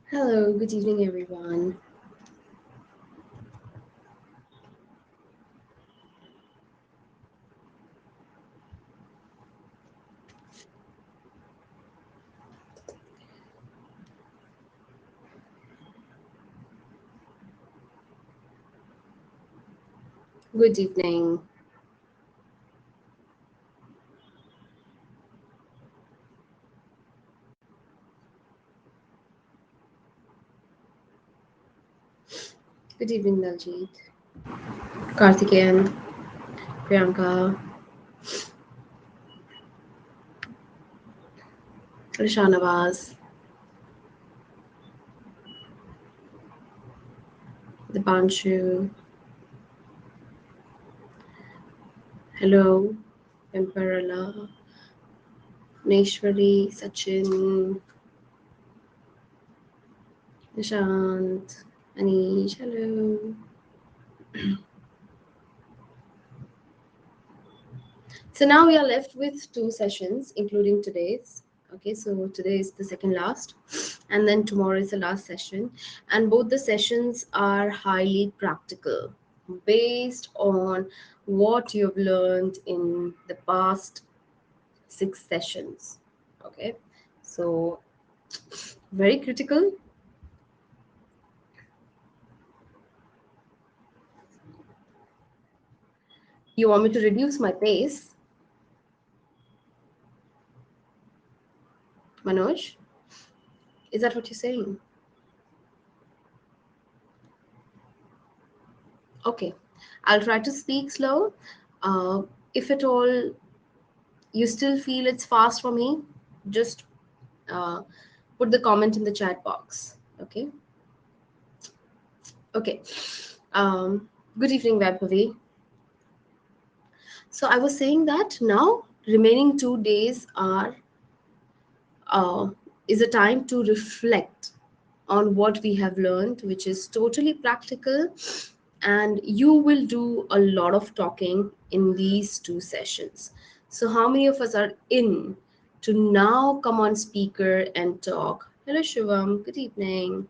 Hello, good evening, everyone. Good evening. Good evening, Daljit. Karthikeyan, Priyanka, Rishanavaz, Dipanshu. Hello, Emperala, Neshwari, Sachin, Nishant, Anish. Hello. So now we are left with two sessions, including today's. Okay, so today is the second last, and then tomorrow is the last session. And both the sessions are highly practical, based on what you've learned in the past six sessions. Okay, so very critical. You want me to reduce my pace, Manoj? Is that what you're saying? Okay, I'll try to speak slow. Uh, if at all you still feel it's fast for me, just uh, put the comment in the chat box. Okay. Okay. Good evening, Vaibhavi. So I was saying that now remaining 2 days are uh, is a time to reflect on what we have learned, which is totally practical, and you will do a lot of talking in these two sessions. So, how many of us are in to now come on speaker and talk? Hello, Shivam. Good evening.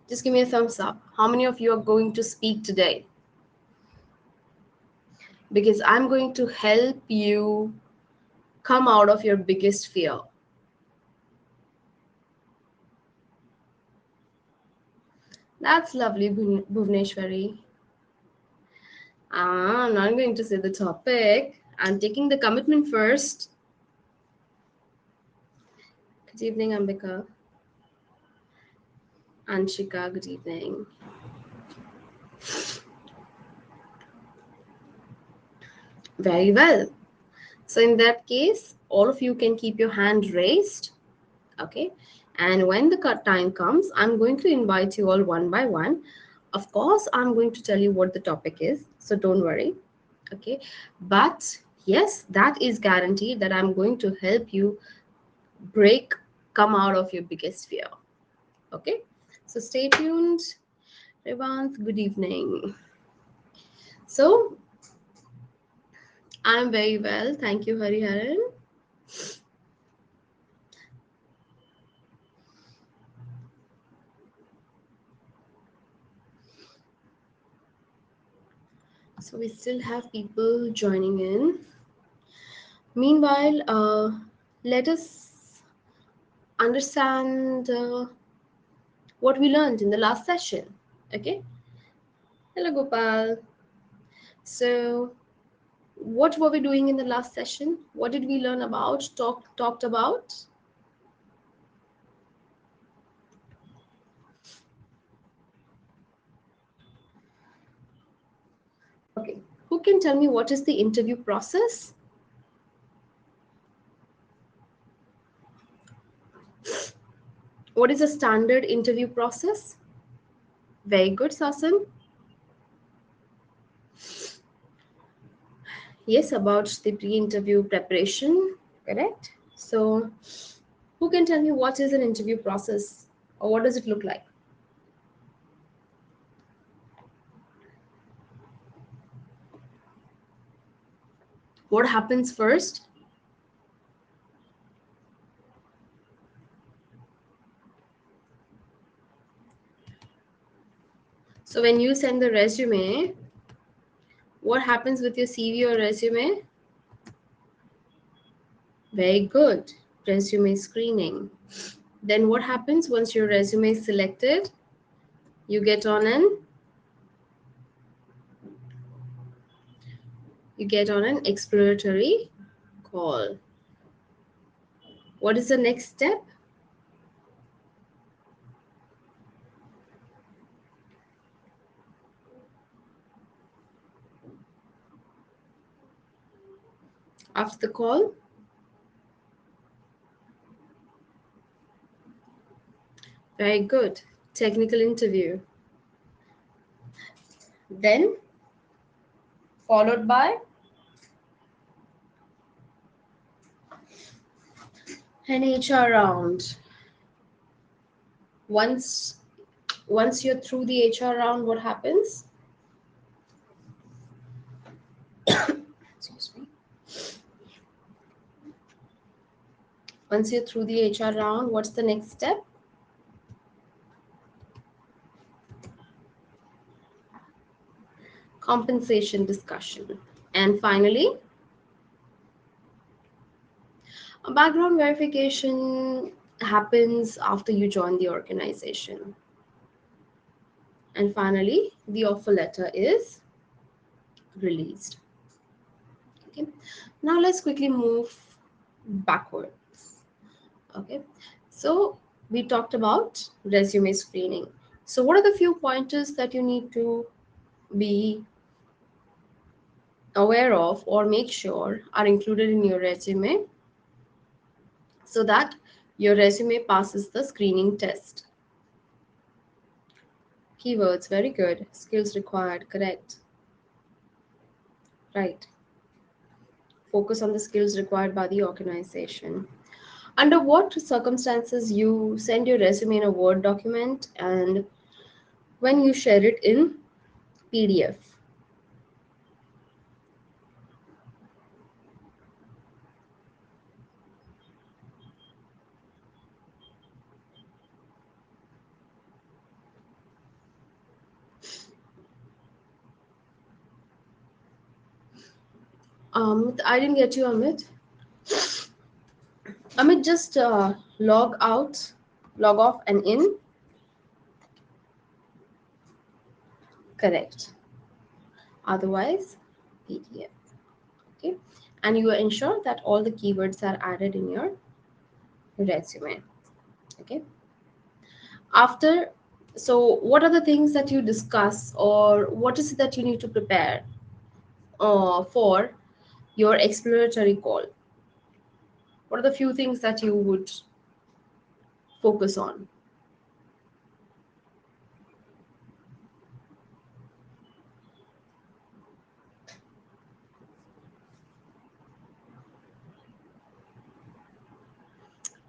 Just give me a thumbs up. How many of you are going to speak today? Because I'm going to help you come out of your biggest fear. That's lovely, Bhuvneshwari. I'm not going to say the topic. I'm taking the commitment first. Good evening, Ambika. Anshika, good evening. Very well. So, in that case, all of you can keep your hand raised. Okay. And when the time comes, I'm going to invite you all one by one. Of course, I'm going to tell you what the topic is. So, don't worry. Okay. But yes, that is guaranteed that I'm going to help you break, come out of your biggest fear. Okay. So, stay tuned. Revanth, good evening. So, I'm very well. Thank you, Hariharan. So, we still have people joining in. Meanwhile, let us understand what we learned in the last session. Okay. Hello, Gopal. So, what were we doing in the last session? What did we learn about? Talked about? Okay. Who can tell me what is the interview process? What is a standard interview process? Very good, Sasan. Yes, about the pre-interview preparation. Correct. So, who can tell me what is an interview process or what does it look like? What happens first? So when you send the resume, what happens with your CV or resume? Very good. Resume screening. Then what happens once your resume is selected? You get on an exploratory call. What is the next step? After the call? Very good. Technical interview. Then followed by an HR round. Once you're through the HR round, what happens? Excuse me. Once you're through the HR round, what's the next step? Compensation discussion. And finally, a background verification happens after you join the organization. And finally, the offer letter is released. Okay. Now let's quickly move backwards. Okay. So we talked about resume screening. So what are the few pointers that you need to be aware of or make sure are included in your resume so that your resume passes the screening test? Keywords, very good. Skills required, correct. Right. Focus on the skills required by the organization. Under what circumstances you send your resume in a Word document and when you share it in PDF? I didn't get you, Amit. Amit, just log out, log off, and in. Correct. Otherwise, PDF. Okay. And you ensure that all the keywords are added in your resume. Okay. After, so what are the things that you discuss, or what is it that you need to prepare for your exploratory call? What are the few things that you would focus on?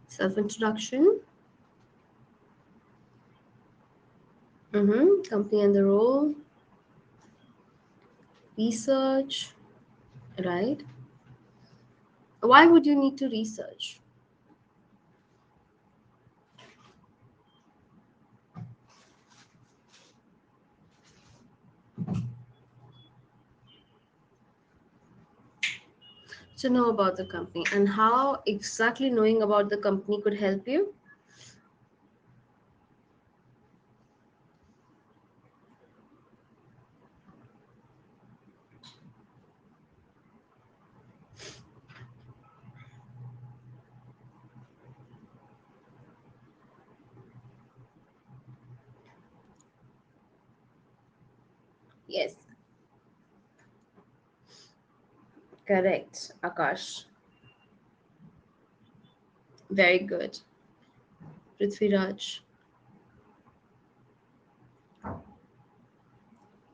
Self introduction, company and the role, research, right? Why would you need to research? To know about the company, and how exactly knowing about the company could help you? Yes, correct, Akash. Very good. Prithviraj.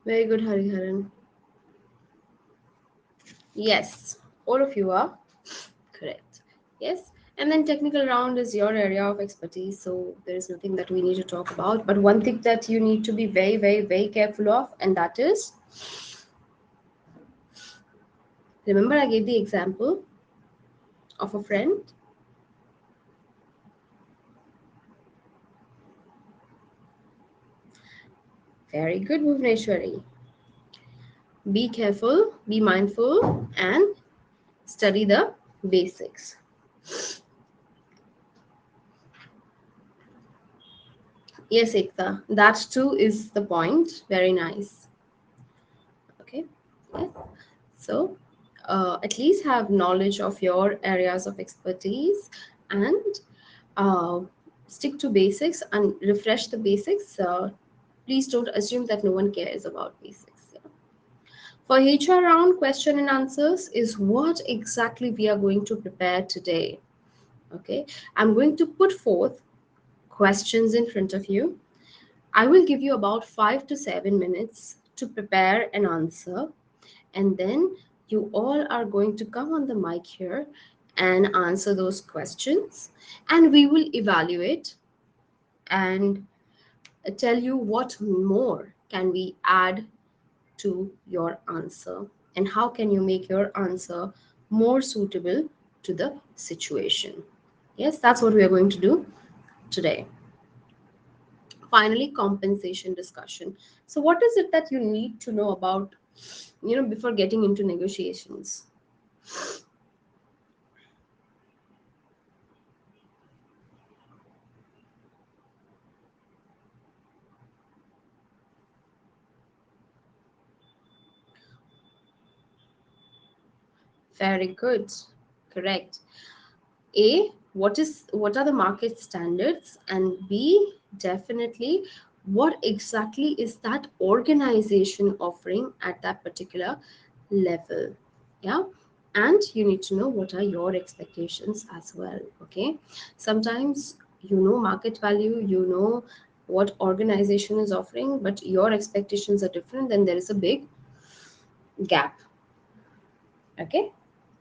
Very good, Hariharan. Yes, all of you are correct. Yes. And then technical round is your area of expertise, so there is nothing that we need to talk about. But one thing that you need to be very, very, very careful of, and that is, remember I gave the example of a friend. Very good, Bhuvneshwari. Be careful, be mindful, and study the basics. Yes, Ekta, that too is the point. Very nice. Okay. Yes. So, at least have knowledge of your areas of expertise and uh, stick to basics and refresh the basics. Please don't assume that no one cares about basics. Yeah. For HR round question and answers is what exactly we are going to prepare today. Okay, I'm going to put forth questions in front of you. I will give you about 5 to 7 minutes to prepare an answer, and then you all are going to come on the mic here and answer those questions, and we will evaluate and tell you what more can we add to your answer and how can you make your answer more suitable to the situation. Yes, that's what we are going to do today. Finally, compensation discussion. So what is it that you need to know about, before getting into negotiations? Very good. Correct. A, what are the market standards? And B, definitely what exactly is that organization offering at that particular level? Yeah. And you need to know what are your expectations as well. Okay. Sometimes market value, what organization is offering, but your expectations are different, then there is a big gap. Okay.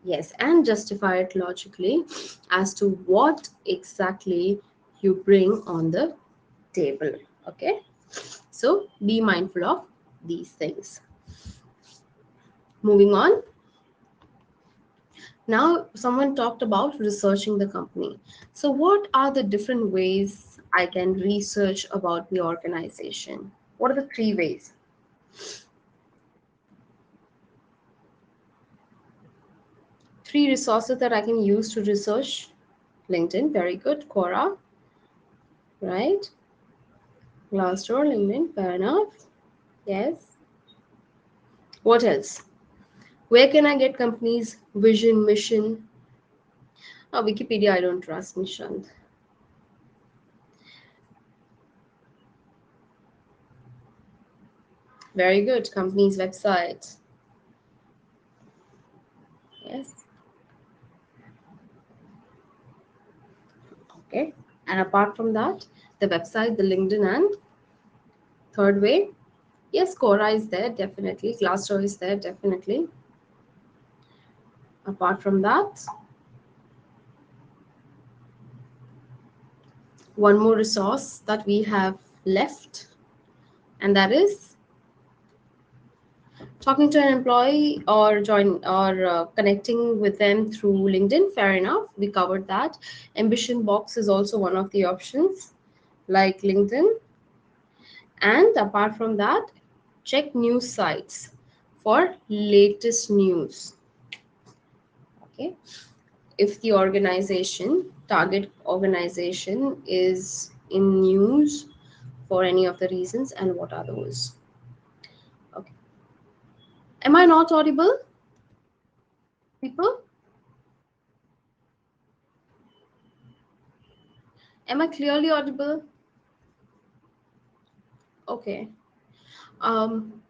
Yes, and justify it logically as to what exactly you bring on the table. Okay, so be mindful of these things. Moving on, now someone talked about researching the company. So, what are the different ways I can research about the organization? What are the 3 ways? 3 resources that I can use to research LinkedIn. Very good, Quora, right? Glassdoor, LinkedIn, fair enough. Yes. What else? Where can I get companies' vision, mission? Wikipedia, I don't trust, Nishant. Very good. Company's website. Yes. Okay. And apart from that, the website, the LinkedIn, and third way, yes, Quora is there, definitely. Glassdoor is there, definitely. Apart from that, one more resource that we have left, and that is talking to an employee or connecting with them through LinkedIn. Fair enough, we covered that. Ambition box is also one of the options, like LinkedIn. And apart from that, check news sites for latest news. Okay, if the target organization is in news for any of the reasons, and what are those? Okay, am I not audible, people? Am I clearly audible? Okay. Um,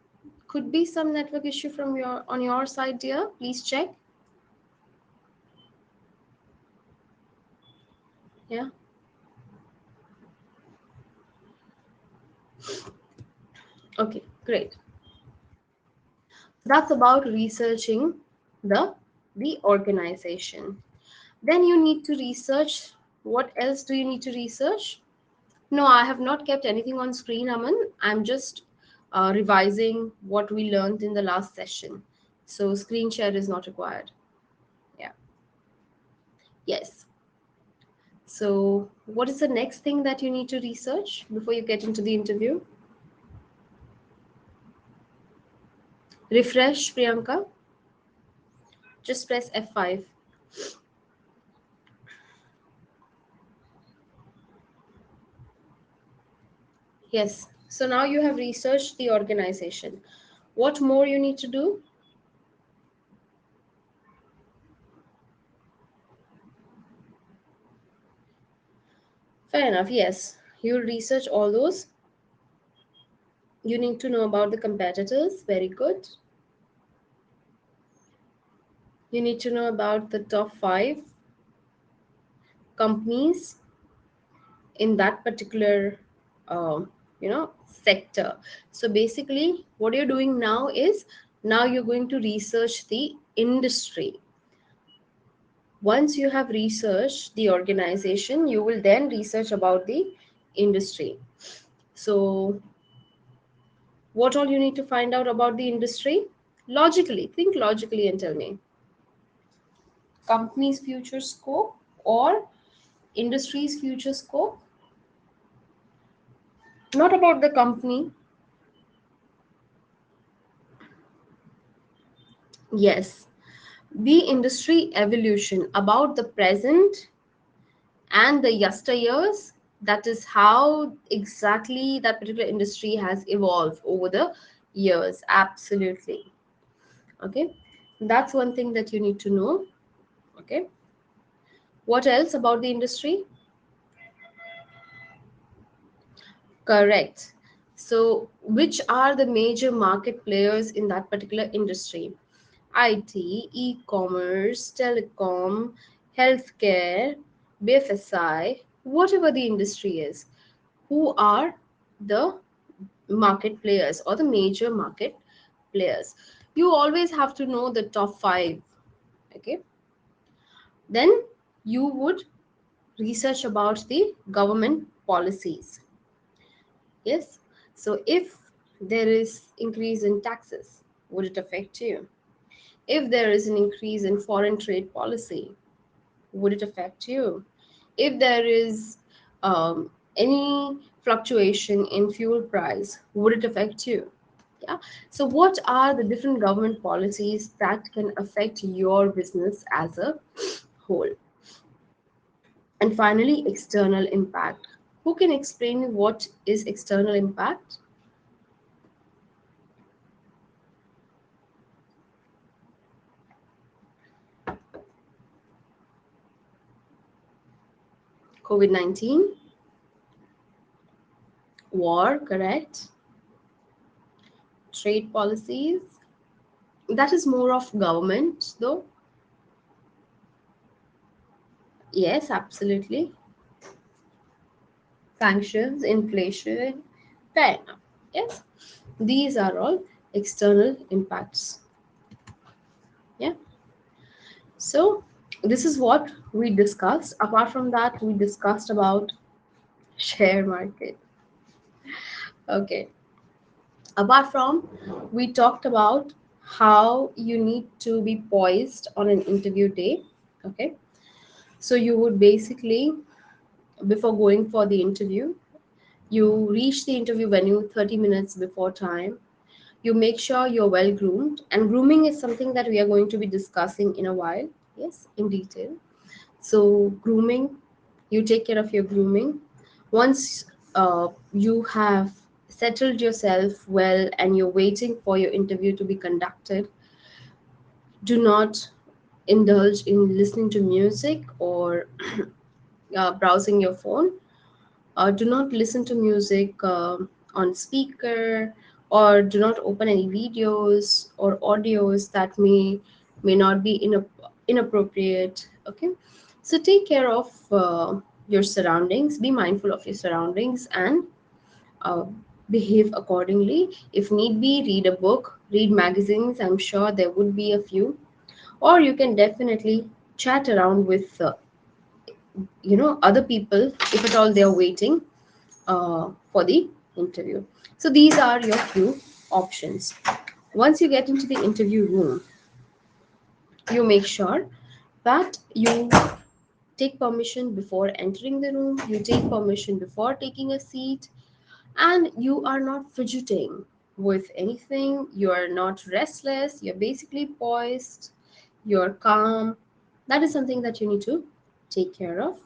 could be some network issue from your side, dear. Please check. Yeah. Okay. Great. That's about researching the the organization. Then you need to research. What else do you need to research? No, I have not kept anything on screen, Aman. I'm just revising what we learned in the last session. So screen share is not required. Yeah. Yes. So, what is the next thing that you need to research before you get into the interview? Refresh, Priyanka. Just press F5. Yes. So now you have researched the organization. What more you need to do? Fair enough. Yes. You'll research all those. You need to know about the competitors. Very good. You need to know about the top five companies in that particular sector. So basically what you're doing now is, now you're going to research the industry. Once you have researched the organization, you will then research about the industry. So what all you need to find out about the industry? Logically, think logically and tell me. Company's future scope or industry's future scope? Not about the company. Yes, the industry evolution, about the present and the yesteryears. That is how exactly that particular industry has evolved over the years. Absolutely. Okay, that's one thing that you need to know. Okay, what else about the industry? Correct. So which are the major market players in that particular industry? IT, e-commerce, telecom, healthcare, BFSI, whatever the industry is, who are the market players or the major market players? You always have to know the top five. Okay. Then you would research about the government policies. Yes. So if there is increase in taxes, would it affect you? If there is an increase in foreign trade policy, would it affect you? If there is any fluctuation in fuel price, would it affect you? Yeah. So what are the different government policies that can affect your business as a whole? And finally, external impact. Who can explain me what is external impact? COVID-19, war, correct? Trade policies. That is more of government, though. Yes, absolutely. Sanctions, inflation, fair enough. Yes, these are all external impacts. Yeah. So this is what we discussed. Apart from that, we discussed about share market. Okay. Apart from, we talked about how you need to be poised on an interview day. Okay. So you would basically, before going for the interview, you reach the interview venue 30 minutes before time. You make sure you're well groomed, and grooming is something that we are going to be discussing in a while. Yes, in detail. So grooming, you take care of your grooming. Once you have settled yourself well and you're waiting for your interview to be conducted, do not indulge in listening to music or browsing your phone. Do not listen to music on speaker, or do not open any videos or audios that may not be inappropriate. Okay, so take care of your surroundings, be mindful of your surroundings, and uh, behave accordingly. If need be, read a book, read magazines. I'm sure there would be a few, or you can definitely chat around with other people if at all they are waiting for the interview. So these are your few options. Once you get into the interview room, you make sure that you take permission before entering the room, you take permission before taking a seat, and you are not fidgeting with anything. You're not restless. You're basically poised. You're calm. That is something that you need to take care of.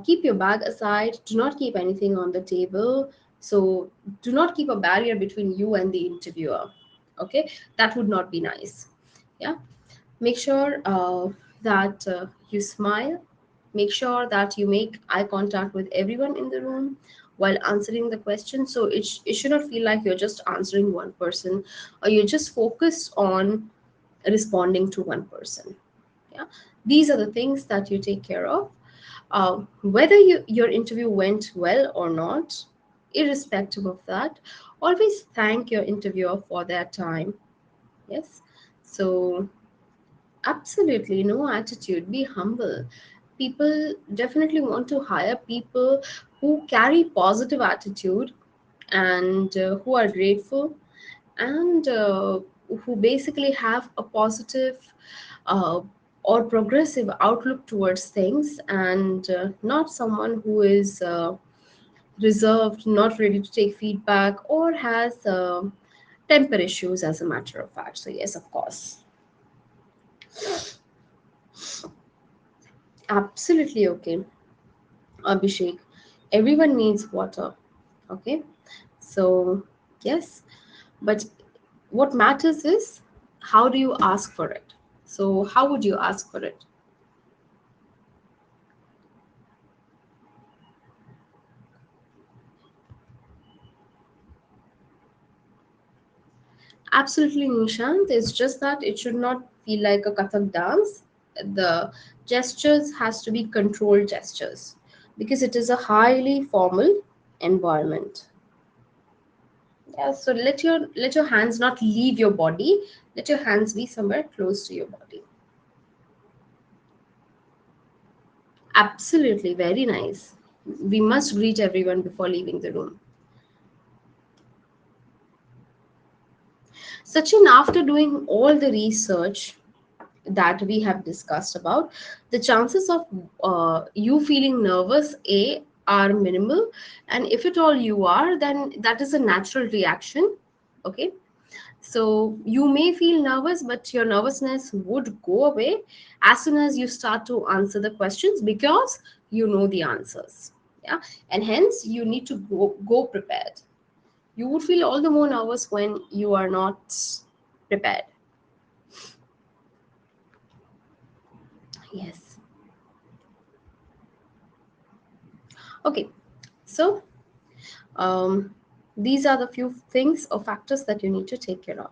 Keep your bag aside. Do not keep anything on the table. So do not keep a barrier between you and the interviewer. Okay, that would not be nice. Yeah, make sure that you smile. Make sure that you make eye contact with everyone in the room while answering the question. So it should not feel like you're just answering one person, or you're just focused on responding to one person. Yeah, these are the things that you take care of. Whether your interview went well or not, irrespective of that, always thank your interviewer for their time. Yes, so absolutely, no attitude. Be humble. People definitely want to hire people who carry positive attitude, and who are grateful, and who basically have a positive uh, or progressive outlook towards things, and not someone who is reserved, not ready to take feedback, or has temper issues, as a matter of fact. So, yes, of course. Absolutely okay. Abhishek, everyone needs water. Okay, so yes, but what matters is how do you ask for it. So how would you ask for it? Absolutely, Nishant. It's just that it should not feel like a Kathak dance. The gestures has to be controlled gestures, because it is a highly formal environment. Yeah, so let your hands not leave your body. Let your hands be somewhere close to your body. Absolutely, very nice. We must greet everyone before leaving the room. Sachin, after doing all the research that we have discussed about, the chances of you feeling nervous, A, are minimal. And if at all you are, then that is a natural reaction. Okay. So you may feel nervous, but your nervousness would go away as soon as you start to answer the questions, because you know the answers. Yeah. And hence you need to go prepared. You would feel all the more nervous when you are not prepared. Yes. Okay. So um, these are the few things or factors that you need to take care of.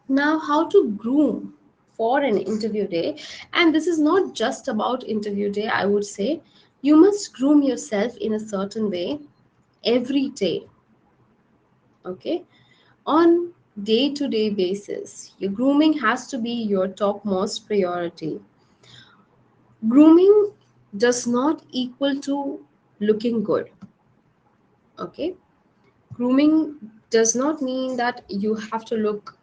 Now, how to groom for an interview day. And this is not just about interview day, I would say. You must groom yourself in a certain way every day. Okay. On day to day basis, your grooming has to be your topmost priority. Grooming does not equal to looking good. Okay. Grooming does not mean that you have to look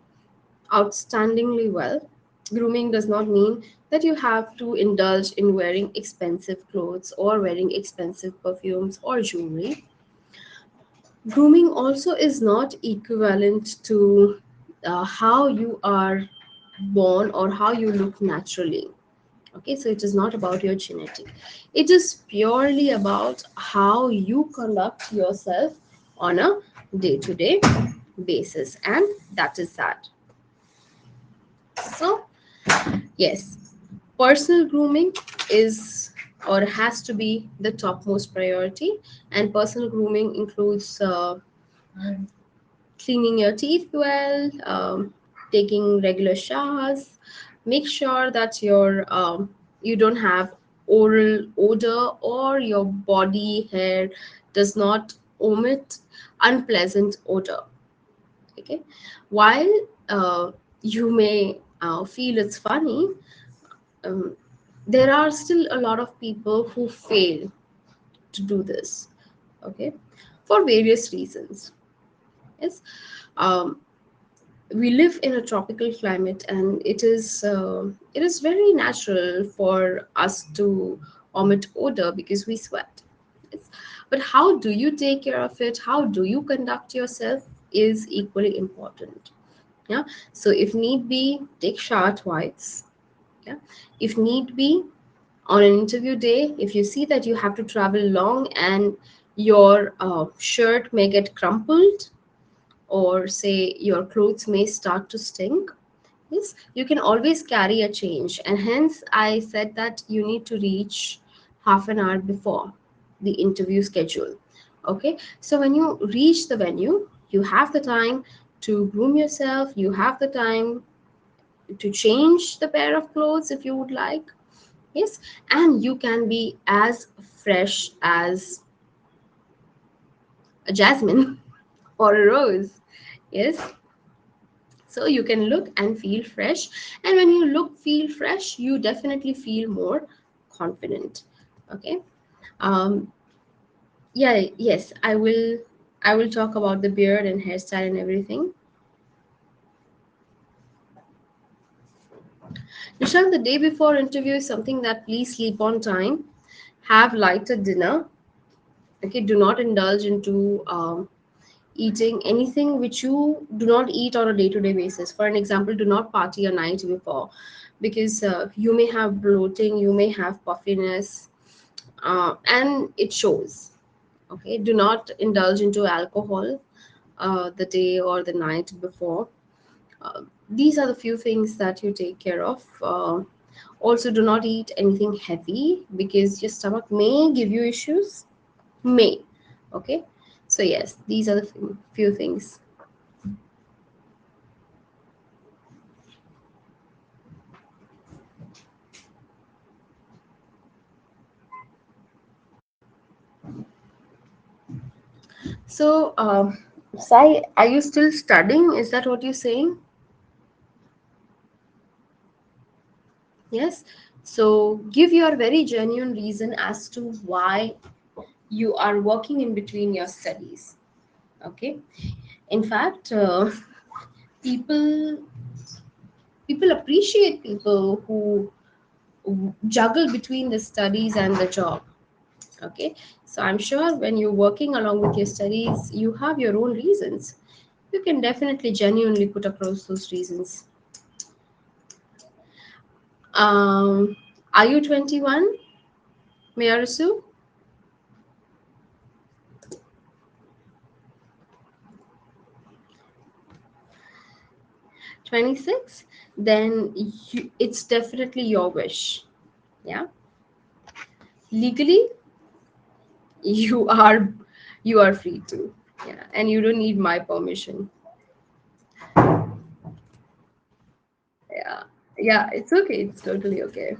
outstandingly well. Grooming does not mean that you have to indulge in wearing expensive clothes or wearing expensive perfumes or jewelry. Grooming also is not equivalent to how you are born or how you look naturally. Okay, so it is not about your genetic, it is purely about how you conduct yourself on a day to day basis, and that is that. So yes, personal grooming is or has to be the topmost priority, and personal grooming includes cleaning your teeth well, taking regular showers. Make sure that you don't have oral odor, or your body hair does not omit unpleasant odor. Okay, while you may feel it's funny, um, there are still a lot of people who fail to do this. Okay, for various reasons. Yes. um, we live in a tropical climate, and it is very natural for us to omit odor because we sweat. Yes. But how do you take care of it? How do you conduct yourself is equally important. Yeah. So if need be, take shower twice. Yeah. If need be, on an interview day, if you see that you have to travel long and your shirt may get crumpled, or say your clothes may start to stink, yes, you can always carry a change. And hence, I said that you need to reach half an hour before the interview schedule. Okay, so when you reach the venue, you have the time to groom yourself, you have the time to change the pair of clothes if you would like. Yes, and you can be as fresh as a jasmine or a rose. Yes, so you can look and feel fresh, and when you look feel fresh, you definitely feel more confident. Okay. um yeah, yes, I will talk about the beard and hairstyle and everything. Nishant, the day before interview is something that, please sleep on time, have lighter dinner. Okay, do not indulge into eating anything which you do not eat on a day-to-day basis. For an example, do not party a night before, because you may have bloating, you may have puffiness, and it shows. Okay, do not indulge into alcohol the day or the night before. These are the few things that you take care of. Also, do not eat anything heavy, because your stomach may give you issues. May. Okay, so yes, these are the few things. So, Sai, are you still studying? Is that what you're saying? Yes. So, give your very genuine reason as to why you are working in between your studies. Okay. In fact, people people appreciate people who juggle between the studies and the job. Okay. So, I'm sure when you're working along with your studies, you have your own reasons. You can definitely genuinely put across those reasons. Um, are you 21, Mayarasu? 26? Then it's definitely your wish. Yeah. Legally, you are you are free to. Yeah, and you don't need my permission. Yeah. Yeah, it's okay. It's totally okay.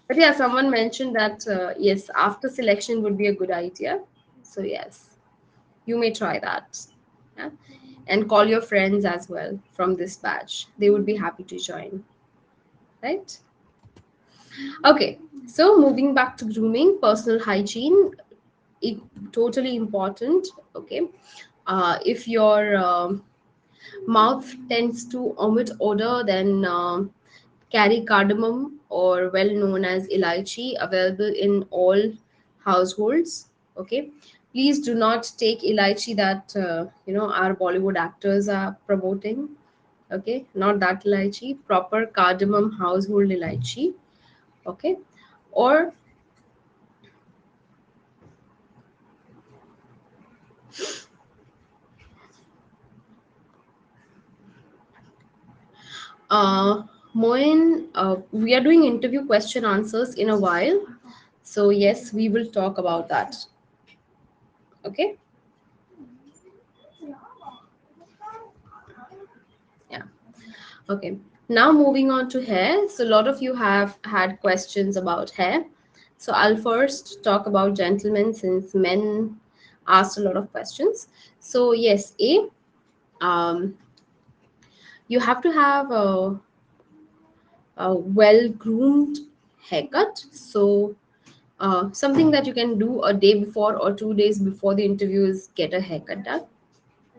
But yeah, someone mentioned that yes, after selection would be a good idea. So yes, you may try that. Yeah. And call your friends as well from this batch. They would be happy to join. Right? Okay, so moving back to grooming, personal hygiene, it, totally important. Okay, if your mouth tends to omit odor, then carry cardamom, or well known as elaichi, available in all households. Okay, please do not take elaichi that our Bollywood actors are promoting. Okay, not that elaichi, proper cardamom household elaichi. Okay, or Uh, Moin, we are doing interview question answers in a while. So, yes, we will talk about that. Okay. Yeah. Okay. Now, moving on to hair. So, a lot of you have had questions about hair. So, I'll first talk about gentlemen, since men asked a lot of questions. So, yes, um, you have to have a well groomed haircut. So, something that you can do a day before or 2 days before the interview is get a haircut done.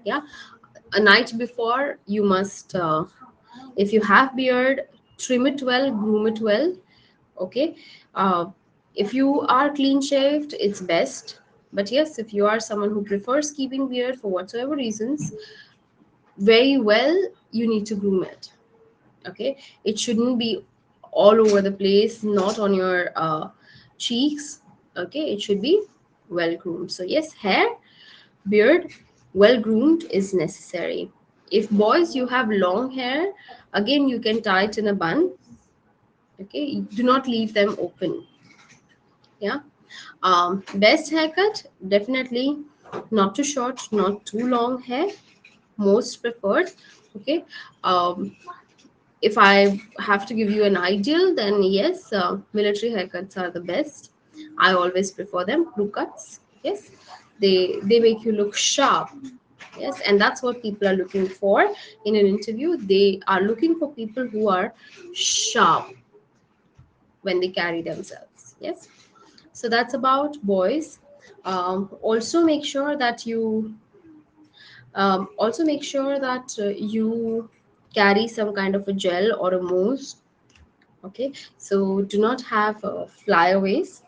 Yeah, a night before you must, if you have beard, trim it well, groom it well. Okay, uh, if you are clean shaved, it's best. But yes, if you are someone who prefers keeping beard for whatsoever reasons, very well, you need to groom it. Okay, it shouldn't be all over the place, not on your cheeks. Okay, it should be well groomed. So yes, hair, beard, well groomed is necessary. If boys, you have long hair, again you can tie it in a bun. Okay, do not leave them open. Yeah. Best haircut, definitely not too short, not too long hair, most preferred. Okay. um, if I have to give you an ideal, then yes, military haircuts are the best. I always prefer them. Crew cuts, yes, they make you look sharp. Yes, and that's what people are looking for in an interview. They are looking for people who are sharp when they carry themselves. Yes, so that's about boys. Also make sure that you carry some kind of a gel or a mousse. Okay, so do not have flyaways.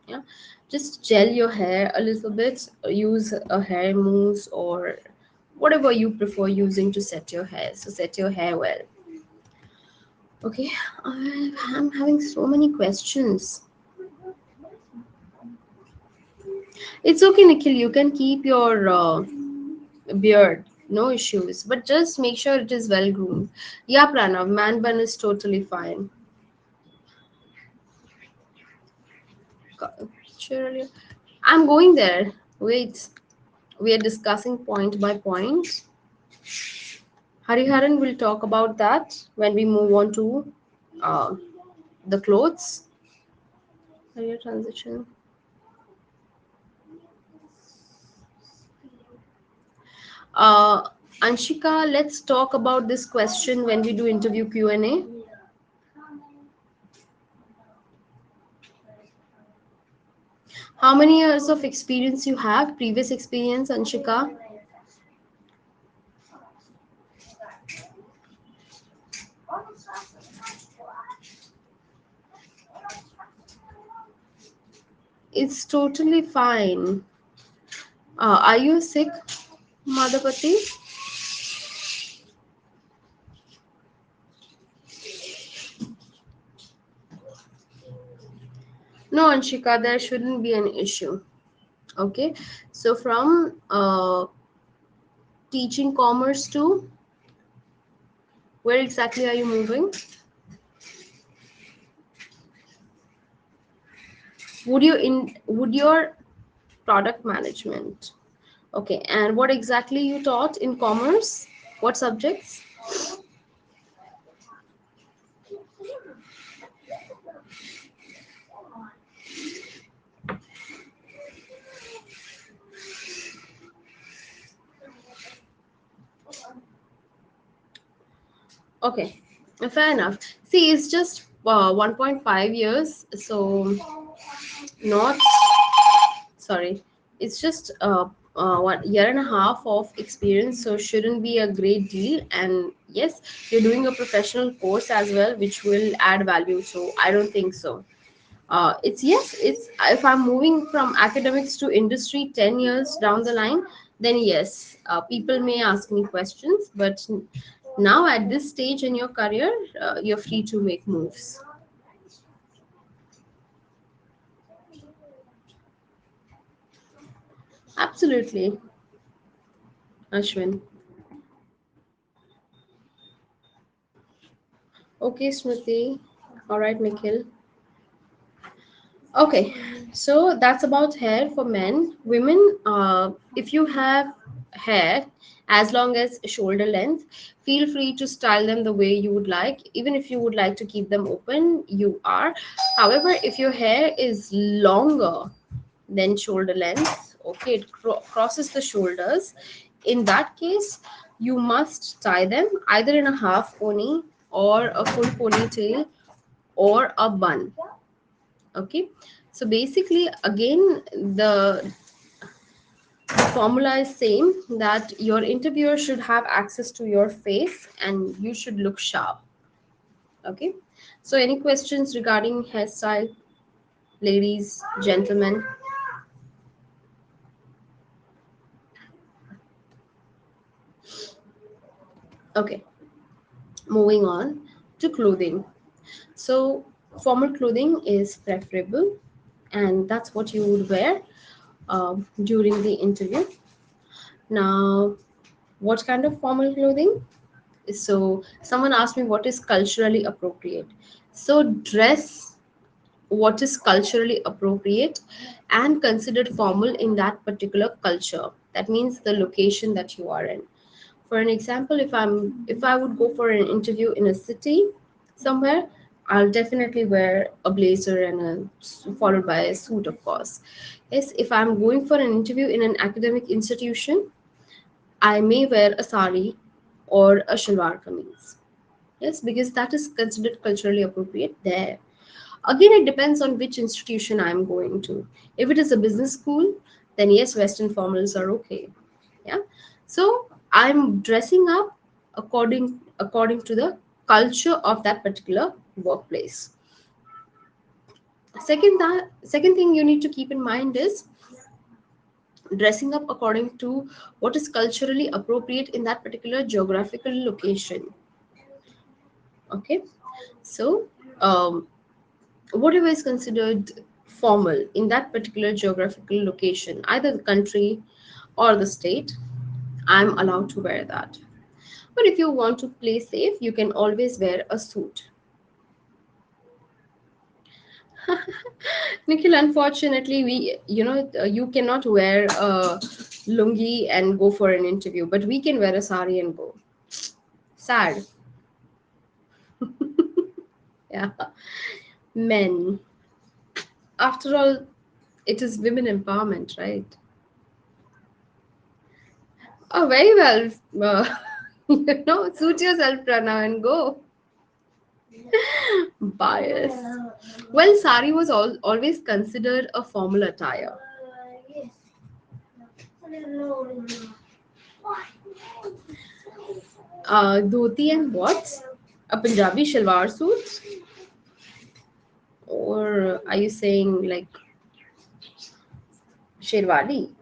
Yeah, just gel your hair a little bit, use a hair mousse or whatever you prefer using to set your hair, so set your hair well. Okay, I'm having so many questions. It's okay, Nikhil, you can keep your beard, no issues, but just make sure it is well groomed. Yeah, Pranav, man bun is totally fine. Sure, I'm going there. Wait, we are discussing point by point. Hariharan will talk about that when we move on to uh, the clothes. Career transition. Uh, Anshika, let's talk about this question when we do interview Q&A. How many years of experience you have? Previous experience, Anshika? It's totally fine. Are you sick, Madhapati? No, Anshika, there shouldn't be an issue. Okay, so from teaching commerce to where exactly are you moving? Would your product management? Okay, and what exactly you taught in commerce? What subjects? Okay, fair enough. See, it's just 1.5 years, so not sorry, it's just 1 year and a half of experience, so shouldn't be a great deal. And yes, you're doing a professional course as well, which will add value. So I don't think so. It's yes, it's if I'm moving from academics to industry 10 years down the line, then yes, people may ask me questions, but now at this stage in your career, you're free to make moves. Absolutely, Ashwin. Okay, Smriti. All right, Nikhil. Okay, so that's about hair for men. Women, if you have hair as long as shoulder length, feel free to style them the way you would like. Even if you would like to keep them open, you are. However, if your hair is longer than shoulder length, okay, it crosses the shoulders. In that case, you must tie them either in a half pony or a full ponytail or a bun. Okay, so basically again the formula is same, that your interviewer should have access to your face and you should look sharp. Okay, so any questions regarding hairstyle, ladies, gentlemen? Okay, moving on to clothing. So, formal clothing is preferable, and that's what you would wear during the interview. Now, what kind of formal clothing? So, someone asked me what is culturally appropriate. So, dress what is culturally appropriate and considered formal in that particular culture. That means the location that you are in. For an example, if I would go for an interview in a city somewhere, I'll definitely wear a blazer and followed by a suit, of course. Yes, if I'm going for an interview in an academic institution, I may wear a sari or a shalwar kameez. Yes, because that is considered culturally appropriate there. Again, it depends on which institution I'm going to. If it is a business school, then yes, Western formals are okay. Yeah. So I'm dressing up according to the culture of that particular workplace. Second thing you need to keep in mind is dressing up according to what is culturally appropriate in that particular geographical location. Okay. So whatever is considered formal in that particular geographical location, either the country or the state, I'm allowed to wear that. But if you want to play safe, you can always wear a suit. Nikhil, unfortunately, you cannot wear a lungi and go for an interview, but we can wear a sari and go. Sad. Yeah. Men. After all, it is women empowerment, right? Oh, very well. Suit yourself, Pranav, and go. Bias. Well, sari was always considered a formal attire. Dhoti and what? A Punjabi shalwar suit? Or are you saying like sherwani?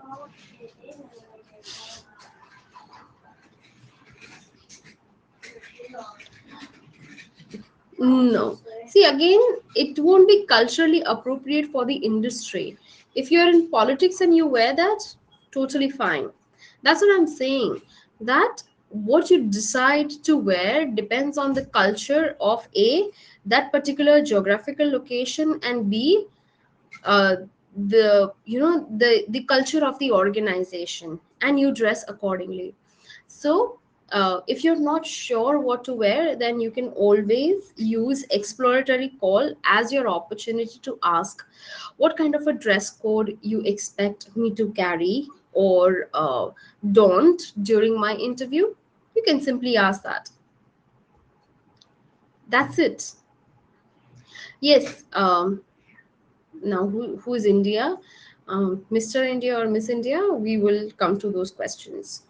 No. See, again, it won't be culturally appropriate for the industry. If you're in politics and you wear that, totally fine. That's what I'm saying. That what you decide to wear depends on the culture of A, that particular geographical location, and B, uh, the culture of the organization, and you dress accordingly. So if you're not sure what to wear, then you can always use exploratory call as your opportunity to ask what kind of a dress code you expect me to carry or don't during my interview. You can simply ask that. That's it. Yes. Now, who is India? Mr. India or Miss India? We will come to those questions.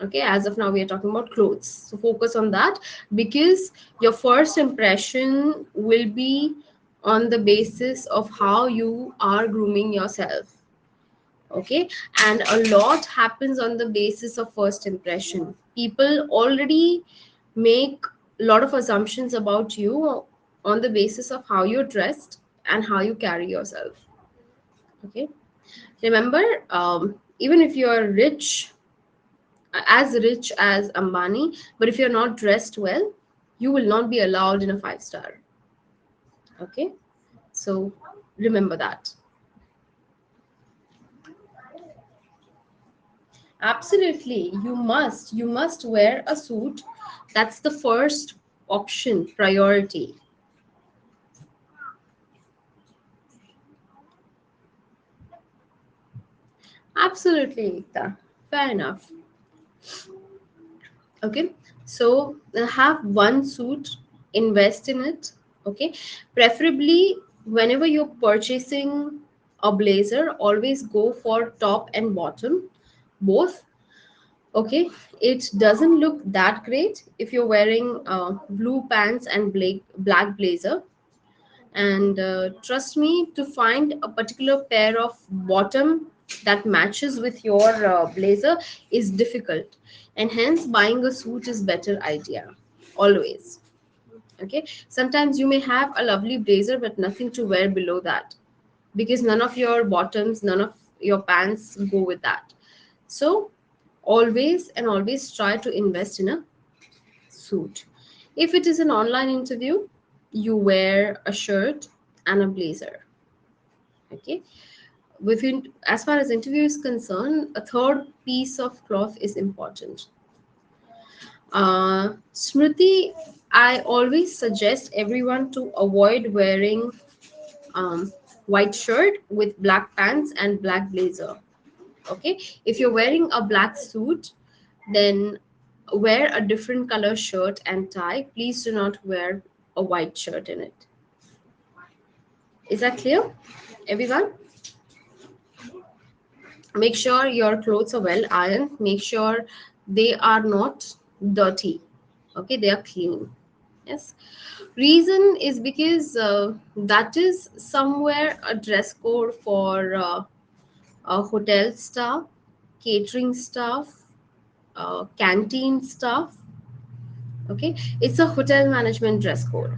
Okay, as of now we are talking about clothes, so focus on that, because your first impression will be on the basis of how you are grooming yourself. Okay, and a lot happens on the basis of first impression. People already make a lot of assumptions about you on the basis of how you're dressed and how you carry yourself. Okay, remember, even if you are rich as Ambani, but if you're not dressed well, you will not be allowed in a five-star. Okay, so remember that. Absolutely, you must wear a suit. That's the first option, priority. Absolutely, Ekta. Fair enough. Okay, so have one suit, invest in it. Okay, preferably whenever you're purchasing a blazer, always go for top and bottom both. Okay, it doesn't look that great if you're wearing blue pants and black blazer. And trust me, to find a particular pair of bottom that matches with your blazer is difficult, and hence buying a suit is better idea always. Okay, sometimes you may have a lovely blazer but nothing to wear below that, because none of your bottoms, none of your pants go with that. So always and always try to invest in a suit. If it is an online interview, you wear a shirt and a blazer. Okay, within, as far as interview is concerned, a third piece of cloth is important. Smriti, I always suggest everyone to avoid wearing um, white shirt with black pants and black blazer. Okay, if you're wearing a black suit, then wear a different color shirt and tie. Please do not wear a white shirt in it. Is that clear, everyone? Make sure your clothes are well ironed. Make sure they are not dirty. Okay, they are clean. Yes. Reason is because that is somewhere a dress code for a hotel staff, catering staff, canteen staff. Okay, it's a hotel management dress code.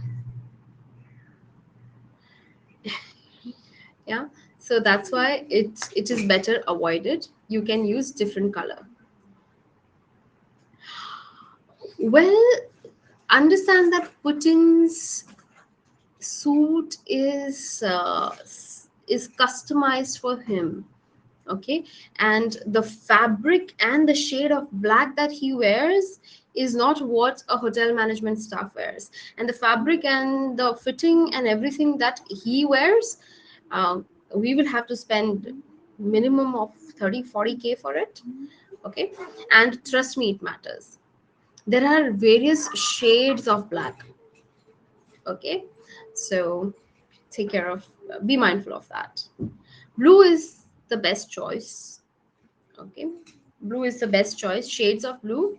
Yeah, so that's why it is better avoided. You can use different color. Well, understand that Putin's suit is customized for him. Okay, and the fabric and the shade of black that he wears is not what a hotel management staff wears, and the fabric and the fitting and everything that he wears, um, we will have to spend minimum of 30-40K for it. Okay, and trust me, it matters. There are various shades of black. Okay, so take care of, be mindful of that. Blue is the best choice. Okay, blue is the best choice. Shades of blue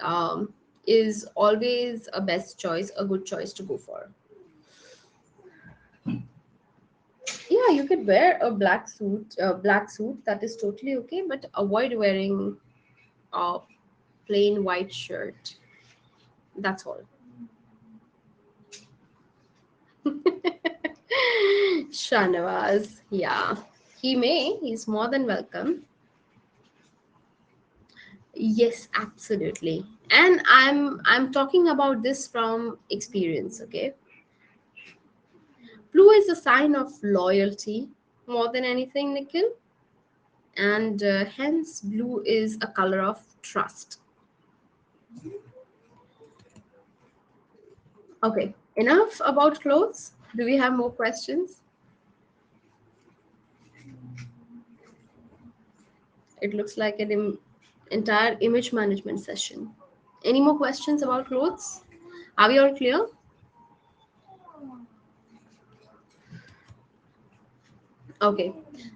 um, is always a best choice, a good choice to go for. Yeah, you could wear a black suit, that is totally okay, but avoid wearing a plain white shirt. That's all. Shanavaz, yeah, he may. He's more than welcome. Yes, absolutely. And I'm talking about this from experience. Okay, blue is a sign of loyalty more than anything, Nikhil, and hence blue is a color of trust. Okay, enough about clothes. Do we have more questions? It looks like an entire image management session. Any more questions about clothes? Are we all clear? Okay.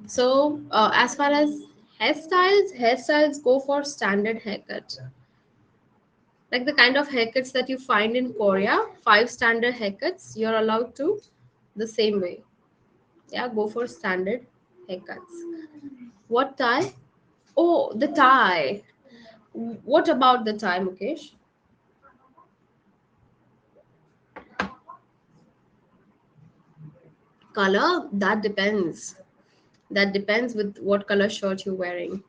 So as far as hairstyles go for standard haircut. Like the kind of haircuts that you find in Korea, five standard haircuts, you're allowed to the same way. Yeah, go for standard haircuts. What tie? Oh, the tie. What about the tie, Mukesh? Color? That depends. That depends with what color shirt you're wearing.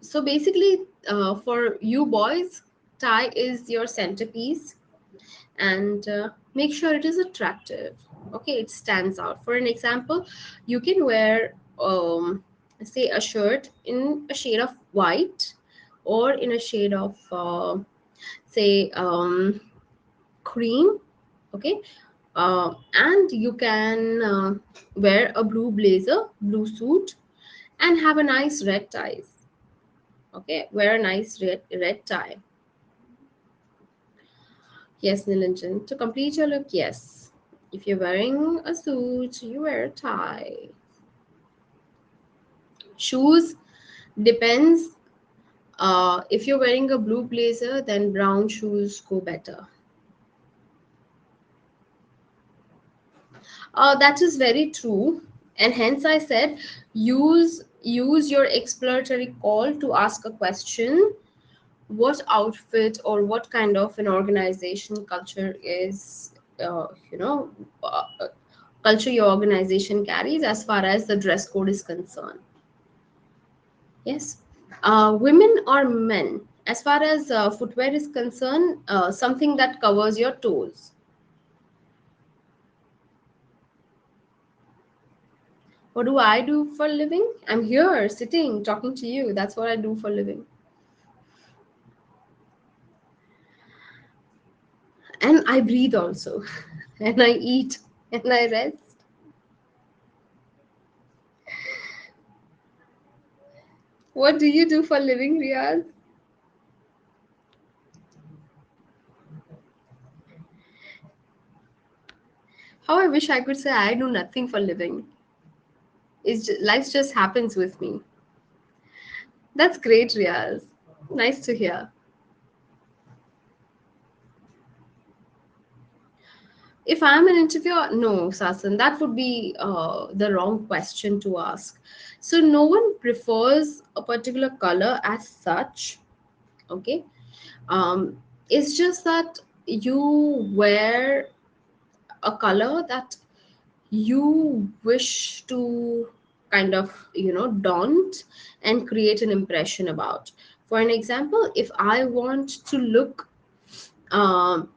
So basically, for you boys, tie is your centerpiece, and make sure it is attractive. Okay, it stands out. For an example, you can wear, say, a shirt in a shade of white, or in a shade of, say, cream. Okay, and you can wear a blue blazer, blue suit, and have a nice red tie. Okay, wear a nice red tie. Yes, Nilanjan. To complete your look, yes. If you're wearing a suit, you wear a tie. Shoes depends. If you're wearing a blue blazer, then brown shoes go better. That is very true, and hence I said use your exploratory call to ask a question. What outfit or what kind of an organization culture is, you know, culture your organization carries as far as the dress code is concerned. Yes. Women or men, as far as footwear is concerned, something that covers your toes. What do I do for a living? I'm here sitting talking to you. That's what I do for a living. And I breathe also. And I eat and I rest. What do you do for a living, Riyaz? How I wish I could say I do nothing for a living. Life just happens with me. That's great, Riyaz. Nice to hear. If I'm an interviewer, no, Sasan, that would be the wrong question to ask. So no one prefers a particular color as such. Okay. It's just that you wear a color that you wish to kind of, daunt and create an impression about. For an example, um,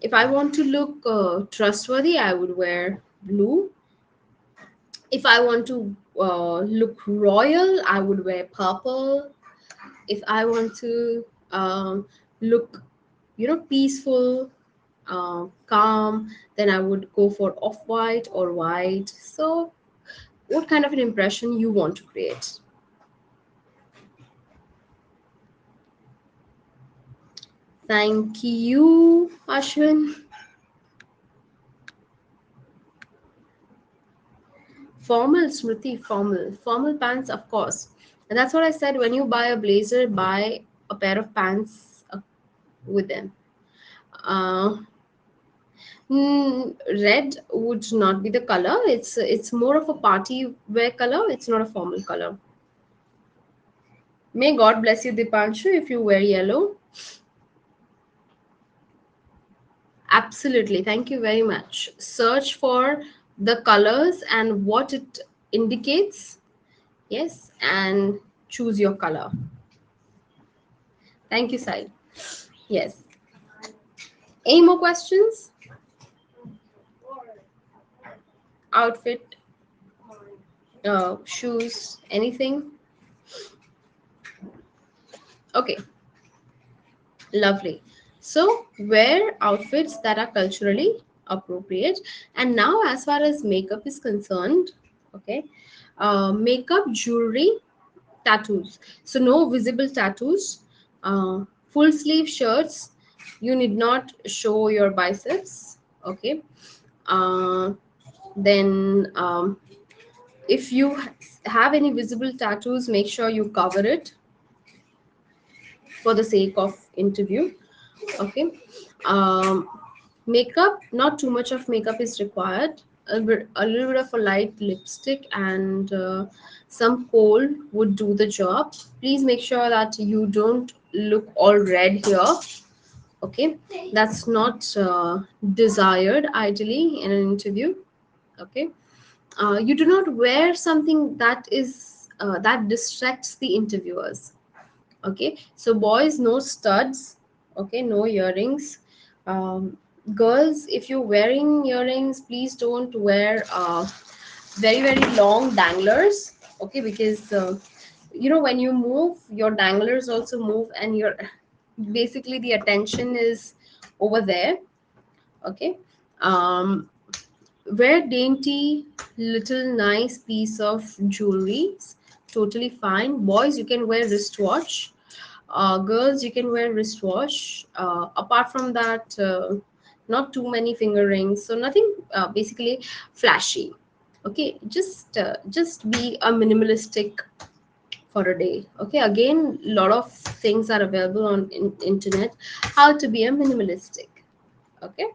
if I want to look trustworthy, I would wear blue. If I want to look royal, I would wear purple. If I want to look, peaceful, calm, then I would go for off white or white. So, what kind of an impression you want to create? Thank you, Ashwin. Formal, Smriti, formal. Formal pants, of course. And that's what I said. When you buy a blazer, buy a pair of pants with them. Uh, Red would not be the color. It's more of a party wear color. It's not a formal color. May God bless you, Dipanshu, if you wear yellow. Absolutely. Thank you very much. Search for the colors and what it indicates. Yes, and choose your color. Thank you, Sai. Yes. Any more questions? Outfit, shoes, anything? Okay, lovely. So, wear outfits that are culturally appropriate. And now, as far as makeup is concerned, okay, makeup, jewelry, tattoos. So, no visible tattoos, full sleeve shirts. You need not show your biceps, okay. Uh, then, if you have any visible tattoos, make sure you cover it for the sake of interview. Okay. um, Makeup, not too much of makeup is required. A little bit of a light lipstick and some kohl would do the job. Please make sure that you don't look all red here. Okay, that's not desired ideally in an interview. Okay. You do not wear something that distracts the interviewers. Okay, so boys, no studs. Okay, no earrings. Girls, if you're wearing earrings, please don't wear very very long danglers. Okay, because when you move, your danglers also move, and your basically the attention is over there. Okay. um Wear dainty little nice piece of jewelry. Totally fine. Boys, you can wear wristwatch. Girls, you can wear wristwatch. Apart from that, not too many finger rings. So nothing basically flashy. Okay, just be a minimalistic for a day. Okay, again, a lot of things are available on internet. How to be a minimalistic. Okay,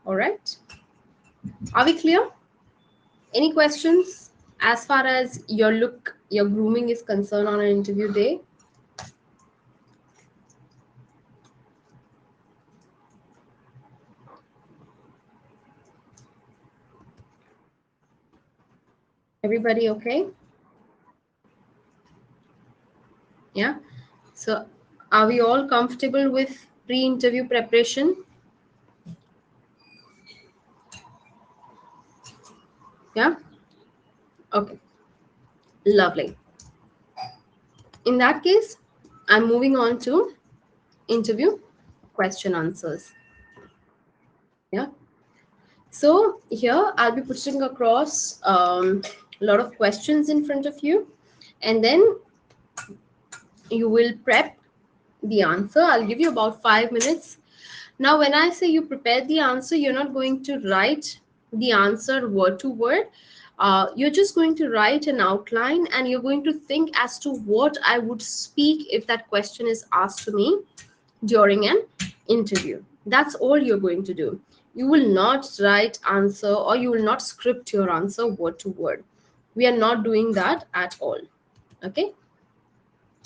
all right. Are we clear? Any questions as far as your look, your grooming is concerned on an interview day? Everybody okay? Yeah. So are we all comfortable with pre-interview preparation? Yeah. Okay. Lovely. In that case, I'm moving on to interview question answers. Yeah. So here I'll be putting across a lot of questions in front of you, and then you will prep the answer. I'll give you about 5 minutes. Now, when I say you prepare the answer, you're not going to write the answer word to word. You're just going to write an outline and you're going to think as to what I would speak if that question is asked to me during an interview. That's all you're going to do. You will not write answer or you will not script your answer word to word. We are not doing that at all. Okay,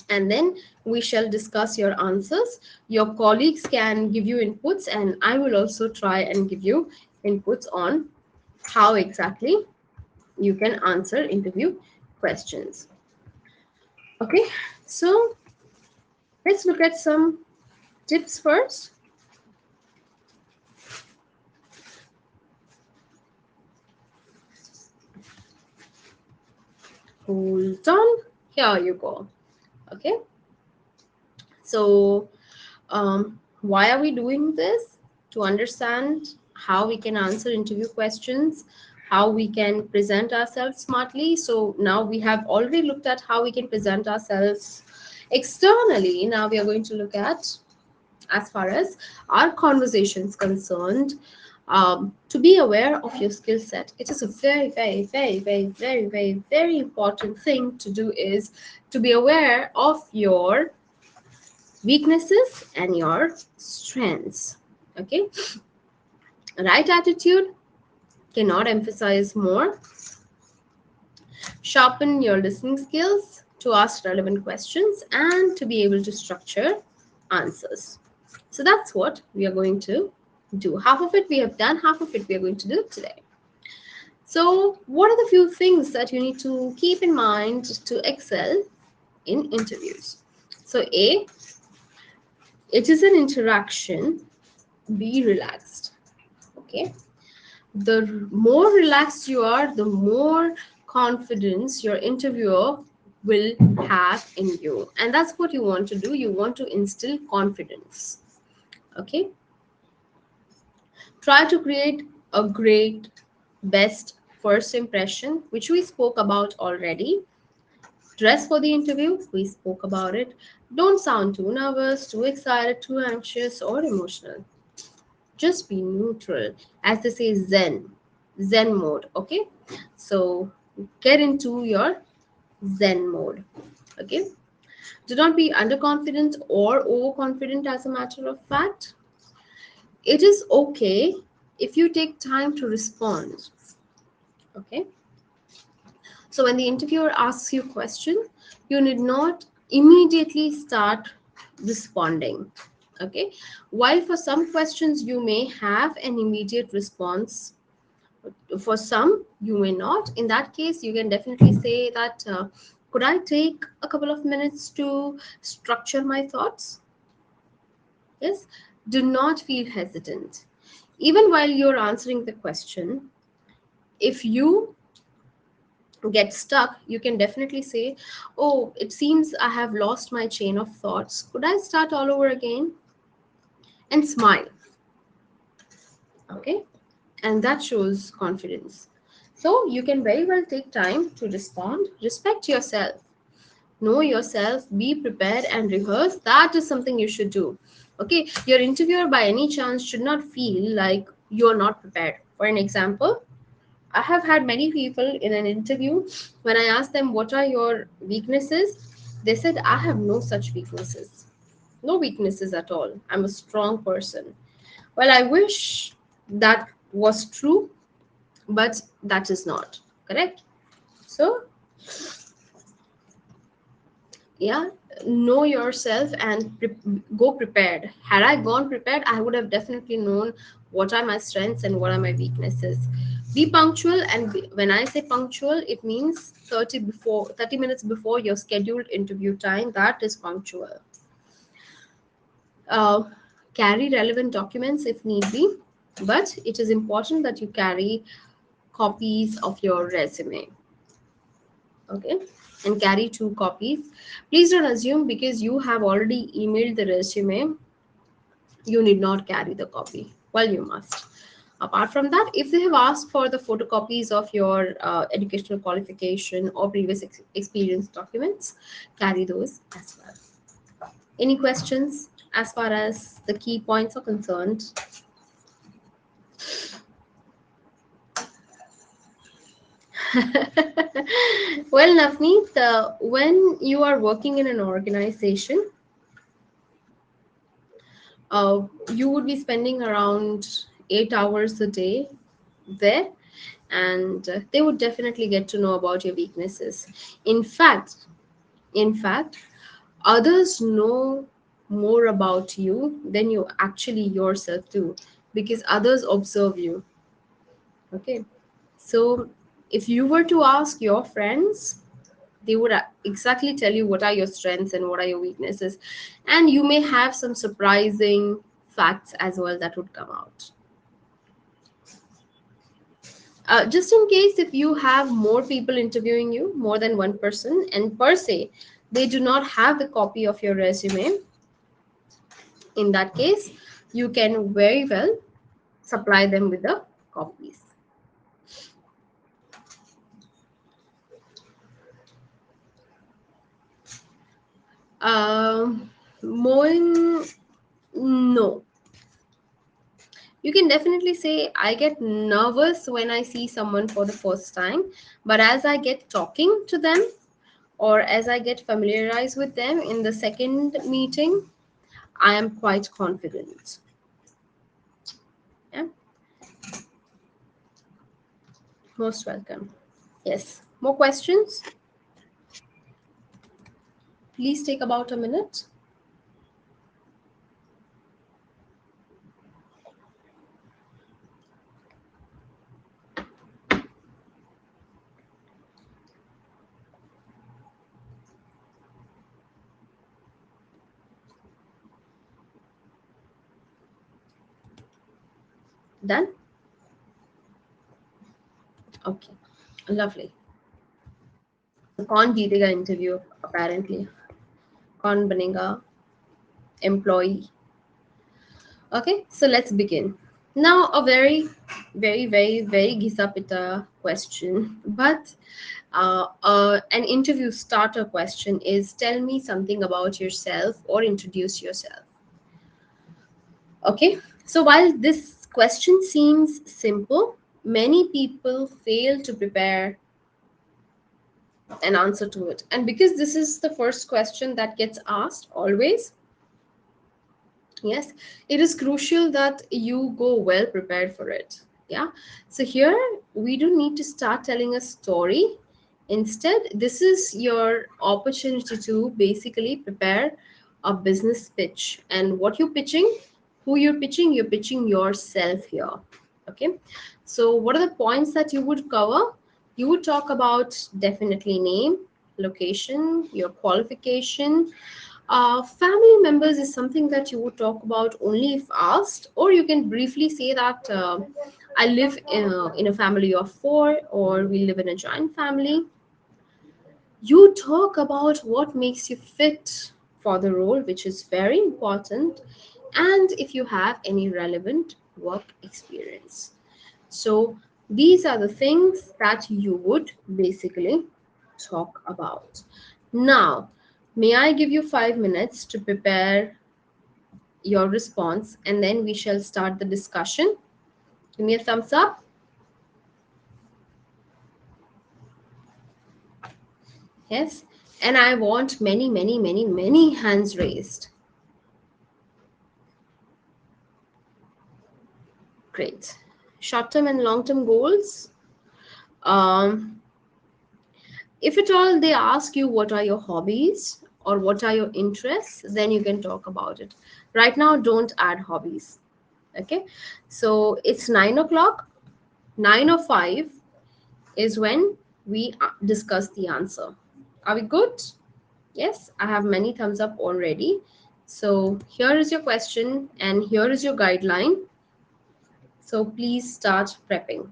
and then we shall discuss your answers. Your colleagues can give you inputs, and I will also try and give you inputs on how exactly you can answer interview questions. Okay, so let's look at some tips first. Hold on, here you go. Okay, so why are we doing this? To understand how we can answer interview questions, how we can present ourselves smartly. So now we have already looked at how we can present ourselves externally. Now we are going to look at as far as our conversations concerned. To be aware of your skill set, it is a very, very, very, very, very, very, very important thing to do, is to be aware of your weaknesses and your strengths. Okay, right attitude, cannot emphasize more. Sharpen your listening skills to ask relevant questions and to be able to structure answers. So that's what we are going to do. Half of it we have done, half of it we are going to do today. So what are the few things that you need to keep in mind to excel in interviews? So A, it is an interaction. Be relaxed. Okay, the more relaxed you are, the more confidence your interviewer will have in you. And that's what you want to do. You want to instill confidence. Okay, try to create a great, best first impression, which we spoke about already. Dress for the interview, we spoke about it. Don't sound too nervous, too excited, too anxious, or emotional. Just be neutral, as they say, zen mode. Okay, so get into your zen mode. Okay, do not be underconfident or overconfident. As a matter of fact, it is okay if you take time to respond. Okay, so when the interviewer asks you a question, you need not immediately start responding. Okay, while for some questions you may have an immediate response, for some you may not. In that case, you can definitely say that, could I take a couple of minutes to structure my thoughts? Yes, do not feel hesitant. Even while you're answering the question, if you get stuck, you can definitely say, oh, it seems I have lost my chain of thoughts, could I start all over again? And smile. Okay, and that shows confidence. So you can very well take time to respond. Respect yourself, know yourself, be prepared and rehearse. That is something you should do. Okay, your interviewer by any chance should not feel like you're not prepared. For an example, I have had many people in an interview, when I asked them what are your weaknesses, they said, I have no such weaknesses. No weaknesses at all, I'm a strong person. Well, I wish that was true, but that is not correct. So yeah, know yourself and go prepared. Had I gone prepared, I would have definitely known what are my strengths and what are my weaknesses. Be punctual, and when I say punctual, it means 30 minutes before your scheduled interview time. That is punctual. uh, Carry relevant documents if need be, but it is important that you carry copies of your resume. Okay, and carry 2 copies. Please don't assume because you have already emailed the resume, you need not carry the copy. Well, you must. Apart from that, if they have asked for the photocopies of your educational qualification or previous experience documents, carry those as well. Any questions as far as the key points are concerned? Well, Navneet, when you are working in an organization, you would be spending around 8 hours a day there, and they would definitely get to know about your weaknesses. In fact, in fact, others know more about you than you actually yourself do, because others observe you. Okay, so if you were to ask your friends, they would exactly tell you what are your strengths and what are your weaknesses, and you may have some surprising facts as well that would come out. Just in case if you have more people interviewing you, more than one person, and per se they do not have the copy of your resume, in that case you can very well supply them with the copies. Moin, no. You can definitely say, I get nervous when I see someone for the first time, but as I get talking to them or as I get familiarized with them in the second meeting, I am quite confident. Yeah, most welcome. Yes, more questions? Please take about a minute. Done? Okay, lovely. कौन जीतेगा interview apparently? कौन बनेगा employee? Okay, so let's begin. Now, a very, very, very, very gisapita question, but an interview starter question is, tell me something about yourself or introduce yourself. Okay, so while this question seems simple, many people fail to prepare an answer to it. And because this is the first question that gets asked always, yes, it is crucial that you go well prepared for it. Yeah, so here we don't need to start telling a story. Instead, this is your opportunity to basically prepare a business pitch. And what you're pitching, who you're pitching yourself here. Okay, so what are the points that you would cover? You would talk about definitely name, location, your qualification. Family members is something that you would talk about only if asked, or you can briefly say that I live in a family of four, or we live in a joint family. You talk about what makes you fit for the role, which is very important, and if you have any relevant work experience. So, these are the things that you would basically talk about. Now, may I give you 5 minutes to prepare your response and then we shall start the discussion? Give me a thumbs up. Yes. And I want many, many, many, many hands raised. Great. Short term and long term goals. Um, if at all they ask you what are your hobbies or what are your interests, then you can talk about it. Right now, don't add hobbies. Okay, so it's 9 o'clock. 9 or 5 is when we discuss the answer. Are we good? Yes, I have many thumbs up already. So here is your question and here is your guideline. So please start prepping.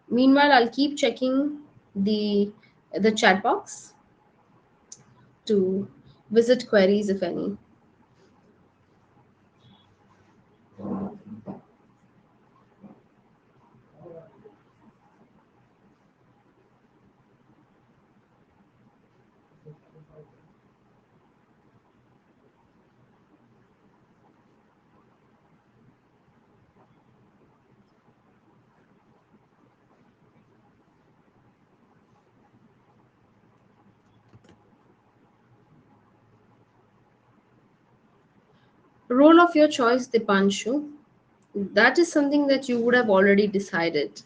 Meanwhile, I'll keep checking the chat box to visit queries if any. Role of your choice, Dipanshu. That is something that you would have already decided.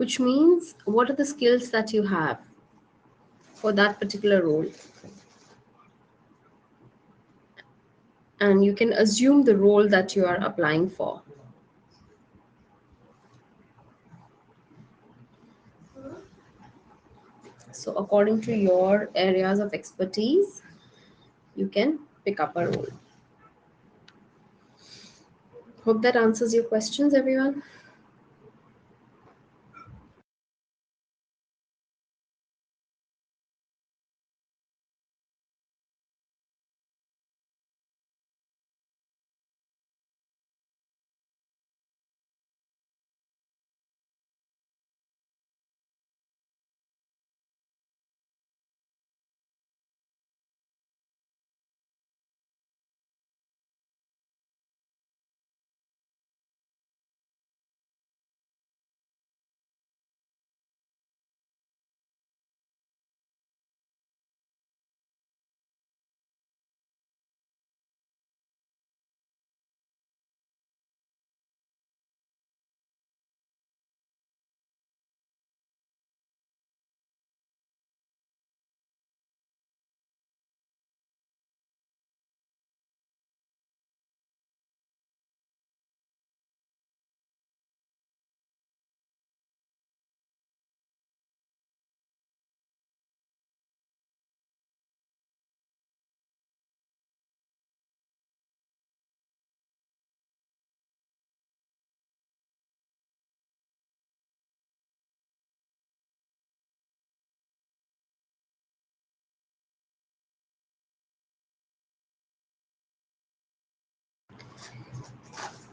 Which means what are the skills that you have for that particular role? And you can assume the role that you are applying for. So, according to your areas of expertise, you can pick up a role. Hope that answers your questions, everyone.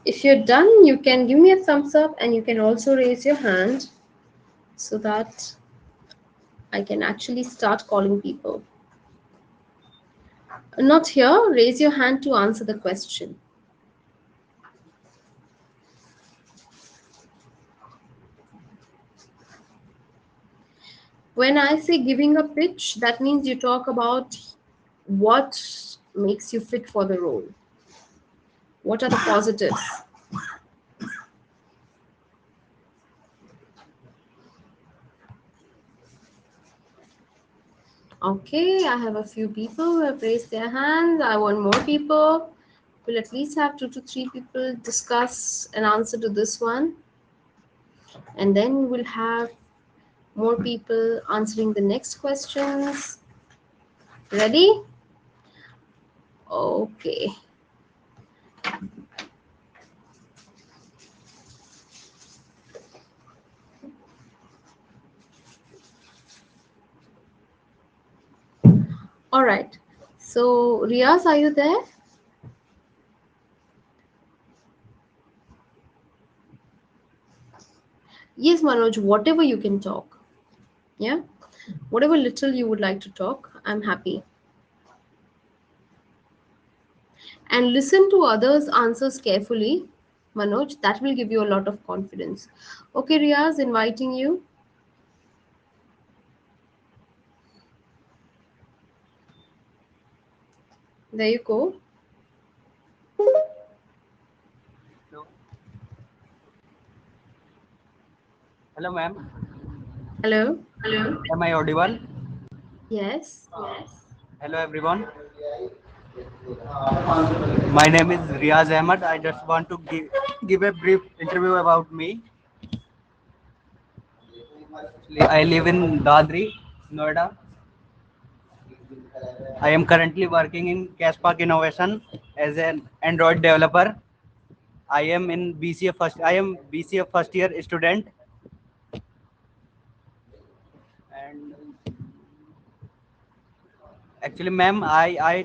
If you're done, you can give me a thumbs up and you can also raise your hand so that I can actually start calling people. Not here, raise your hand to answer the question. When I say giving a pitch, that means you talk about what makes you fit for the role. What are the positives? Okay, I have a few people who have raised their hands. I want more people. We'll at least have 2 to 3 people discuss an answer to this one, and then we'll have more people answering the next questions. Ready? Okay. All right. So, Riaz, are you there? Yes, Manoj, whatever you can talk. Yeah. Whatever little you would like to talk, I'm happy. And listen to others' answers carefully, Manoj. That will give you a lot of confidence. Okay, Riaz, inviting you. There you go. Hello, hello, ma'am. Hello. Am I audible? Yes. Hello, everyone. My name is Riaz Ahmed. I just want to give a brief interview about me. I live in Dadri, Noida. I am currently working in Caspark Innovation as an Android developer. I am in BCA first. I am BCA first year student, and actually, ma'am, I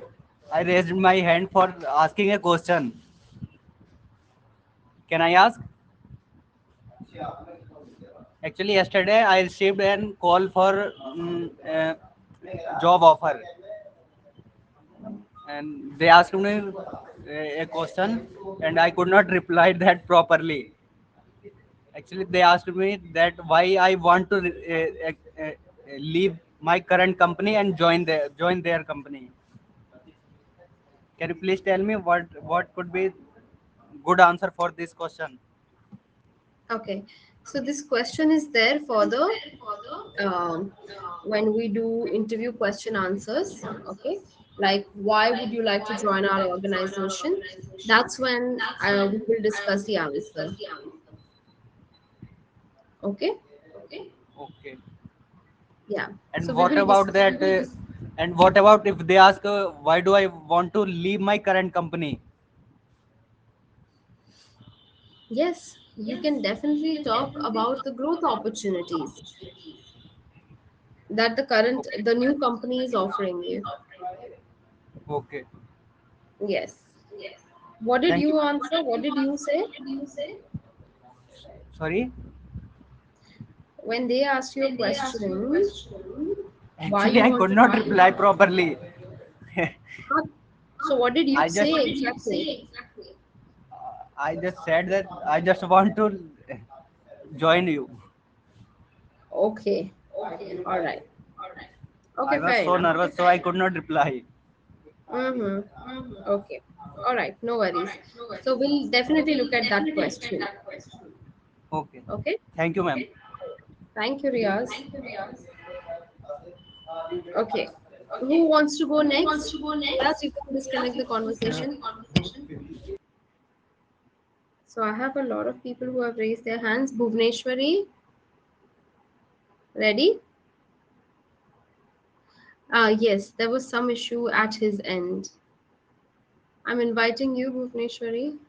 raised my hand for asking a question. Can I ask? Actually, yesterday I received a call for job offer, and they asked me a question, and I could not reply that properly. Actually, they asked me that why I want to leave my current company and join their company. Can you please tell me what could be good answer for this question? Okay. So this question is there for the um, when we do interview question answers. Okay. Like, why would you like to join our organization? That's when we will discuss the answer. Okay. Okay. Yeah. So And we what will about discuss. that? And what about if they ask, why do I want to leave my current company? Yes, you can definitely talk about the growth opportunities that the new company is offering you. Okay. Yes. What did Thank you. you answer? What did you say Sorry. when they asked you a question? Why Actually, you I could want to not join? reply properly. Huh? So what did you I just say exactly? I just said that I just want to join you. Okay. All right. I Okay, was fair so enough. nervous, so I could not reply. Mm-hmm. Okay. All right. No worries. So we'll definitely look at that question. Okay. Okay. Thank you, ma'am. Thank you, Riaz. Okay. Who wants to go next? Riaz, you can disconnect the conversation. So I have a lot of people who have raised their hands. Bhuvneshwari, ready? Yes, there was some issue at his end. I'm inviting you, Bhuvneshwari.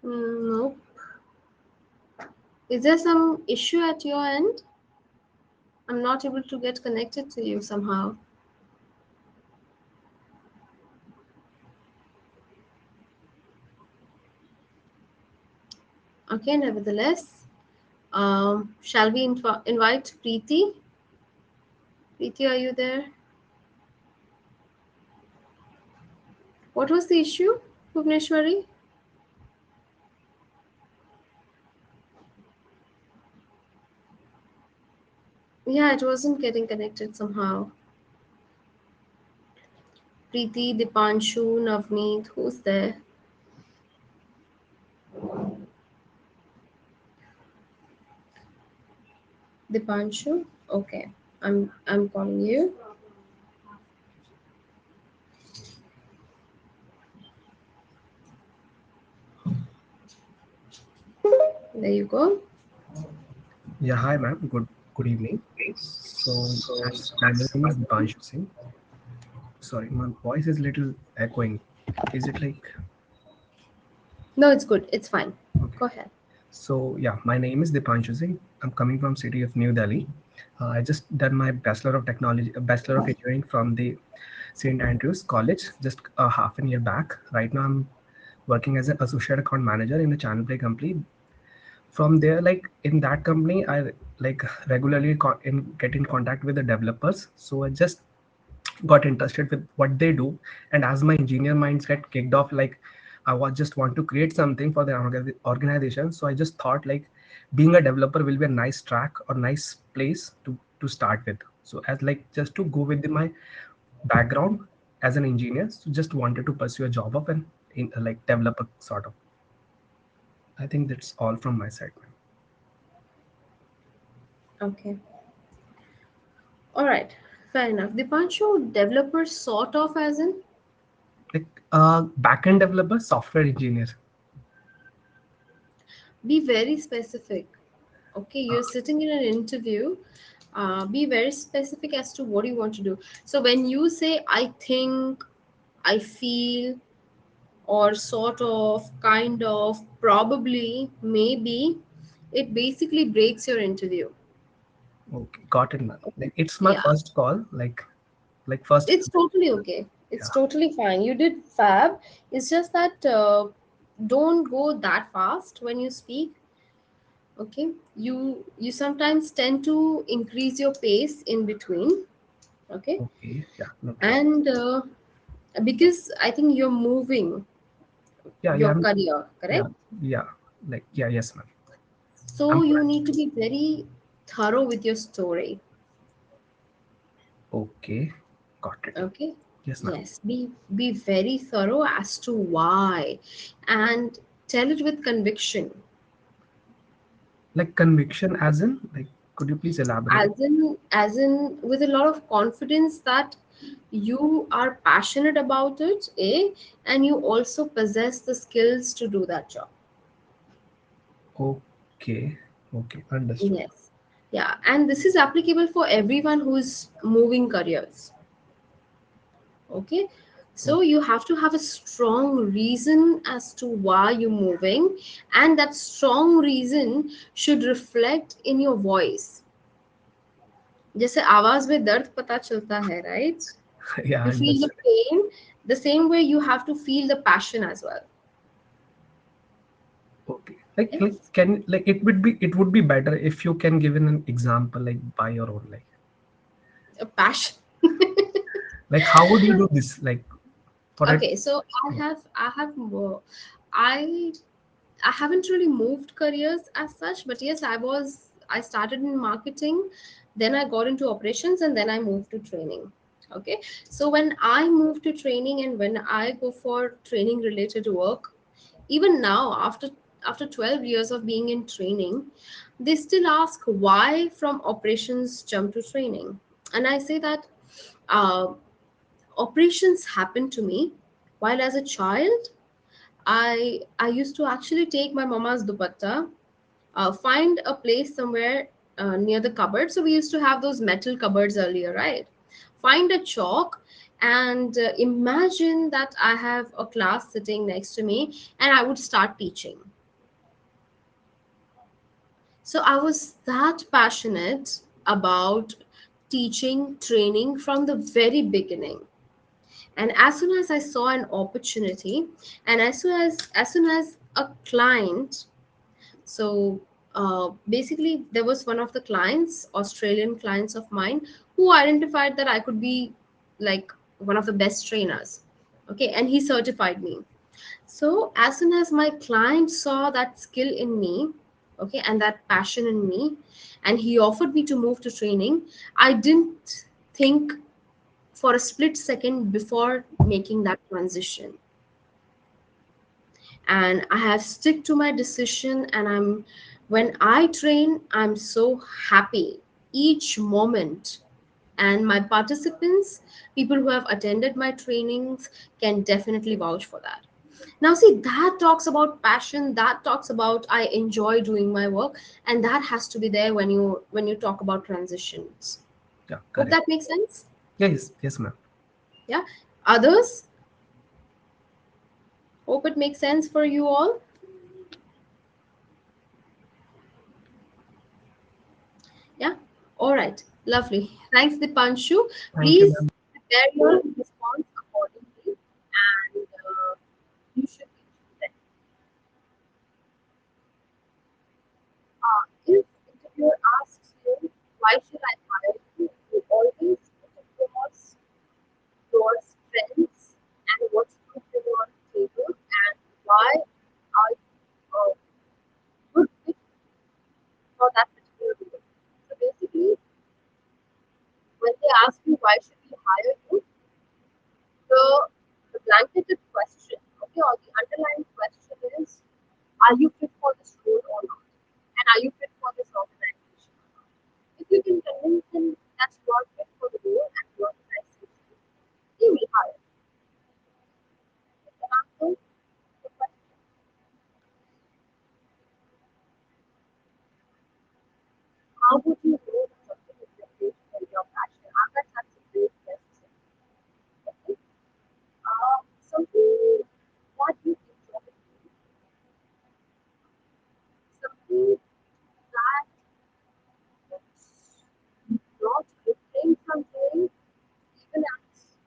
No. Is there some issue at your end? I'm not able to get connected to you somehow. Okay, nevertheless, shall we invite Preeti? Preeti, are you there? What was the issue, Bhuvneshwari? Yeah, it wasn't getting connected somehow. Preeti, Dipanshu, Navneet, who's there? Dipanshu? Okay. I'm calling you. There you go. Yeah, hi ma'am. Good evening. So my name is Dipanshu Singh. Sorry, my voice is little echoing. Is it like No, it's good. It's fine. okay? Go ahead. So yeah, my name is Dipanshu Singh. I'm coming from city of New Delhi. I just done my Bachelor of Technology, Bachelor of Engineering from the St. Andrews College just a half a year back. Right now I'm working as an associate account manager in a channel play company. From there, like in that company, I like regularly get in contact with the developers. So I just got interested with what they do, and as my engineer minds get kicked off, like I was just want to create something for the organization. So I just thought like being a developer will be a nice track or nice place to start with. So as like just to go with my background as an engineer, so just wanted to pursue a job of an in like developer sort of. I think that's all from my side, ma'am. Okay. All right. Fair enough. Dipanshu, developer sort of as in? Like backend developer, software engineer. Be very specific. Okay, you're sitting in an interview. Be very specific as to what you want to do. So when you say I think, I feel, or sort of, kind of, probably, maybe, it basically breaks your interview. Okay, got it, ma'am. Like it's my Yeah, first call, like first. it's totally okay. It's Yeah. totally fine. You did fab. It's just that don't go that fast when you speak. Okay, you sometimes tend to increase your pace in between. Okay, Okay. Yeah. No problem. and because I think you're moving Yeah. Yeah. your career, Yeah. correct? Yeah. Like yeah. Yes, ma'am. So I'm you need to be very thorough with your story. okay. Got it. Okay, Yes, ma'am. yes, be very thorough as to why, and tell it with conviction, Like conviction, as in, like, could you please elaborate? as in with a lot of confidence that you are passionate about it, and you also possess the skills to do that job. Okay. Okay. Understood. Yes. Yeah. And this is applicable for everyone who's moving careers. Okay. Oh, So you have to have a strong reason as to why you're moving, and that strong reason should reflect in your voice. जैसे आवाज में दर्द पता चलता है, right? yeah. I You feel the understood. pain. The same way you have to feel the passion as well. Okay. Like Yes. can like it would be better if you can give an example like by your own A passion. like how would you do this like for a Okay, so I have more. I I haven't really moved careers as such, but yes, I started in marketing, then I got into operations, and then I moved to training. Okay, so when I move to training and when I go for training related work, even now after 12 years of being in training, they still ask why from operations jump to training, and I say that uh, operations happened to me while as a child. I used to actually take my mama's dupatta, find a place somewhere near the cupboard. So we used to have those metal cupboards earlier, right? Find a chalk and imagine that I have a class sitting next to me and I would start teaching. So I was that passionate about teaching, training from the very beginning. And as soon as I saw an opportunity, and as soon as a client, so basically there was one of the clients, Australian clients of mine, who identified that I could be like one of the best trainers. Okay, and he certified me. So as soon as my client saw that skill in me, okay, and that passion in me, and he offered me to move to training, I didn't think for a split second before making that transition. And I have stick to my decision, and when I train, I'm so happy each moment. And my participants, people who have attended my trainings, can definitely vouch for that. Now see, that talks about passion, that talks about I enjoy doing my work, and that has to be there when you talk about transitions. Yeah, Hope correct. that makes sense. Yes, yes, ma'am. Yeah. Others, hope it makes sense for you all. Yeah. All right. Lovely. Thanks, Dipanshu. Thank you, Please ma'am. prepare your response accordingly, and you should be ready. If interviewer asks you, why should I hire you? You always put across your strengths and what's good for you on the table, and why are you a good fit for that particular role. So basically, when they ask you why should we hire you, the the blanketed question, okay, or the underlying question is, are you fit for this role or not? And are you fit for this organization or not? If you can convince them that you are fit for the role and the organization, they will hire you. Is that answer the question? How would you know that something is your great and your passion? That's a great question. Okay. Something that you enjoy doing, something that not refrain from doing, even as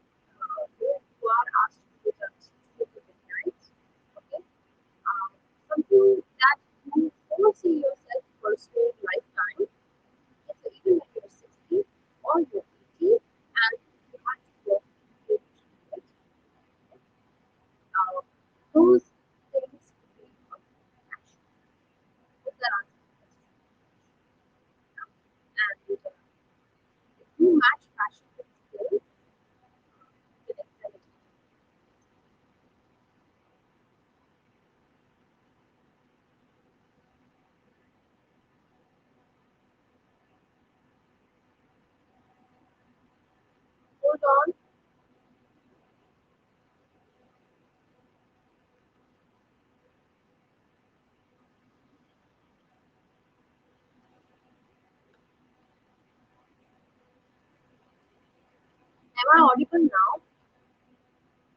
you are asked to do that sleep at midnight. Okay. Something that you foresee yourself pursuing lifetime. Okay, so even when you're 60 or you're 80 and you have to work to do it, uh, those things could be a passion. Hope that answers the question. And if you match passion with skill, you can excel at it. Hold on. Am I audible now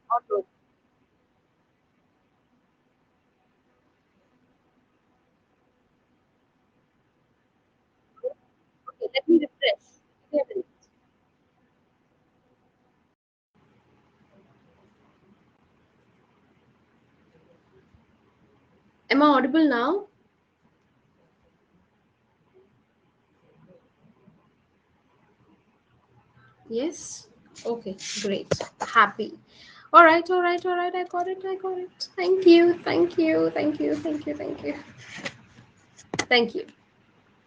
or no? Okay, let me refresh. Give me a minute. Am I audible now? Yes. Okay, great. Happy. All right, all right, all right. I got it. I got it. Thank you. Thank you. Thank you. Thank you. Thank you. Thank you.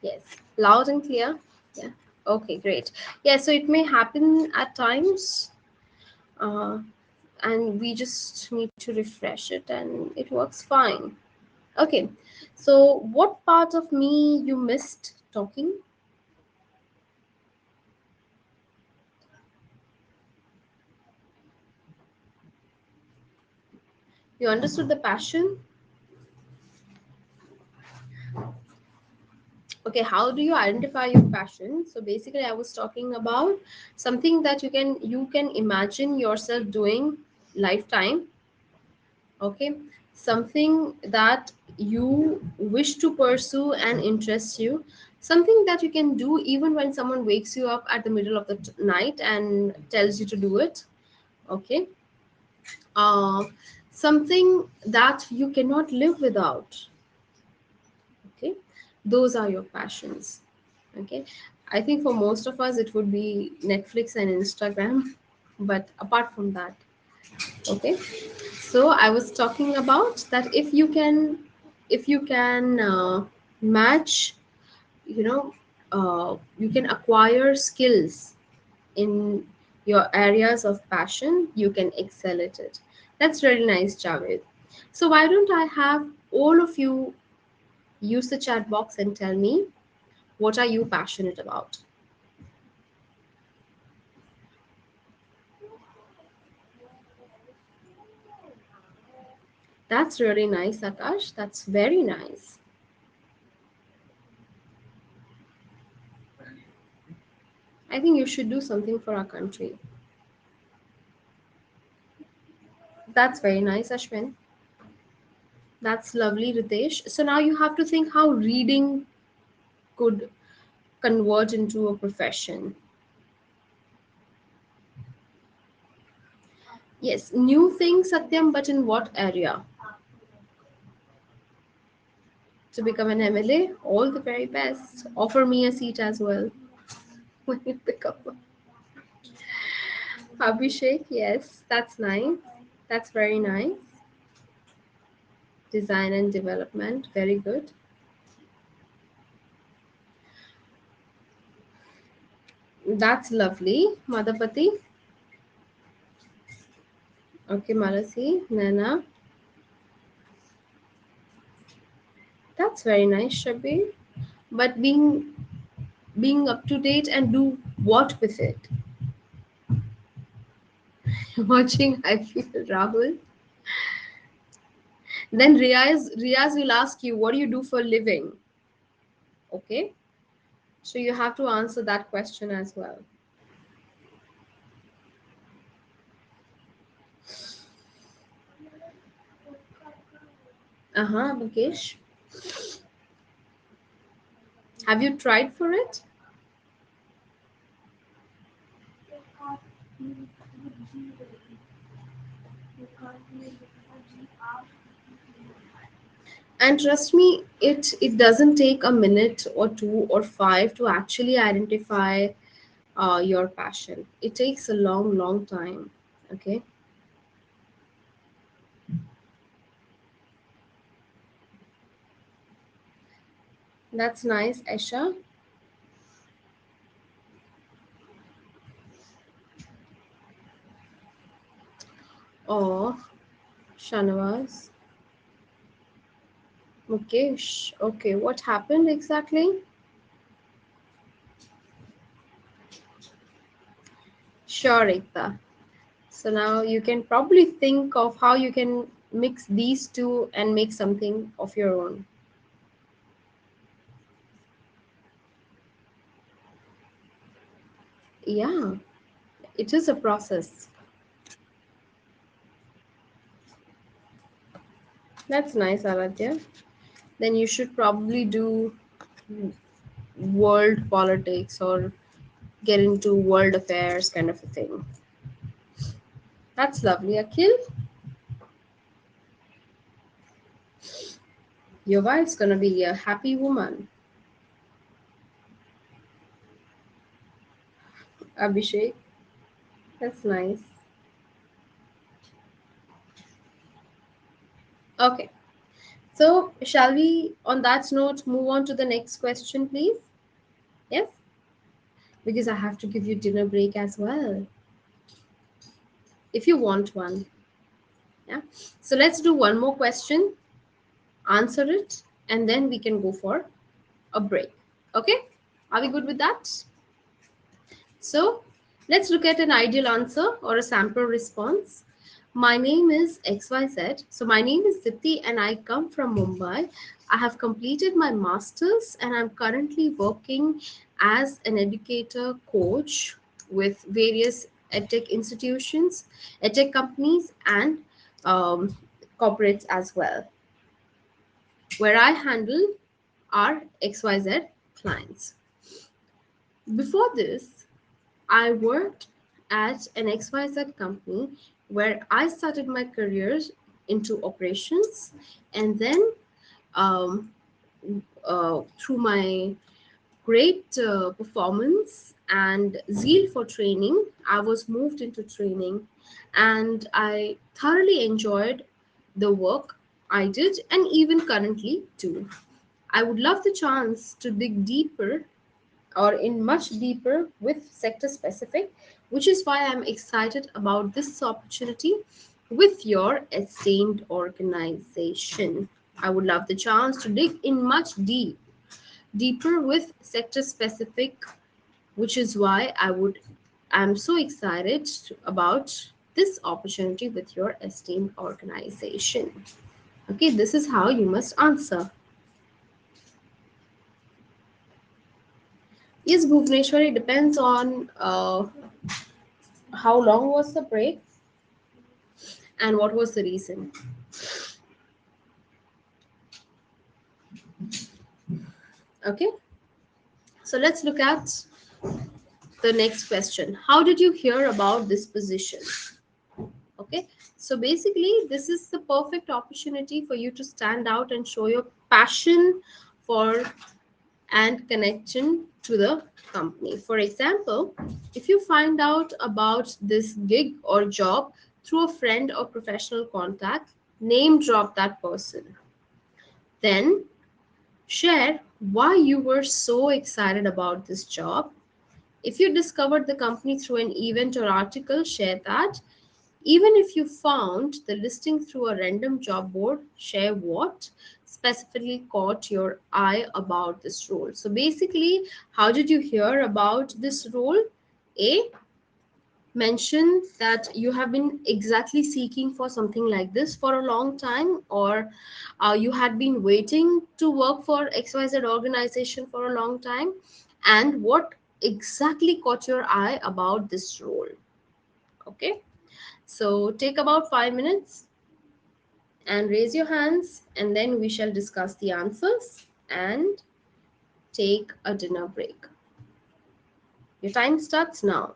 Yes. Loud and clear. Yeah. Okay, great. Yeah, so it may happen at times, uh, and we just need to refresh it, and it works fine. Okay. So, what part of me you missed talking? You understood the passion? Okay, how do you identify your passion? So basically I was talking about something that you can imagine yourself doing lifetime. Okay, something that you wish to pursue and interests you, something that you can do even when someone wakes you up at the middle of the night and tells you to do it. Okay, uh, something that you cannot live without. Okay, those are your passions. Okay, I think for most of us it would be Netflix and Instagram, but apart from that, Okay, so I was talking about that if you can match, you know, you can acquire skills in your areas of passion, you can excel at it. That's really nice, Javed. So why don't I have all of you use the chat box and tell me what are you passionate about? That's really nice, Akash. That's very nice. I think you should do something for our country. That's very nice, Ashwin. That's lovely, Ritesh. So now you have to think how reading could convert into a profession. Yes, new things, Satyam, but in what area? To become an MLA? All the very best. Offer me a seat as well when you become one. Abhishek, yes, that's nice. That's very nice. Design and development, very good. That's lovely. Madhapati. Okay, Marasi, Nana. That's very nice, Shabir. But being up to date and do what with it? Watching I feel Rahul. Then Riaz will ask you, what do you do for a living? Okay. So you have to answer that question as well. Uh-huh, Mukesh. Have you tried for it? And trust me, it doesn't take a minute or two or five to actually identify your passion. It takes a long, long time. Okay, that's nice, Esha. Oh, Shanavas. Mukesh. Okay, what happened exactly? Sure, Ekta. So now you can probably think of how you can mix these two and make something of your own. Yeah, it is a process. That's nice, Aradhya. Then you should probably do world politics or get into world affairs kind of a thing. That's lovely, Akhil. Your wife's gonna be a happy woman. Abhishek, that's nice. Okay, so shall we, on that note, move on to the next question, please? Yes, because I have to give you dinner break as well, if you want one. Yeah. So let's do one more question, answer it, and then we can go for a break. Okay? Are we good with that? So let's look at an ideal answer or a sample response. My name is XYZ. So my name is Dipti and I come from Mumbai. I have completed my master's and I'm currently working as an educator coach with various edtech institutions, edtech companies, and um, corporates as well, where I handle our XYZ clients. Before this, I worked at an XYZ company where I started my career into operations, and then um, through my great performance and zeal for training, I was moved into training, and I thoroughly enjoyed the work I did, and even currently too. I would love the chance to dig deeper or in much deeper with sector specific, which is why I'm excited about this opportunity with your esteemed organization. I would love the chance to dig in much deeper with sector specific, which is why I'm so excited about this opportunity with your esteemed organization. Okay, this is how you must answer. Yes, Bhuvneshwari, depends on how long was the break and what was the reason. Okay, so let's look at the next question. How did you hear about this position? Okay, so basically, this is the perfect opportunity for you to stand out and show your passion for and connection to the company. For example, if you find out about this gig or job through a friend or professional contact, name drop that person. Then share why you were so excited about this job. If you discovered the company through an event or article, share that. Even if you found the listing through a random job board, share what specifically caught your eye about this role. So basically, how did you hear about this role? A, mention that you have been exactly seeking for something like this for a long time, or you had been waiting to work for XYZ organization for a long time, and what exactly caught your eye about this role. Okay, so take about 5 minutes and raise your hands, and then we shall discuss the answers and take a dinner break. Your time starts now.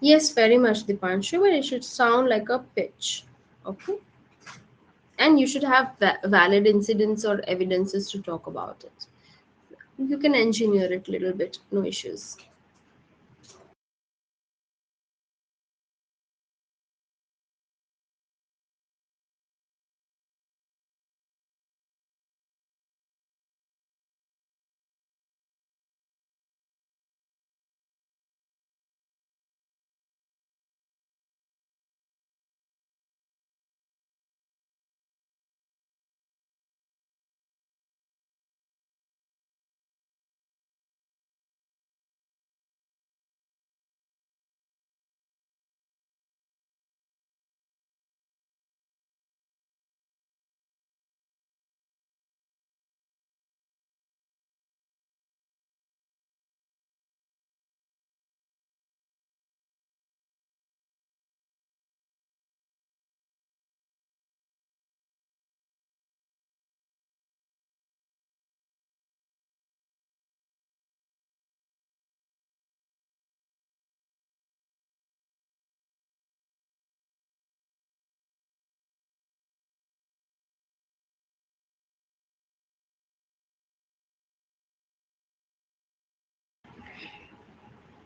Yes, very much, Dipanshu, but it should sound like a pitch. Okay, and you should have valid incidents or evidences to talk about it. You can engineer it a little bit, no issues.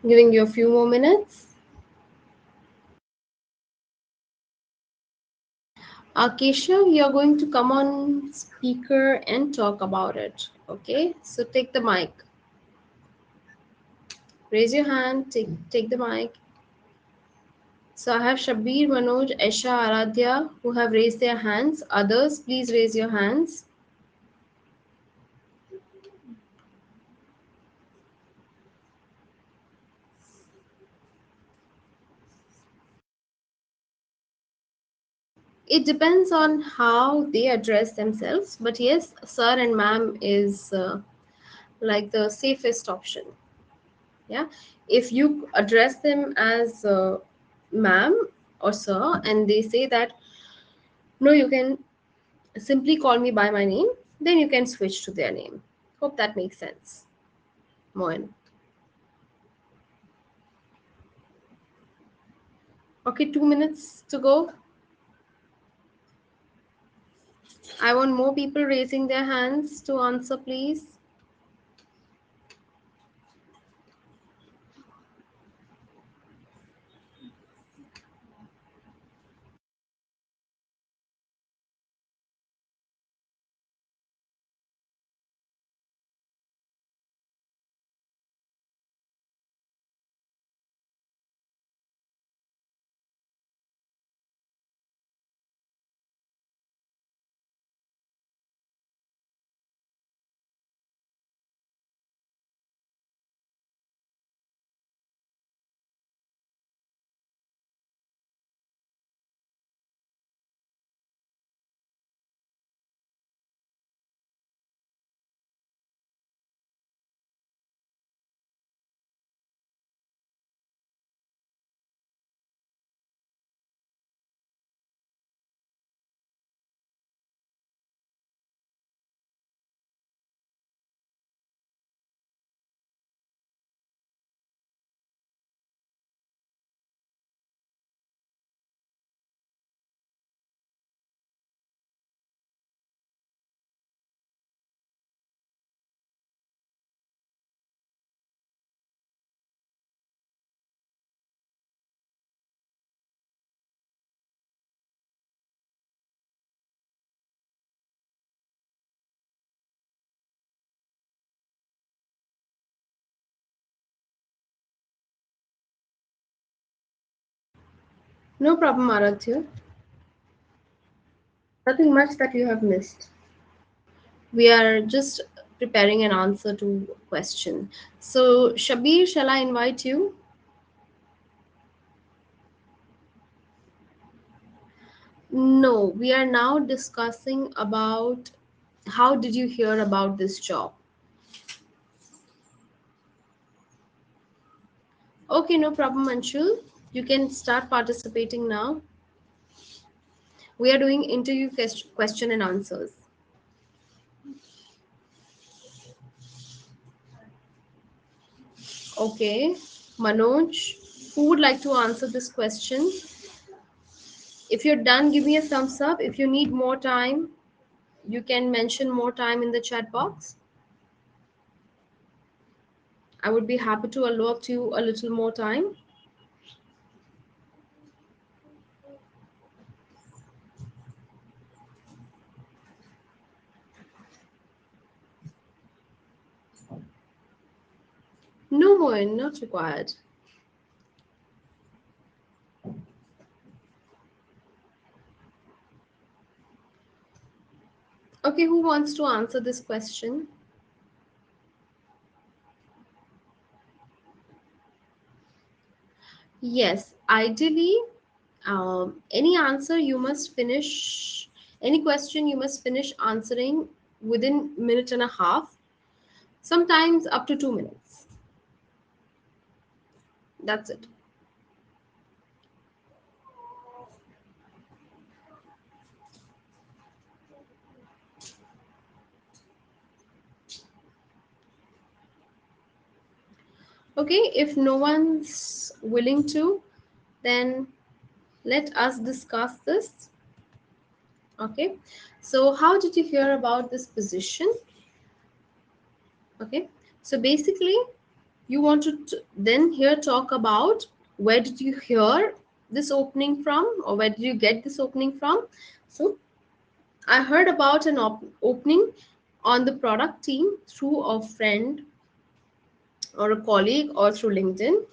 Giving you a few more minutes. Keshav, you're going to come on speaker and talk about it. Okay, so take the mic. Raise your hand. Take the mic. So I have Shabir, Manoj, Esha, Aradhya who have raised their hands. Others, please raise your hands. It depends on how they address themselves, but yes, sir and ma'am is like the safest option. Yeah, if you address them as ma'am or sir, and they say that no, you can simply call me by my name, then you can switch to their name. Hope that makes sense. Moen. Okay, 2 minutes to go. I want more people raising their hands to answer, please. No problem, Aradhya. Nothing much that you have missed. We are just preparing an answer to a question. So, Shabir, shall I invite you? No, we are now discussing about how did you hear about this job? Okay, no problem, Anshul. You can start participating now. We are doing interview question and answers. Okay, Manoj, who would like to answer this question? If you're done, give me a thumbs up. If you need more time, you can mention more time in the chat box. I would be happy to allot you a little more time. No more, not required. Okay, who wants to answer this question? Yes, ideally, any answer you must finish, any question you must finish answering within minute and a half, sometimes up to 2 minutes. That's it. Okay, if no one's willing to, then let us discuss this. Okay, so how did you hear about this position? Okay, so basically, you want to then here talk about where did you hear this opening from, or where did you get this opening from. So I heard about an opening on the product team through a friend or a colleague or through LinkedIn.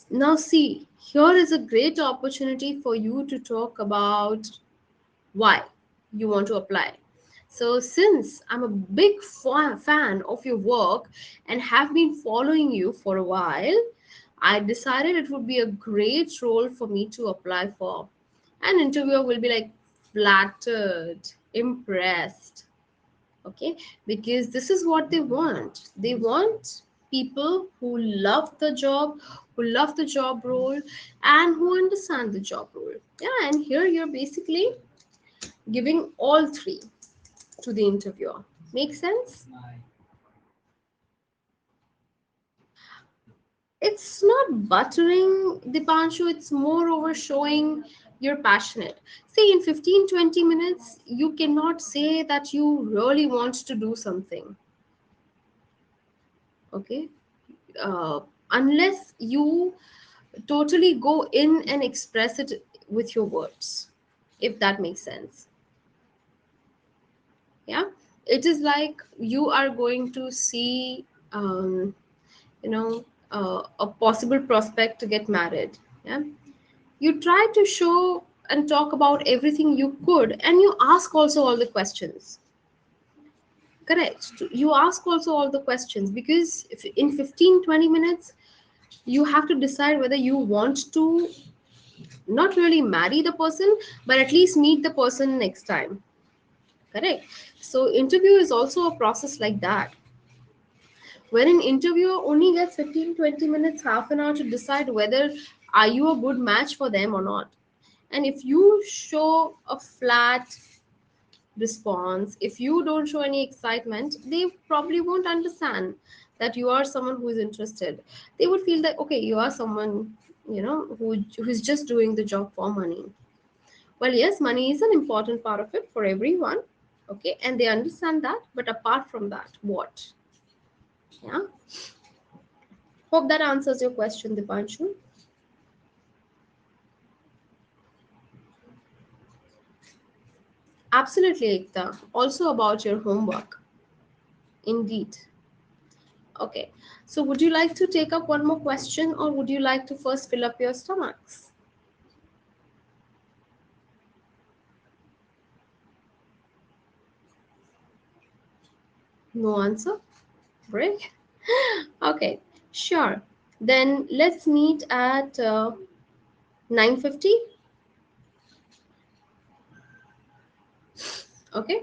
Now, see, here is a great opportunity for you to talk about why you want to apply. So, since I'm a big fan of your work and have been following you for a while, I decided it would be a great role for me to apply for. An interviewer will be like flattered, impressed, okay, because this is what they want people who love the job, who love the job role, and who understand the job role. Yeah, and here you're basically giving all three to the interviewer. Make sense? It's not buttering, Dipanshu, it's more over showing you're passionate. See, in 15-20 minutes you cannot say that you really want to do something, okay, uh, unless you totally go in and express it with your words, if that makes sense. Yeah, it is like you are going to see, you know, a possible prospect to get married. Yeah, you try to show and talk about everything you could, and you ask also all the questions. Correct, you ask also all the questions, because if in 15-20 minutes you have to decide whether you want to not really marry the person, but at least meet the person next time. Correct. So interview is also a process like that, where an interviewer only gets 15-20 minutes, half an hour to decide whether are you a good match for them or not. And if you show a flat response, if you don't show any excitement, they probably won't understand that you are someone who is interested. They would feel that okay, you are someone, who's just doing the job for money. Well, yes, money is an important part of it for everyone. Okay, and they understand that. But apart from that, what? Yeah. Hope that answers your question, Dipanshu. Absolutely, Ekta. Also about your homework. Indeed. Okay. So would you like to take up one more question, or would you like to first fill up your stomachs? No answer? Break? Okay. Sure. Then let's meet at 9:50. Okay.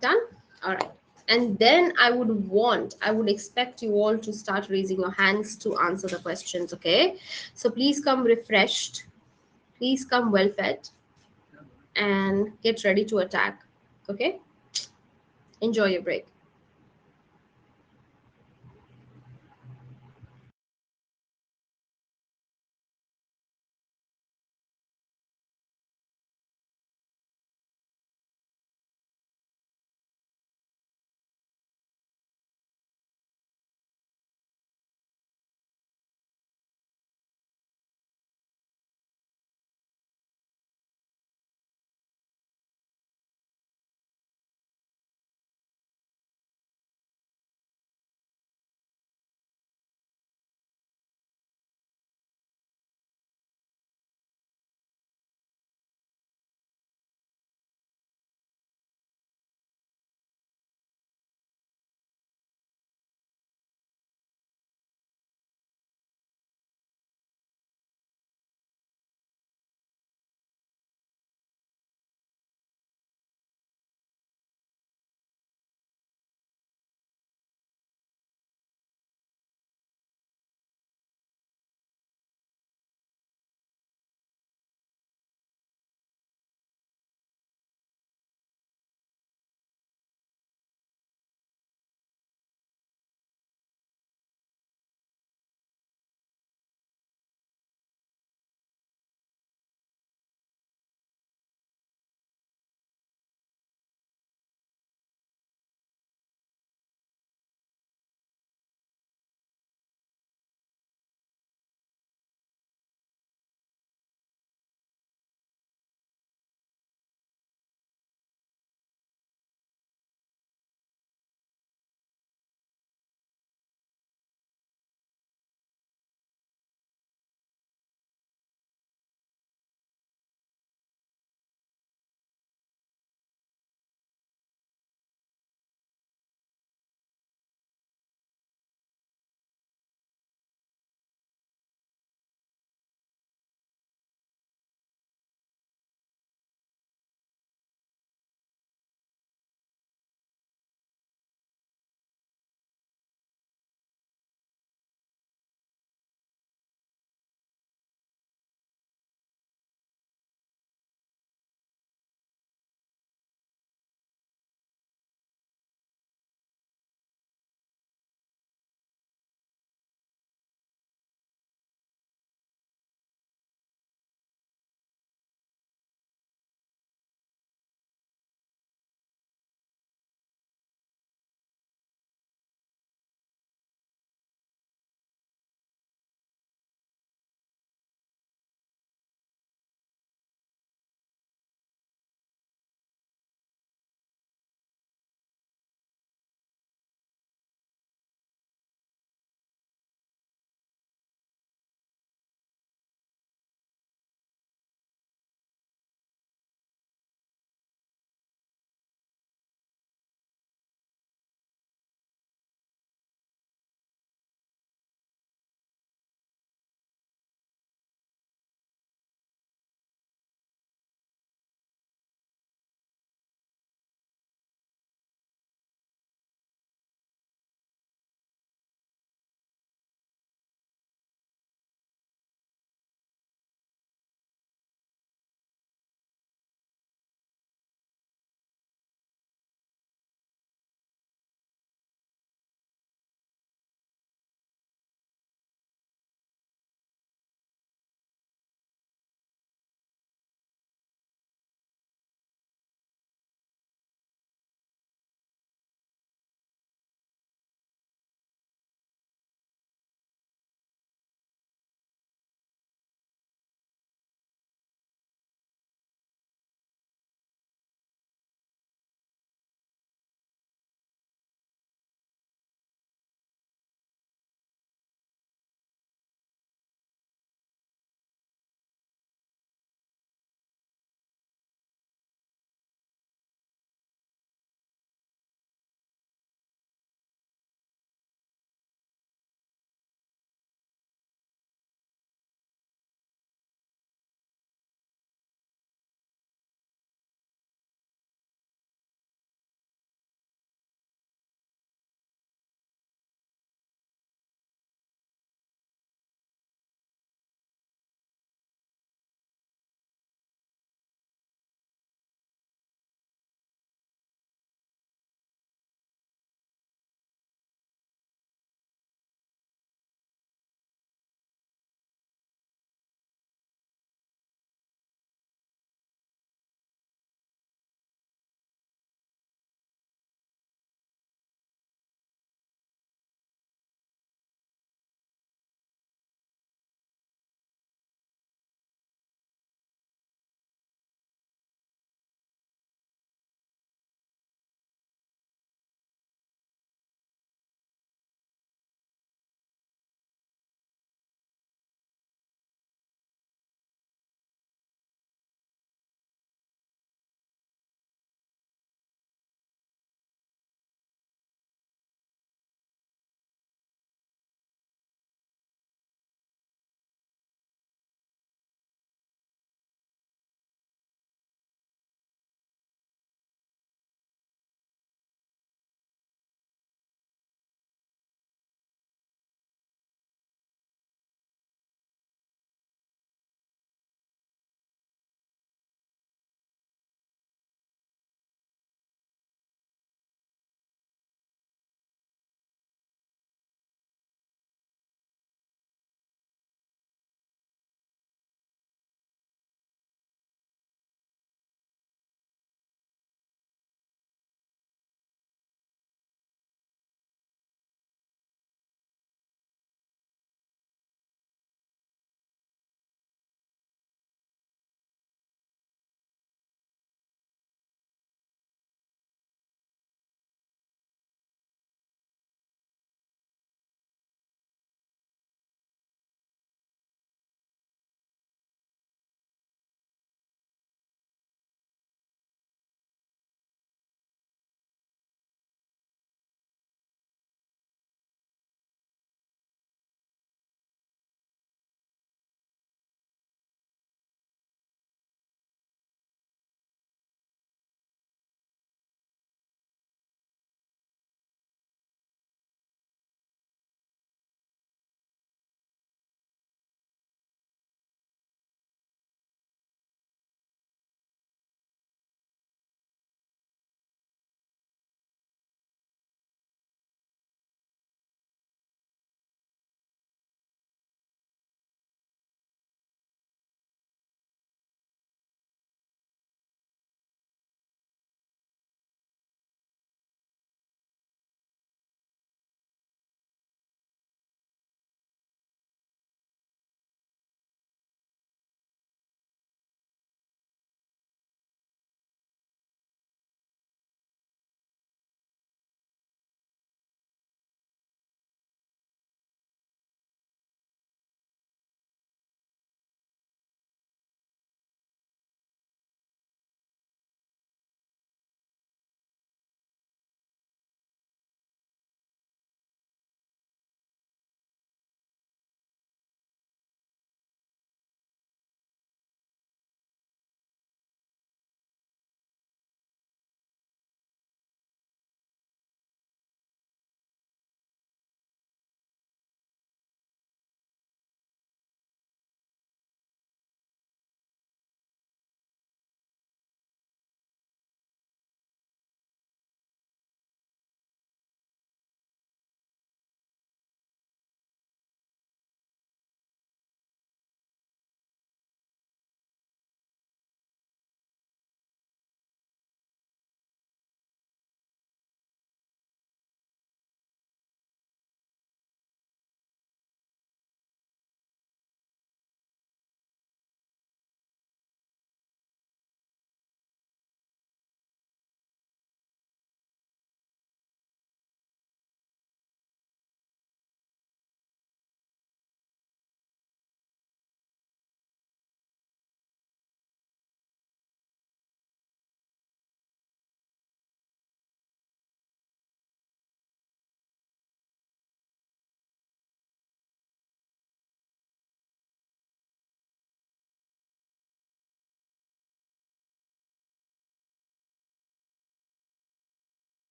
Done? All right. And then I would expect you all to start raising your hands to answer the questions. Okay. So please come refreshed, please come well fed, and get ready to attack. Okay. Enjoy your break.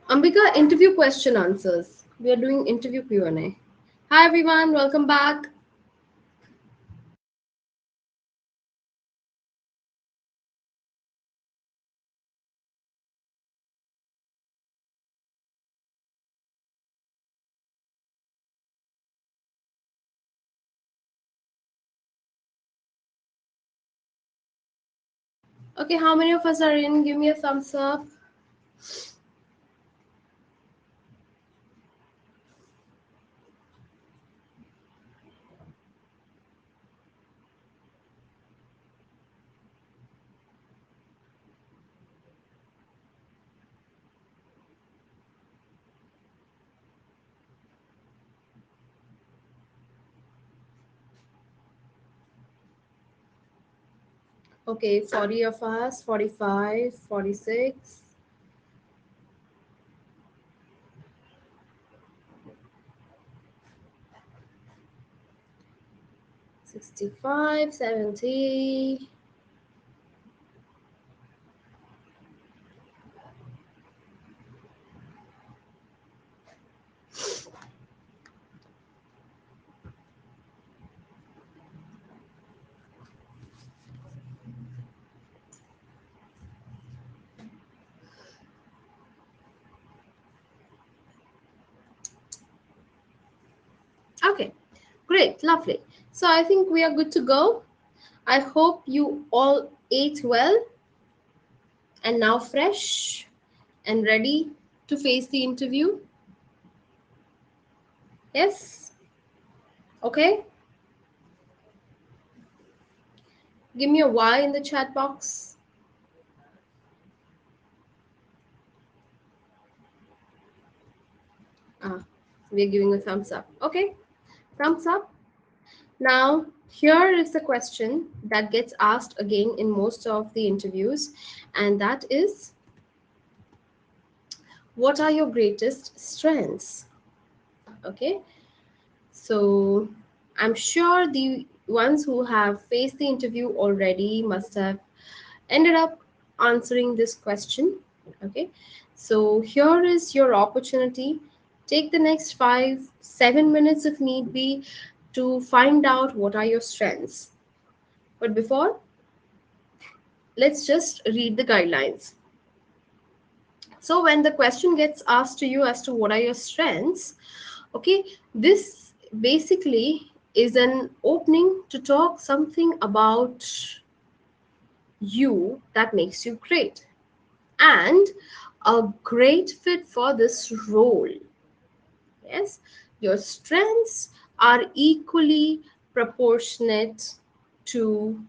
Ambika, interview question answers. We are doing interview Q&A. Hi everyone, welcome back. Okay, how many of us are in? Give me a thumbs up. Okay, 40 of us, 45, 46. 65, 70. Okay, great, lovely. So I think we are good to go. I hope you all ate well and now fresh and ready to face the interview. Yes? Okay. Give me a Y in the chat box. Ah, we're giving a thumbs up. Okay, thumbs up. Now, here is the question that gets asked again in most of the interviews, and that is, what are your greatest strengths? Okay, so I'm sure the ones who have faced the interview already must have ended up answering this question. Okay, so here is your opportunity. Take the next 5, 7 minutes if need be to find out what are your strengths. But before, let's just read the guidelines. So when the question gets asked to you as to what are your strengths, okay, this basically is an opening to talk something about you that makes you great and a great fit for this role. Yes, your strengths are equally proportionate to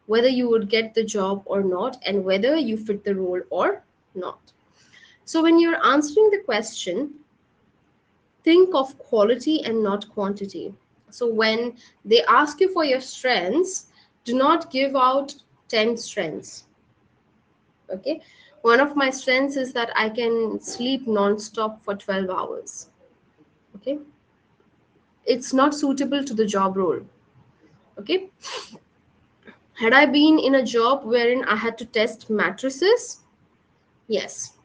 whether you would get the job or not and whether you fit the role or not. So when you're answering the question, think of quality and not quantity. So when they ask you for your strengths, do not give out 10 strengths. Okay. One of my strengths is that I can sleep non-stop for 12 hours. Okay. It's not suitable to the job role. Okay. Had I been in a job wherein I had to test mattresses, yes,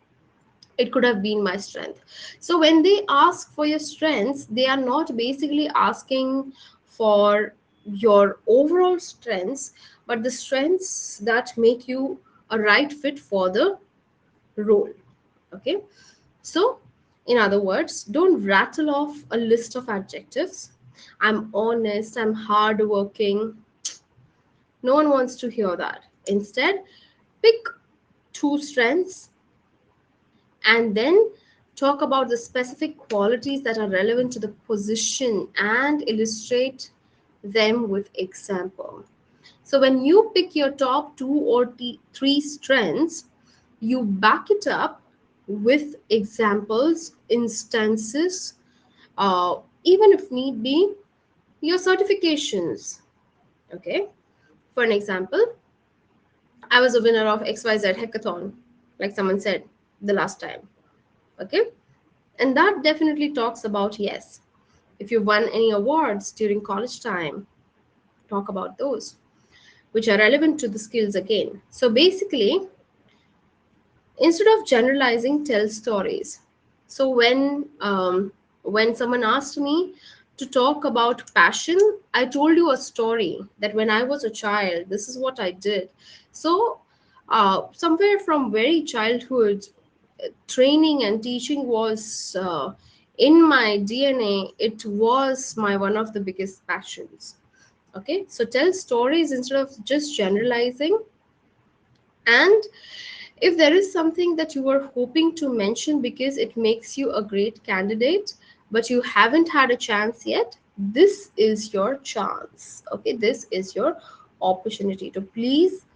it could have been my strength. So when they ask for your strengths, they are not basically asking for your overall strengths, but the strengths that make you a right fit for the role. Okay, so in other words, don't rattle off a list of adjectives. I'm honest, I'm hardworking. No one wants to hear that. Instead, pick two strengths and then talk about the specific qualities that are relevant to the position and illustrate them with example. So when you pick your top two or three strengths, you back it up with examples, instances, even if need be, your certifications. Okay, for an example, I was a winner of XYZ hackathon, like someone said the last time. Okay, and that definitely talks about, yes, if you won any awards during college time, talk about those, which are relevant to the skills again. So basically, instead of generalizing, tell stories. So when someone asked me to talk about passion, I told you a story that when I was a child, this is what I did. So somewhere from very childhood, training and teaching was in my DNA. It was my one of the biggest passions. Okay, so tell stories instead of just generalizing. And if there is something that you are hoping to mention because it makes you a great candidate, but you haven't had a chance yet, this is your chance. Okay, this is your opportunity to please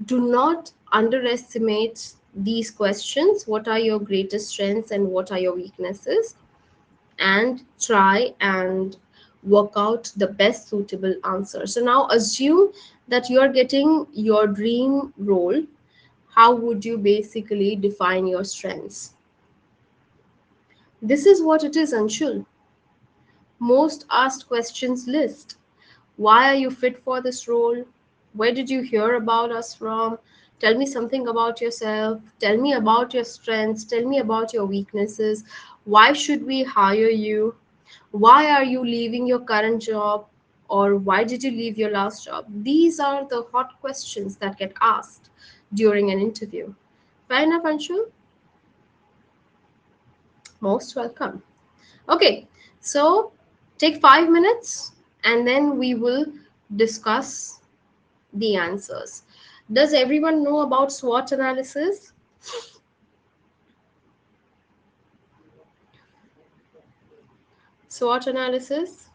do not underestimate these questions. What are your greatest strengths and what are your weaknesses? And try and work out the best suitable answer. So now assume that you are getting your dream role. How would you basically define your strengths? This is what it is, Anshul. Most asked questions list. Why are you fit for this role? Where did you hear about us from? Tell me something about yourself. Tell me about your strengths. Tell me about your weaknesses. Why should we hire you? Why are you leaving your current job? Or why did you leave your last job? These are the hot questions that get asked during an interview. Fair enough, Anshul? Most welcome. Okay, so take 5 minutes and then we will discuss the answers. Does everyone know about SWOT analysis? SWOT analysis?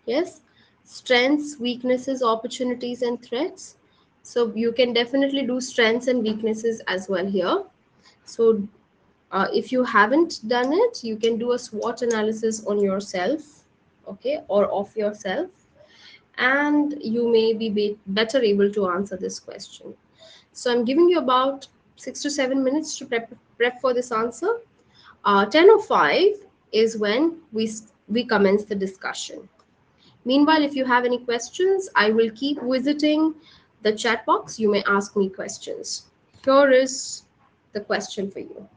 Yes. Strengths, weaknesses, opportunities, and threats. So you can definitely do strengths and weaknesses as well here. So if you haven't done it, you can do a SWOT analysis on yourself, okay, or of yourself, and you may be better able to answer this question. So I'm giving you about 6 to 7 minutes to prep for this answer. 10:05 is when we commence the discussion. Meanwhile, if you have any questions, I will keep visiting the chat box. You may ask me questions. Here is the question for you.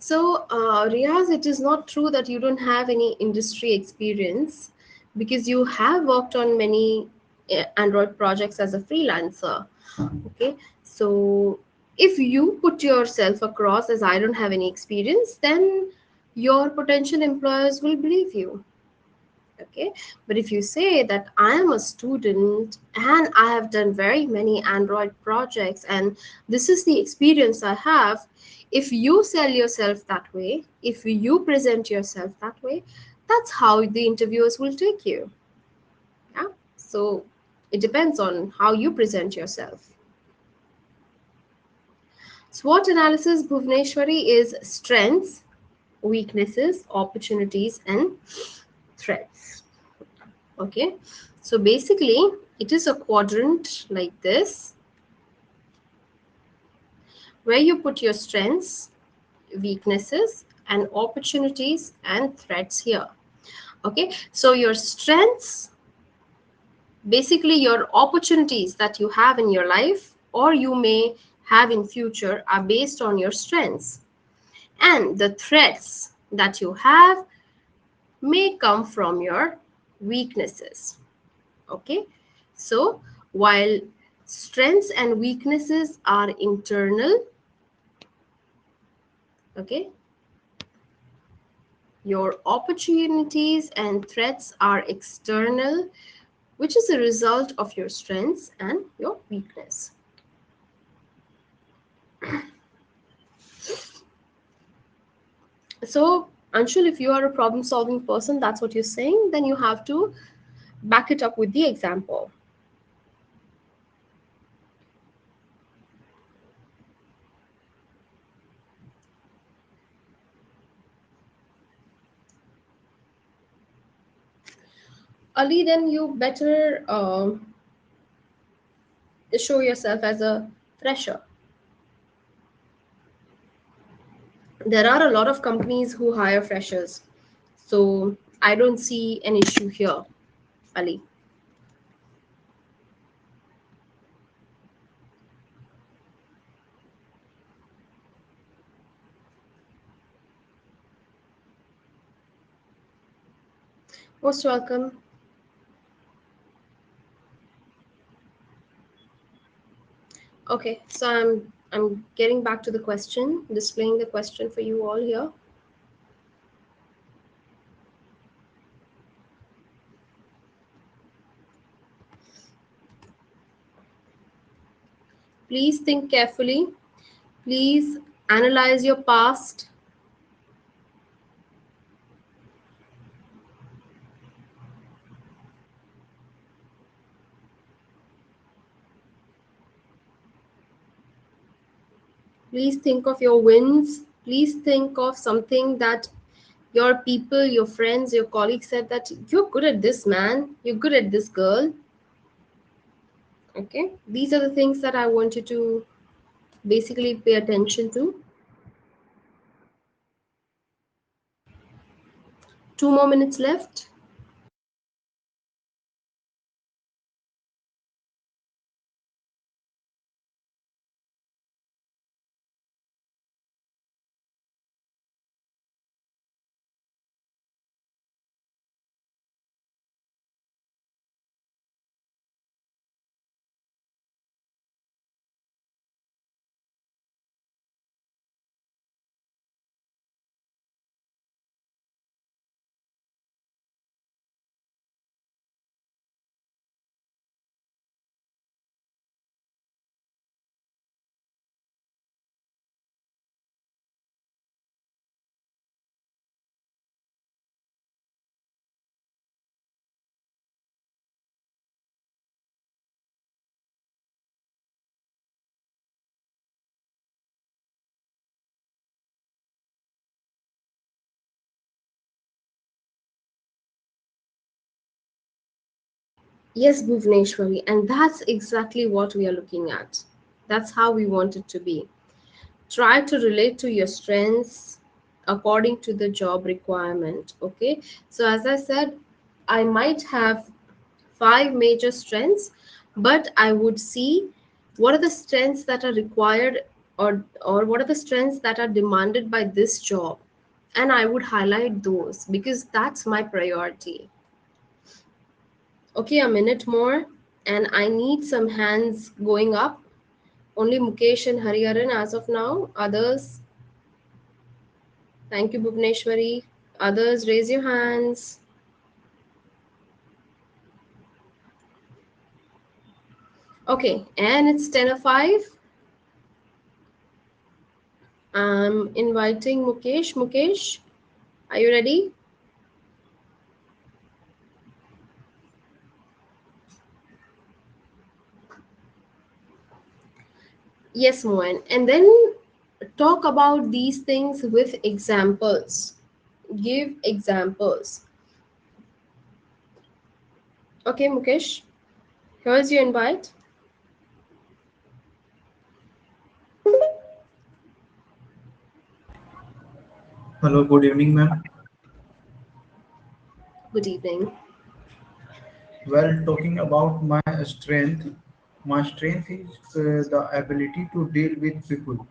So, Riaz, it is not true that you don't have any industry experience because you have worked on many Android projects as a freelancer. Okay, so if you put yourself across as I don't have any experience, then your potential employers will believe you. Okay, but if you say that I am a student and I have done very many Android projects and this is the experience I have, if you sell yourself that way, if you present yourself that way, that's how the interviewers will take you. Yeah, so it depends on how you present yourself. SWOT analysis, Bhuvneshwari, is strengths, weaknesses, opportunities, and threats. Okay, so basically it is a quadrant like this where you put your strengths, weaknesses, and opportunities and threats here. Okay, so your strengths, basically your opportunities that you have in your life, or you may have in future are based on your strengths, and the threats that you have may come from your weaknesses. Okay, so while strengths and weaknesses are internal, okay, your opportunities and threats are external, which is a result of your strengths and your weakness. So, Anshul, if you are a problem solving person, that's what you're saying, then you have to back it up with the example. Ali, then you better show yourself as a fresher. There are a lot of companies who hire freshers. So I don't see an issue here, Ali. Most welcome. Okay, so I'm getting back to the question, displaying the question for you all here. Please think carefully. Please analyze your past. Please think of your wins. Please think of something that your people, your friends, your colleagues said that you're good at this, man. You're good at this, girl. Okay, these are the things that I want you to basically pay attention to. 2 more minutes left. Yes, Bhuvneshwari, and that's exactly what we are looking at. That's how we want it to be. Try to relate to your strengths according to the job requirement. Okay, so as I said, I might have 5 major strengths, but I would see what are the strengths that are required, or what are the strengths that are demanded by this job, and I would highlight those because that's my priority. Okay, a minute more, and I need some hands going up. Only Mukesh and Hariharan as of now. Others, thank you, Bhuvneshwari. Others, raise your hands. Okay, and it's 10:05. I'm inviting Mukesh. Mukesh, are you ready? Yes, Mohan. And then talk about these things with examples. Give examples. Okay, Mukesh, here's your invite. Hello, good evening, ma'am. Good evening. Well, talking about my strength, My strength is the ability to deal with people.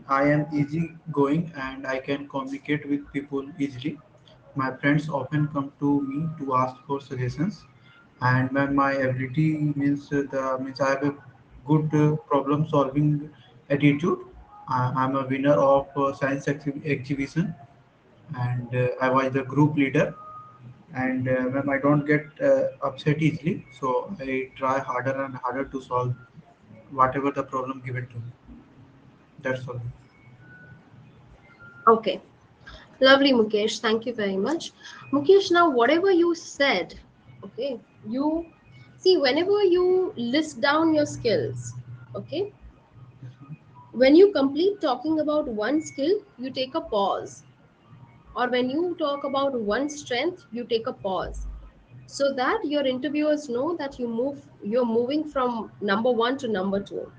I am easygoing and I can communicate with people easily. My friends often come to me to ask for suggestions, and when my ability means I have a good problem solving attitude. I'm a winner of science exhibition, and I was the group leader. And when I don't get upset easily, so I try harder and harder to solve whatever the problem given to me. That's all. Okay. Lovely, Mukesh. Thank you very much. Mukesh, now whatever you said, okay, you see, whenever you list down your skills, okay, Yes, ma'am. when you complete talking about one skill, you take a pause. Or when you talk about one strength, you take a pause. So that your interviewers know that you're moving from number one to number two.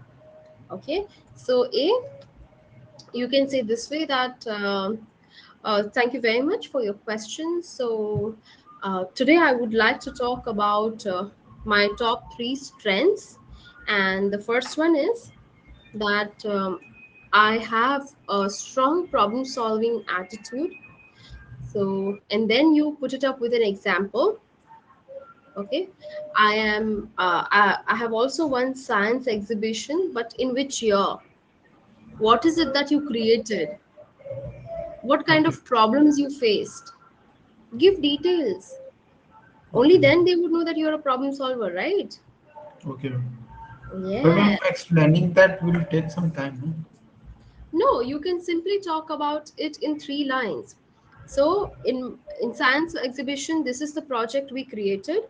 Okay. So A, you can say this way that thank you very much for your questions. So, today I would like to talk about my top three strengths. And the first one is that I have a strong problem solving attitude. So, and then you put it up with an example. Okay. I have also won science exhibition, but in which year? What is it that you created? What kind Okay, of problems you faced? Give details. Only okay, then they would know that you're a problem solver, right? okay. But Yeah. I'm explaining that will take some time. No? No, you can simply talk about it in three lines. So in science exhibition, this is the project we created.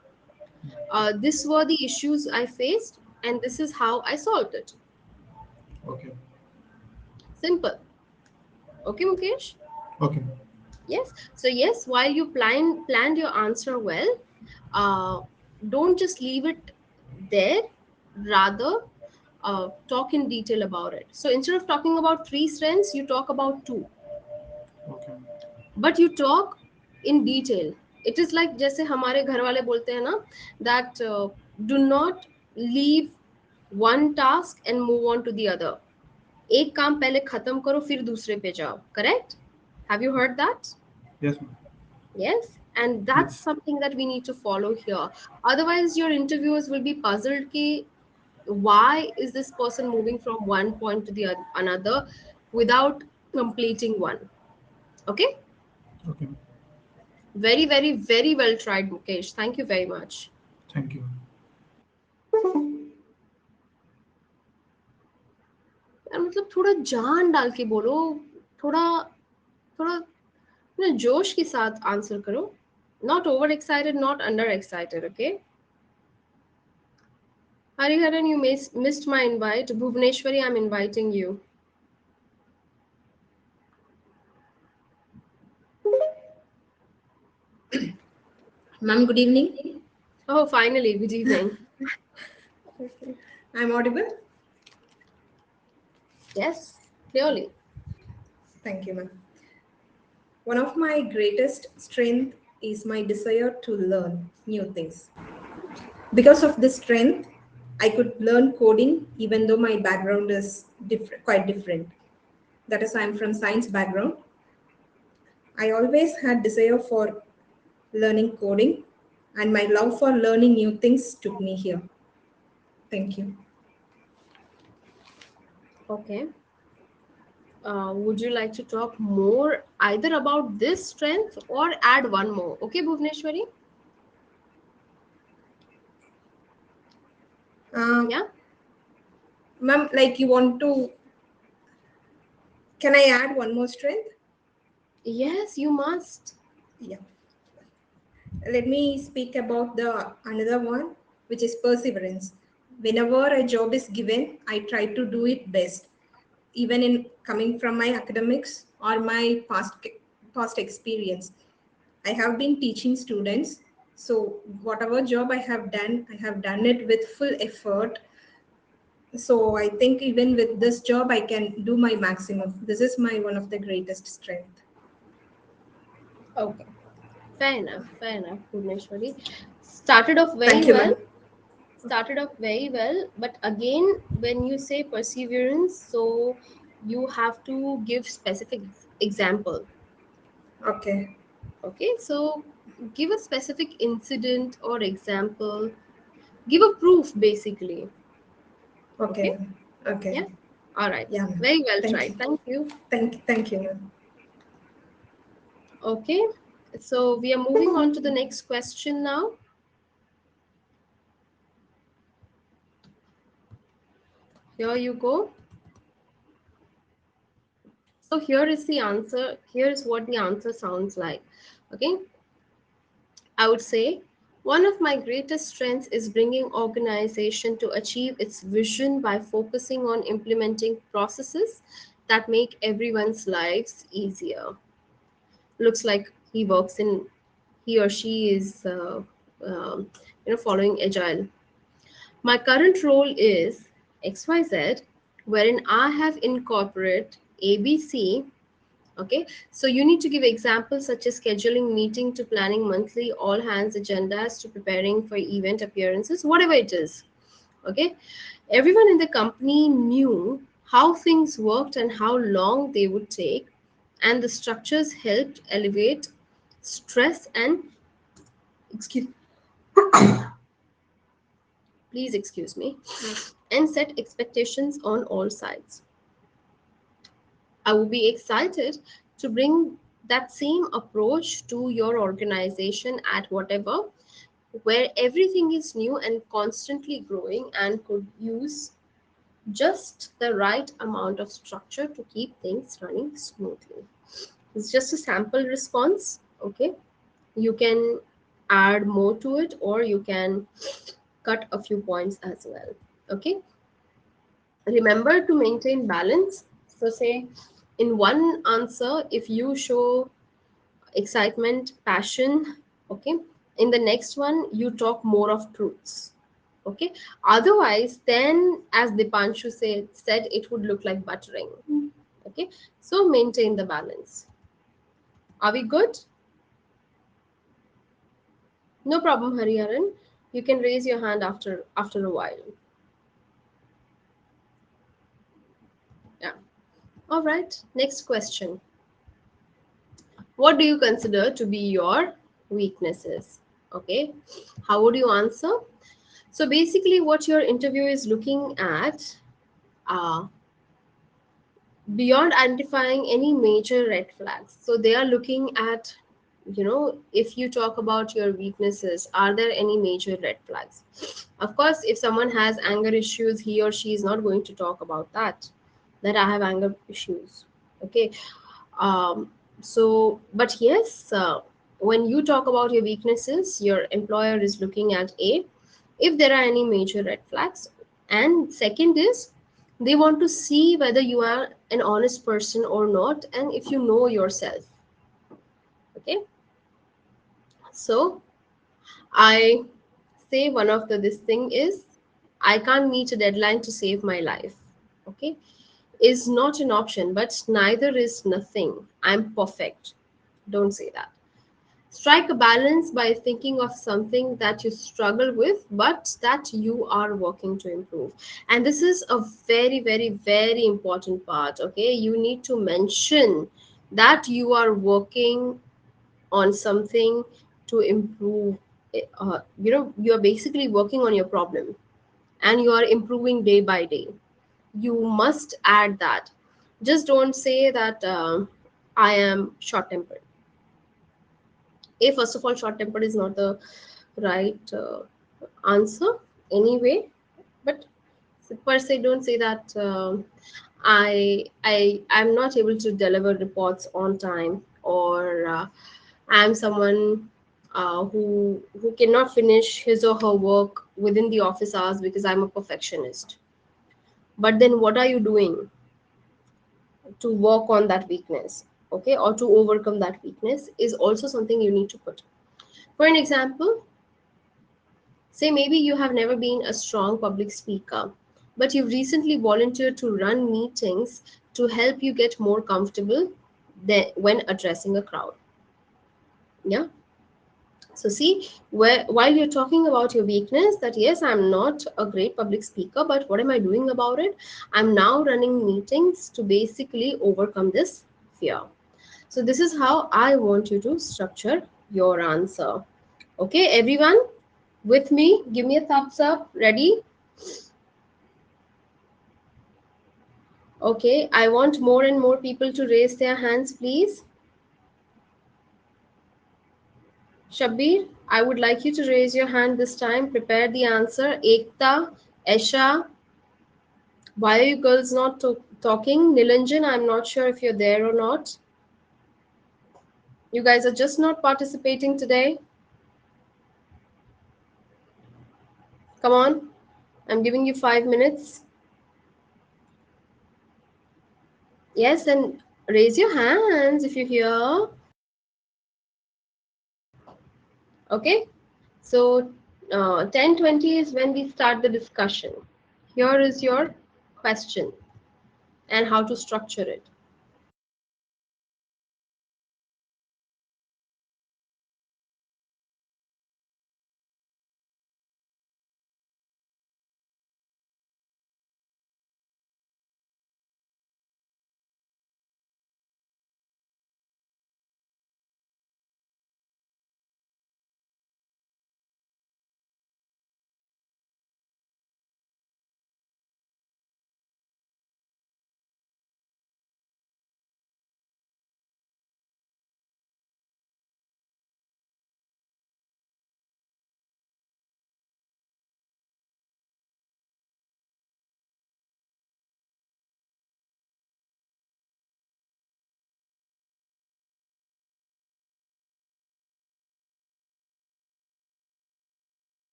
This were the issues I faced, and this is how I solved it. Okay, Simple. Okay, Mukesh? okay, Yes. So yes, while you planned your answer well, uh, don't just leave it there. Rather, talk in detail about it. So instead of talking about three strengths, you talk about two, okay, but you talk in detail. It is like जैसे हमारे घर वाले बोलते हैं ना that do not leave one task and move on to the other. एक काम पहले खत्म करो फिर दूसरे पे जाओ. Correct? Have you heard that? yes, ma'am. Yes, and that's Yes, something that we need to follow here. Otherwise, your interviewers will be puzzled ki why is this person moving from one point to the another without completing one. Okay? okay. Very, very, very well tried, Mukesh. Thank you very much. Thank you. यार मतलब थोड़ा जान डाल के बोलो, थोड़ा थोड़ा जोश के साथ आंसर करो. Not over excited, not under excited, okay? Hariharan, you missed my invite. Bhuvneshwari, I'm inviting you. Ma'am, good evening. Oh, finally, good evening. Okay. I'm audible? Yes, clearly. Thank you, ma'am. One of my greatest strength is my desire to learn new things. Because of this strength, I could learn coding even though my background is quite different. That is, I'm from science background. I always had desire for learning coding, and my love for learning new things took me here. Thank you. Okay. Would you like to talk more either about this strength or add one more? Okay, Bhuvneshwari? Uh, Yeah? Ma'am, like you want to, can I add one more strength? Yes, you must. Yeah. Let me speak about the another one, which is perseverance. Whenever a job is given, I try to do it best, even in coming from my academics or my past experience. I have been teaching students, so whatever job I have done it with full effort. So I think even with this job, I can do my maximum. This is my one of the greatest strength. Okay. Fair enough, Bhuvneshwari. Started off very Thank you, well. ma'am. started off very well, but again, when you say perseverance, so you have to give specific example. Okay. Okay, so give a specific incident or example. Give a proof, basically. Okay, Okay. Okay. yeah. All right. Yeah, ma'am. Very well Thank tried. you. Thank you. Thank you, ma'am. Okay, so we are moving on to the next question now. Here you go. So here is the answer. Here is what the answer sounds like. Okay, I would say one of my greatest strengths is bringing organization to achieve its vision by focusing on implementing processes that make everyone's lives easier. Looks like he or she is um, following agile. My current role is XYZ, wherein I have incorporated ABC. Okay, so you need to give examples such as scheduling meeting to planning monthly all hands agendas to preparing for event appearances, whatever it is. Okay, everyone in the company knew how things worked and how long they would take, and the structures helped elevate stress and excuse please excuse me and set expectations on all sides. I would be excited to bring that same approach to your organization at whatever, where everything is new and constantly growing and could use just the right amount of structure to keep things running smoothly. It's just a sample response. Okay. You can add more to it or you can cut a few points as well. Okay. Remember to maintain balance. So, say in one answer, if you show excitement, passion, okay, in the next one, you talk more of truths. Okay, otherwise, then as Dipanshu said it would look like buttering. Okay, so maintain the balance. Are we good? No problem, Hariharan. You can raise your hand after a while. Yeah. All right. Next question. What do you consider to be your weaknesses? Okay. How would you answer? So basically, what your interview is looking at, uh, beyond identifying any major red flags. So they are looking at, if you talk about your weaknesses, are there any major red flags? Of course, if someone has anger issues, he or she is not going to talk about that I have anger issues. Okay. um, but yes, when you talk about your weaknesses, your employer is looking at a, if there are any major red flags, and second is they want to see whether you are an honest person or not, and if you know yourself. Okay, so I say one of the this thing is, I can't meet a deadline to save my life. Okay, is not an option, but neither is nothing. I'm perfect. Don't say that. Strike a balance by thinking of something that you struggle with, but that you are working to improve. And this is a very, very, very important part. Okay, you need to mention that you are working on something to improve. You are basically working on your problem and you are improving day by day. You must add that. Just don't say that I am short tempered. First of all, short tempered is not the right answer anyway, but per se don't say that I'm not able to deliver reports on time, or I'm someone who cannot finish his or her work within the office hours because I'm a perfectionist. But then what are you doing to work on that weakness? Okay, or to overcome that weakness is also something you need to put. For an example, say maybe you have never been a strong public speaker, but you've recently volunteered to run meetings to help you get more comfortable when addressing a crowd. Yeah. So see, while you're talking about your weakness, that yes, I'm not a great public speaker, but what am I doing about it? I'm now running meetings to basically overcome this fear. So this is how I want you to structure your answer. Okay, everyone with me, give me a thumbs up. Ready? Okay, I want more and more people to raise their hands, please. Shabir, I would like you to raise your hand this time. Prepare the answer. Ekta, Esha, why are you girls not talking? Nilanjan, I'm not sure if you're there or not. You guys are just not participating today. Come on, I'm giving you 5 minutes. Yes, and raise your hands if you're here. Okay, so 10:20 is when we start the discussion. Here is your question and how to structure it.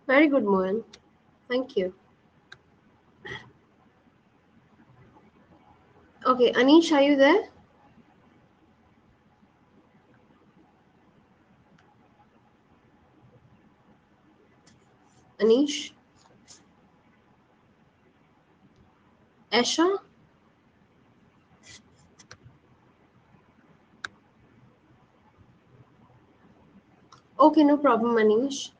Very good, Mohan. Thank you. Okay, Anish, are you there? Anish? Esha? Okay, no problem, Anish.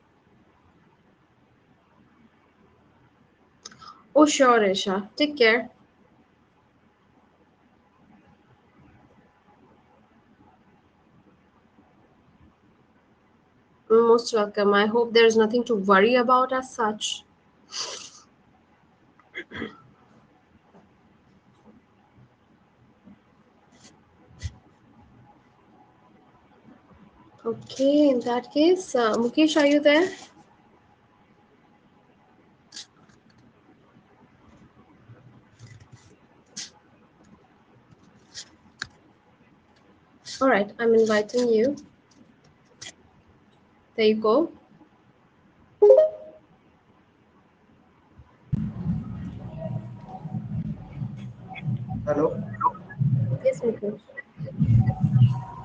Oh, sure, Esha. Take care. Most welcome. I hope there's nothing to worry about as such. Okay, in that case, Mukesh, are you there? All right, I'm inviting you. There you go. Hello. Yes, Mukesh.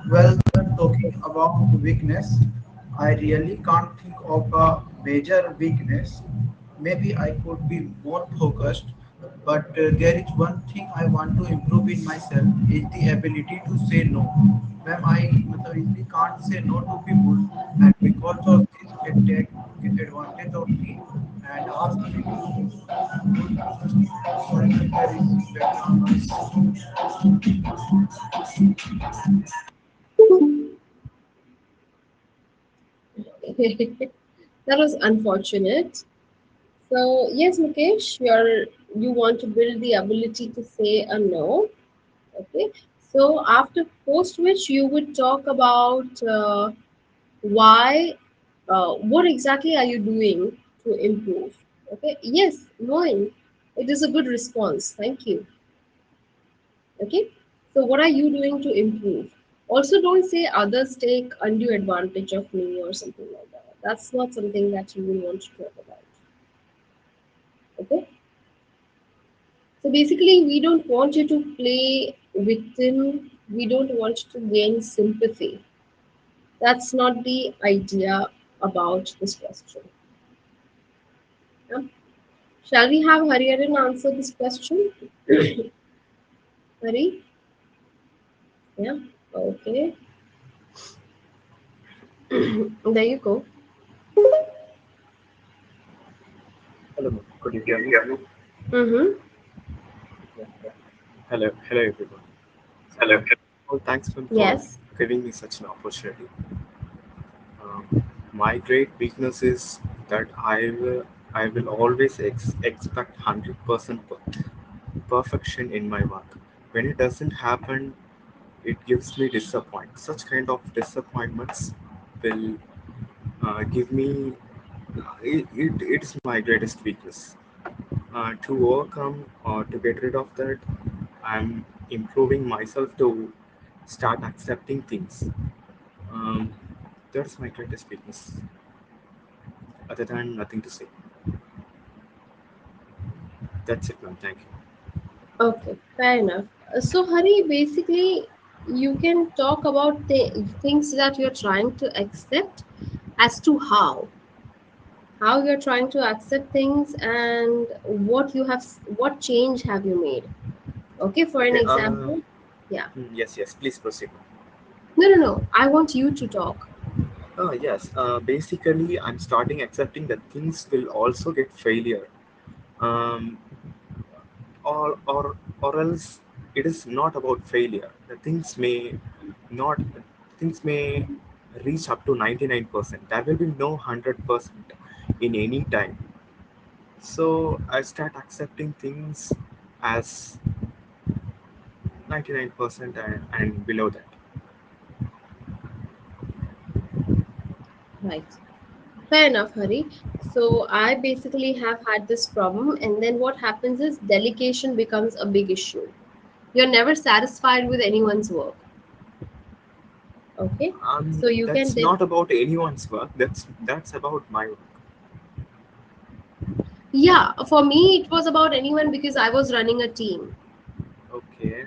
Well, talking about weakness, I really can't think of a major weakness. Maybe I could be more focused, but there is one thing I want to improve in myself is the ability to say no. When I easily can't say no to people, and because of this, they take advantage of me and ask me to do good. Sorry, there is background noise. That was unfortunate. So yes, Mukesh, you want to build the ability to say a no. Okay. So after post which you would talk about why, what exactly are you doing to improve? Okay. Yes, knowing it is a good response. Thank you. Okay. So what are you doing to improve? Also, don't say others take undue advantage of me or something like that. That's not something that you will want to talk about. Okay. So basically, we don't want you to play victim. We don't want you to gain sympathy. That's not the idea about this question. Yeah. Shall we have Hariharan answer this question? Hari? Yeah. Okay. There you go. Hello, could you hear me? Mm-hmm. Hello everyone. So, well, thanks man, for Yes. giving me such an opportunity. My great weakness is that I will always expect 100% perfection in my work. When it doesn't happen, it gives me disappointment. Such kind of disappointments will give me. It's my greatest weakness. To overcome or to get rid of that, I'm improving myself to start accepting things. Um, that's my greatest weakness. Other than nothing to say. That's it, man. Thank you. Okay. Fair enough. So, Hari, basically, you can talk about the things that you're trying to accept as to how you're trying to accept things and what change have you made. Okay, for an Okay. example. Yeah. Yes, yes. Please proceed. No, I want you to talk. Yes. Basically, I'm starting accepting that things will also get failure. Um, or else it is not about failure. The not things may reach up to 99%. There will be no 100% in any time. So I start accepting things as 99% and below that. Right. Fair enough, Hari. So I basically have had this problem, and then what happens is delegation becomes a big issue. You're never satisfied with anyone's work. Okay, so you can That's not about anyone's work. That's about my work. yeah, for me it was about anyone because I was running a team. Okay.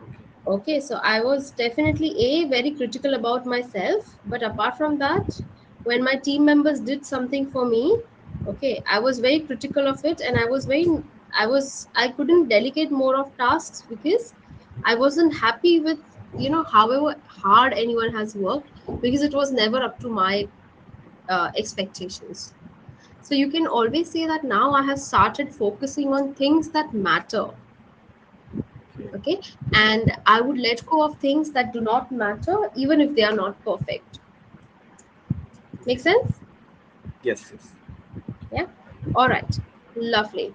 Okay. Okay, so I was definitely very critical about myself, but apart from that, when my team members did something for me, okay, I was very critical of it, and I couldn't delegate more of tasks because I wasn't happy with however hard anyone has worked, because it was never up to my expectations. So you can always say that now I have started focusing on things that matter. Okay. Okay, and I would let go of things that do not matter even if they are not perfect. Make sense? Yes. Yes. Yeah. All right, lovely.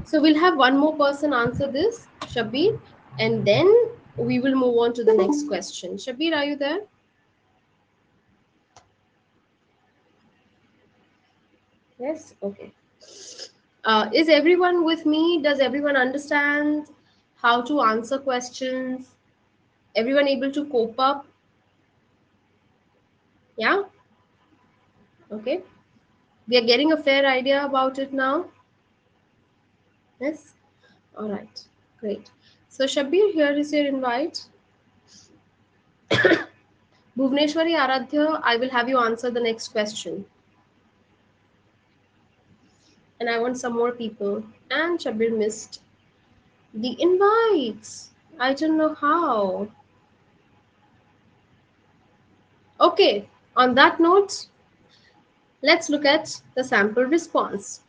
So we'll have one more person answer this, Shabir, and then we will move on to the next question. Shabir, are you there? Yes. Okay. Is everyone with me? Does everyone understand how to answer questions? Everyone able to cope up? Yeah. Okay, we are getting a fair idea about it now. Yes. All right, great. So Shabir, here is your invite. Bhuvneshwari Aradhya, I will have you answer the next question. And I want some more people. And Shabir missed the invites. I don't know how. Okay, on that note, let's look at the sample response.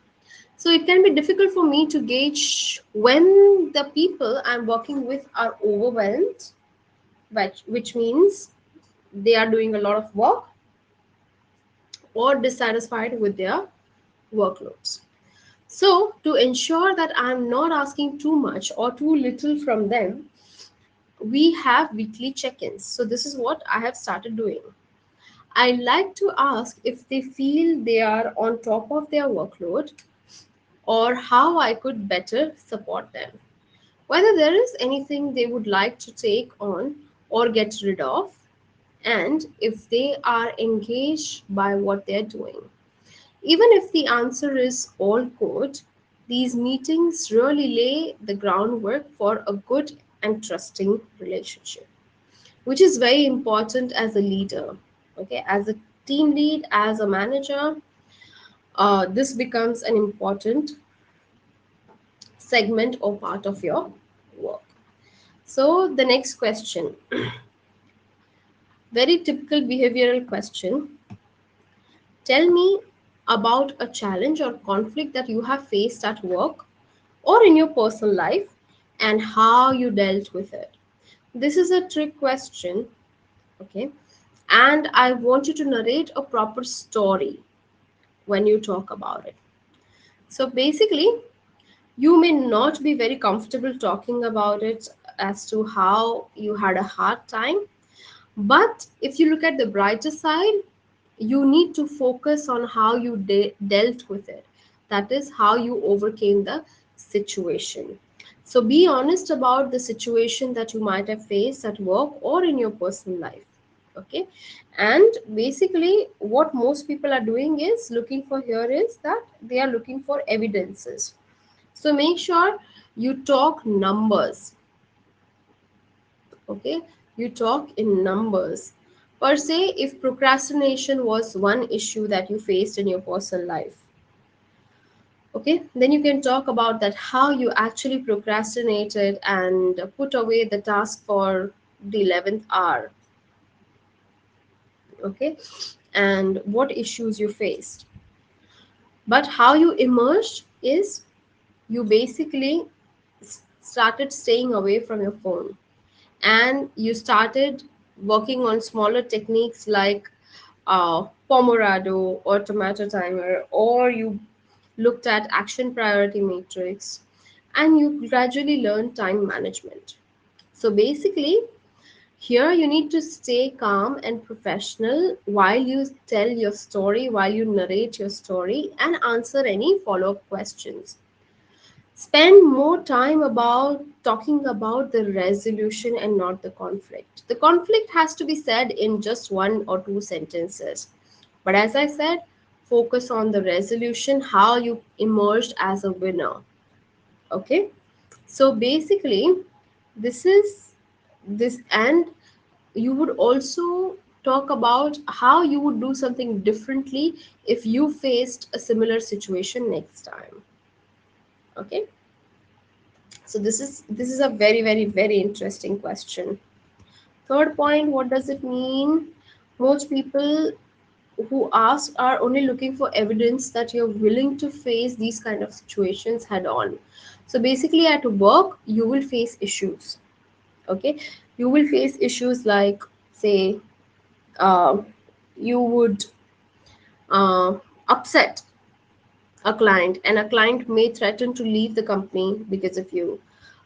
So it can be difficult for me to gauge when the people I'm working with are overwhelmed, which means they are doing a lot of work, or dissatisfied with their workloads. So, to ensure that I'm not asking too much or too little from them, we have weekly check ins. So, this is what I have started doing. I like to ask if they feel they are on top of their workload or how I could better support them. Whether there is anything they would like to take on or get rid of, and if they are engaged by what they're doing. Even if the answer is all good, these meetings really lay the groundwork for a good and trusting relationship, which is very important as a leader. Okay, as a team lead, as a manager, this becomes an important segment or part of your work. So, the next question, very typical behavioral question. Tell me about a challenge or conflict that you have faced at work or in your personal life and how you dealt with it. This is a trick question, okay? And I want you to narrate a proper story when you talk about it. So basically, you may not be very comfortable talking about it as to how you had a hard time, but if you look at the brighter side, you need to focus on how you dealt with it. That is how you overcame the situation. So be honest about the situation that you might have faced at work or in your personal life. Okay. And basically, what most people are doing is looking for here is that they are looking for evidences. So make sure you talk numbers. Okay, you talk in numbers. Per se, if procrastination was one issue that you faced in your personal life, okay, then you can talk about that how you actually procrastinated and put away the task for the 11th hour, okay, and what issues you faced. But how you emerged is you basically started staying away from your phone, and you started working on smaller techniques like Pomodoro or tomato timer, or you looked at action priority matrix, and you gradually learn time management. So basically, here you need to stay calm and professional while you tell your story, while you narrate your story, and answer any follow up questions. Spend more time about talking about the resolution and not the conflict. The conflict has to be said in just one or two sentences. But as I said, focus on the resolution, how you emerged as a winner. Okay? So basically, this is this, and you would also talk about how you would do something differently if you faced a similar situation next time. Okay? So this is a very very interesting question. Third point, what does it mean? Most people who ask are only looking for evidence that you're willing to face these kind of situations head on. So basically, at work, you will face issues. Okay, you will face issues like, say, uh, you would uh, upset a client, and a client may threaten to leave the company because of you.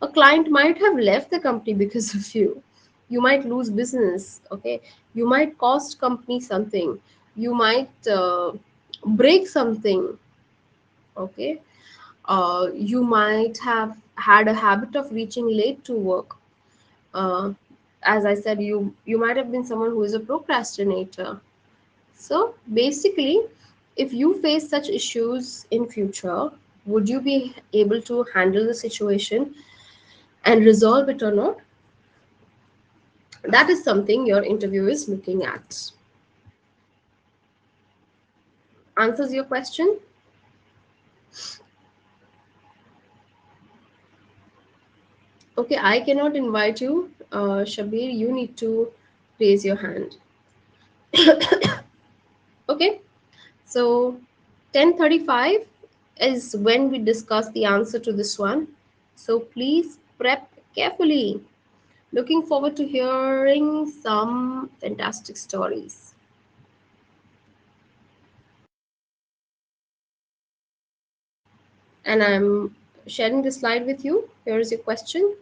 A client might have left the company because of you. You might lose business. Okay, you might cost company something. You might break something. Okay, you might have had a habit of reaching late to work. uh, as I said, you might have been someone who is a procrastinator. So basically, if you face such issues in future, would you be able to handle the situation and resolve it or not, that is something your interview is looking at. Answers your question? Okay, I cannot invite you. Shabir, you need to raise your hand. Okay, so 10:35 is when we discuss the answer to this one. So please prep carefully. Looking forward to hearing some fantastic stories. And I'm sharing the slide with you. Here is your question.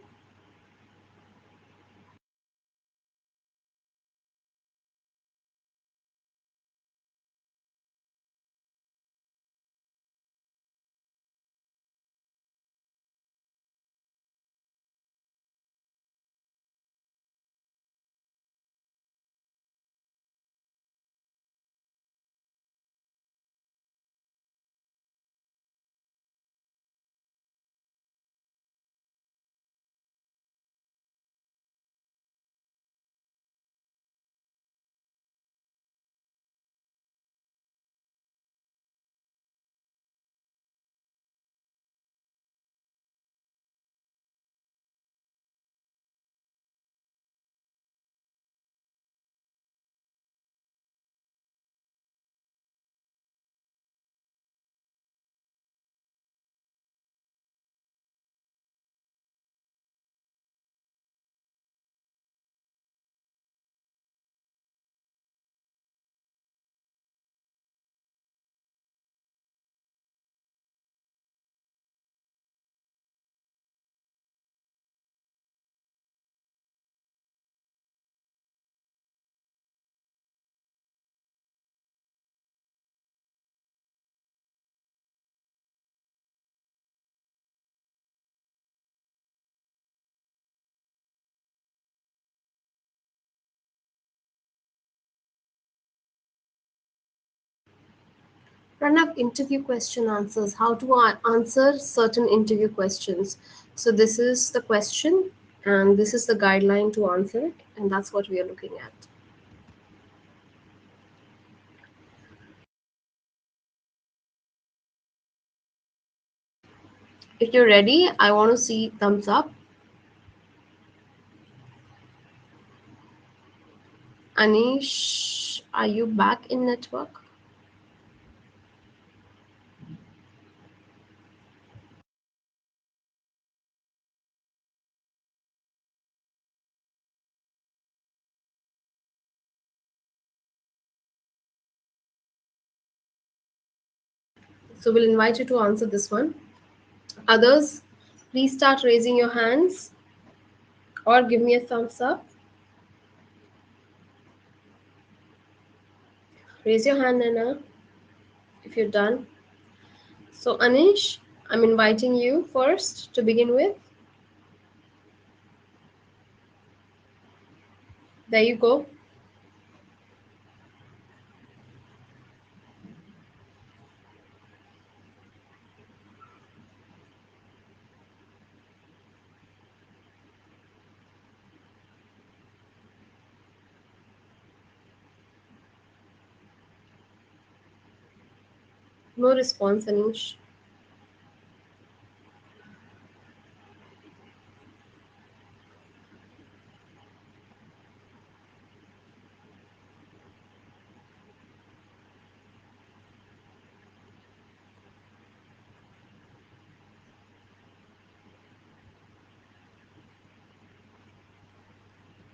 Run up interview question answers. How to answer certain interview questions. So this is the question, and this is the guideline to answer it, and that's what we are looking at. If you're ready, I want to see thumbs up. Anish, are you back in network? So we'll invite you to answer this one. Others, please start raising your hands or give me a thumbs up. Raise your hand, Nana, if you're done. So Anish, I'm inviting you first to begin with. There you go. No response, Anish.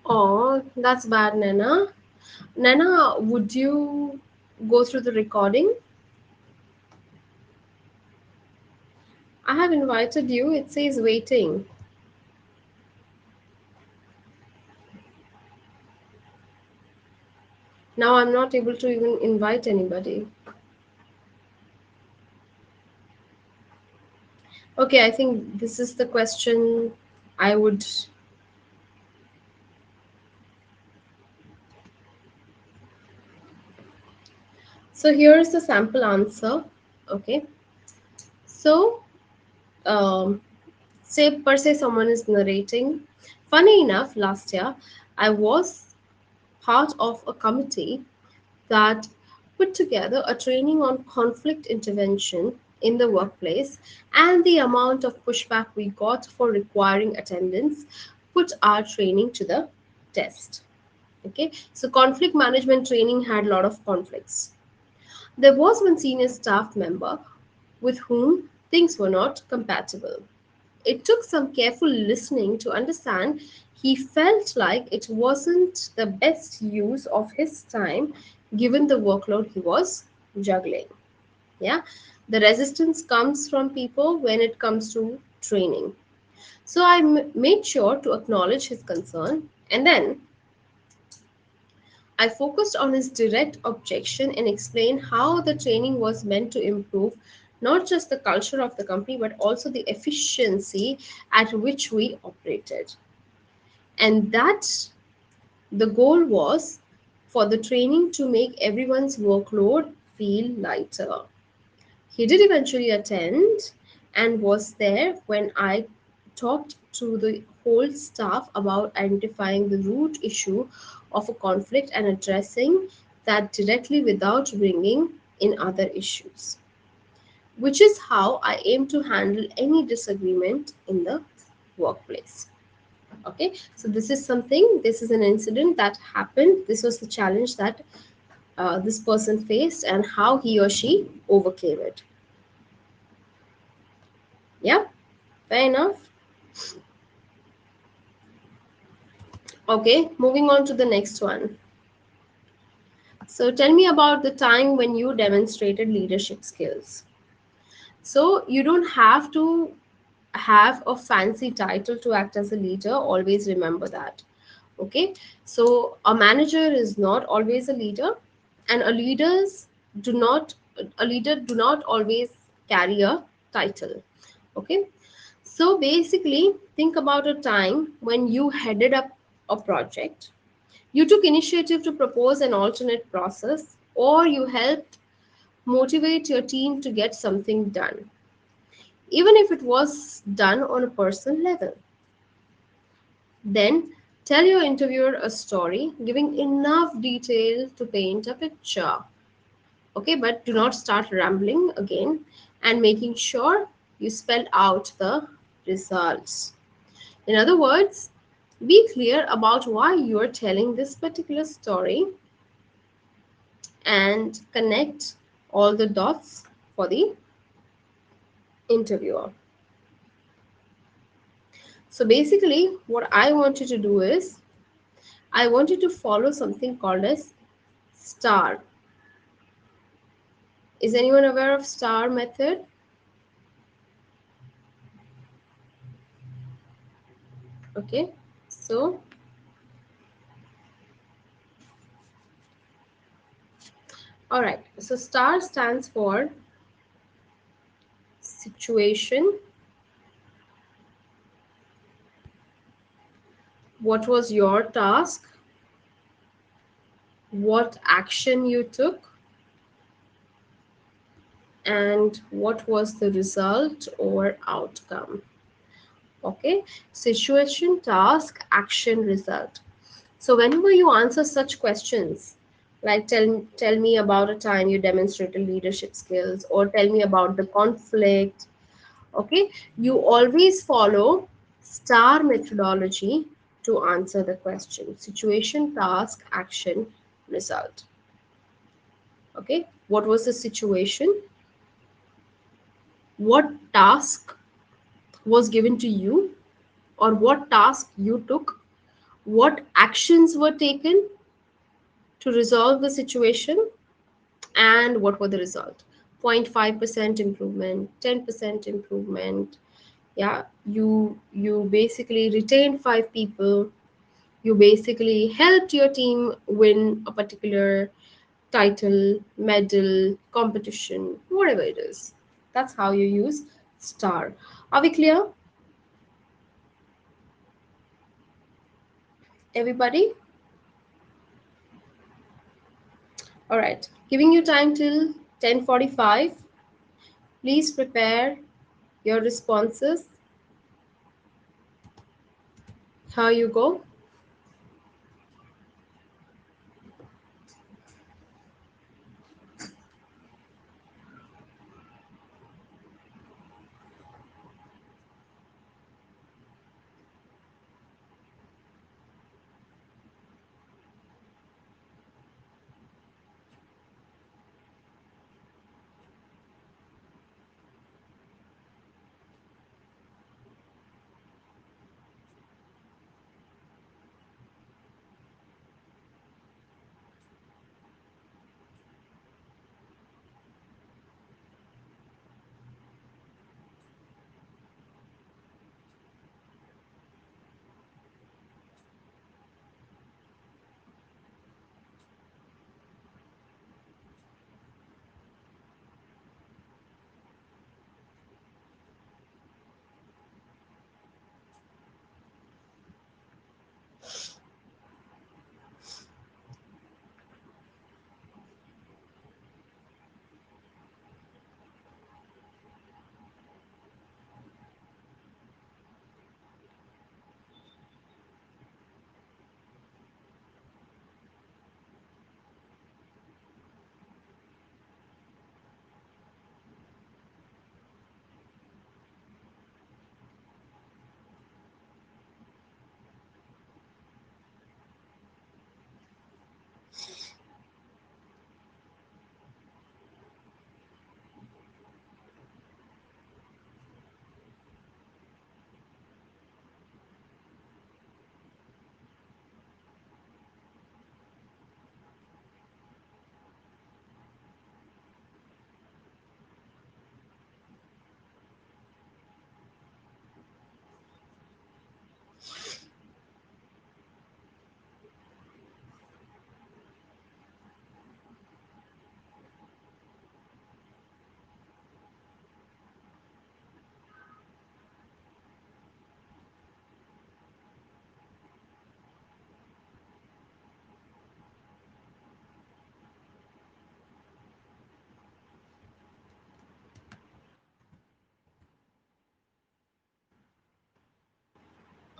Oh, that's bad, Nana. Nana, would you go through the recording? I have invited you. It says waiting. Now I'm not able to even invite anybody. Okay, I think this is the question I would. So here's the sample answer. Okay. So, um, Say per se someone is narrating. Funny enough, last year I was part of a committee that put together a training on conflict intervention in the workplace, and the amount of pushback we got for requiring attendance put our training to the test. Okay, so conflict management training had a lot of conflicts. There was one senior staff member with whom things were not compatible. It took some careful listening to understand he felt like it wasn't the best use of his time given the workload he was juggling. Yeah, the resistance comes from people when it comes to training. So I made sure to acknowledge his concern, and then I focused on his direct objection and explained how the training was meant to improve not just the culture of the company but also the efficiency at which we operated. And that the goal was for the training to make everyone's workload feel lighter. He did eventually attend and was there when I talked to the whole staff about identifying the root issue of a conflict and addressing that directly without bringing in other issues, which is how I aim to handle any disagreement in the workplace. Okay, so this is an incident that happened. This was the challenge that this person faced and how he or she overcame it. Yeah, fair enough. Okay, moving on to the next one. So tell me about the time when you demonstrated leadership skills. So you don't have to have a fancy title to act as a leader. Always remember that. Okay, so a manager is not always a leader, and do not a leader do not always carry a title. Okay, so basically think about a time when you headed up a project. You took initiative to propose an alternate process, or you helped motivate your team to get something done, even if it was done on a personal level. Then tell your interviewer a story, giving enough detail to paint a picture. Okay, but do not start rambling again, and making sure you spell out the results. In other words, be clear about why you are telling this particular story and connect all the dots for the interviewer. So basically, what I want you to do is I want you to follow something called as STAR. Is anyone aware of STAR method? Okay, so all right. So STAR stands for situation. What was your task? What action you took? And what was the result or outcome? Okay, situation, task, action, result. So whenever you answer such questions, like tell me about a time you demonstrated leadership skills, or tell me about the conflict, okay, you always follow STAR methodology to answer the question: situation, task, action, result. Okay, what was the situation? What task was given to you, or what task you took? What actions were taken to resolve the situation, and what were the result? 0.5% improvement, 10% improvement. Yeah, you basically retained 5 people. You basically helped your team win a particular title, medal, competition, whatever it is. That's how you use STAR. Are we clear, everybody? All right, giving you time till 10:45. Please prepare your responses. Here you go.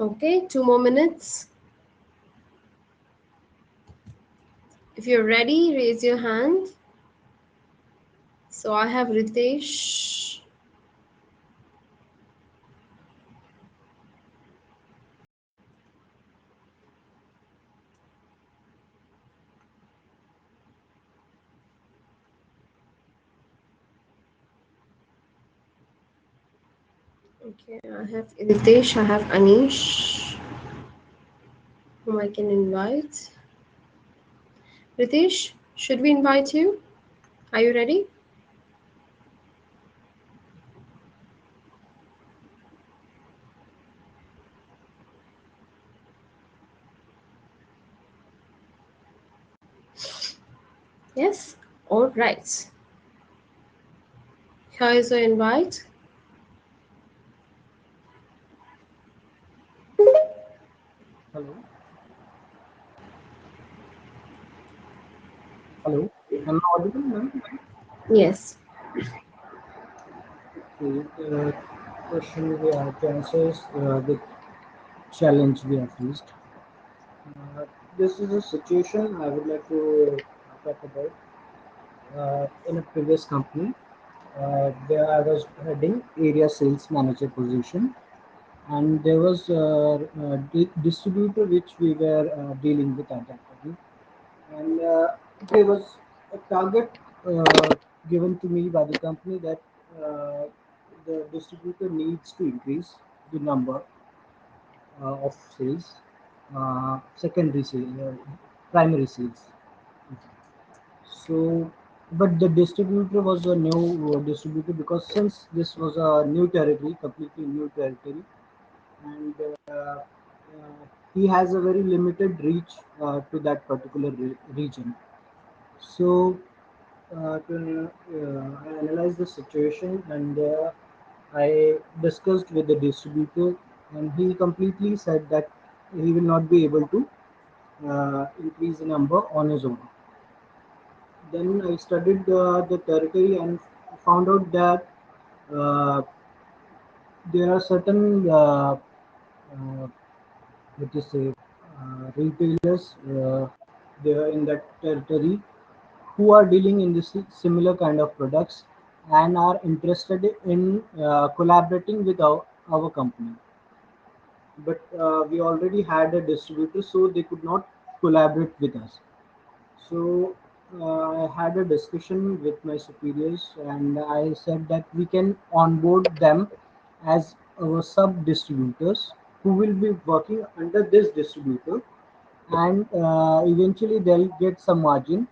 Okay, 2 more minutes. If you're ready, raise your hand. So I have Ritesh. Okay, I have Ritesh, I have Anish, whom I can invite. Ritesh, should we invite you? Are you ready? Yes? All right. Here is your invite. Hello. Hello. Am I audible, ma'am? Yes. Okay. The question we have to answer is the challenge we have faced. Uh, this is a situation I would like to talk about. In a previous company, there I was heading area sales manager position, and there was a distributor which we were dealing with at that time. And there was a target given to me by the company that uh, the distributor needs to increase the number of sales, secondary sales, primary sales. So, but the distributor was a new distributor because since this was a new territory, completely new territory, and he has a very limited reach to that particular region. So I analyzed the situation and I discussed with the distributor, and he completely said that he will not be able to increase the number on his own. Then I studied the territory and found out that uh, there are certain what you say, retailers, they are in that territory who are dealing in this similar kind of products and are interested in collaborating with our company. But we already had a distributor, so they could not collaborate with us. So I had a discussion with my superiors, and I said that we can onboard them as our sub distributors who will be working under this distributor, and eventually they'll get some margin,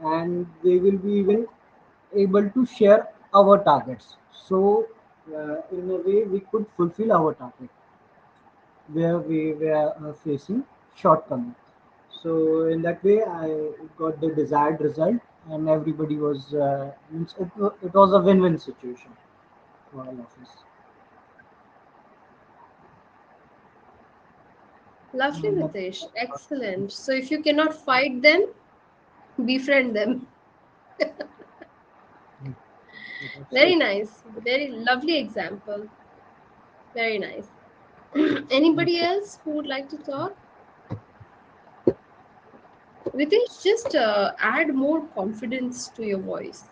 and they will be even able to share our targets. So in a way, we could fulfill our target where we were facing shortcomings. So in that way, I got the desired result, and everybody was it was a win-win situation for all of us. Lovely, That, Ritesh. Excellent. So if you cannot fight them, befriend them. that's Very it. nice. Very lovely example. Very nice. Anybody else who would like to talk? Ritesh, just add more confidence to your voice.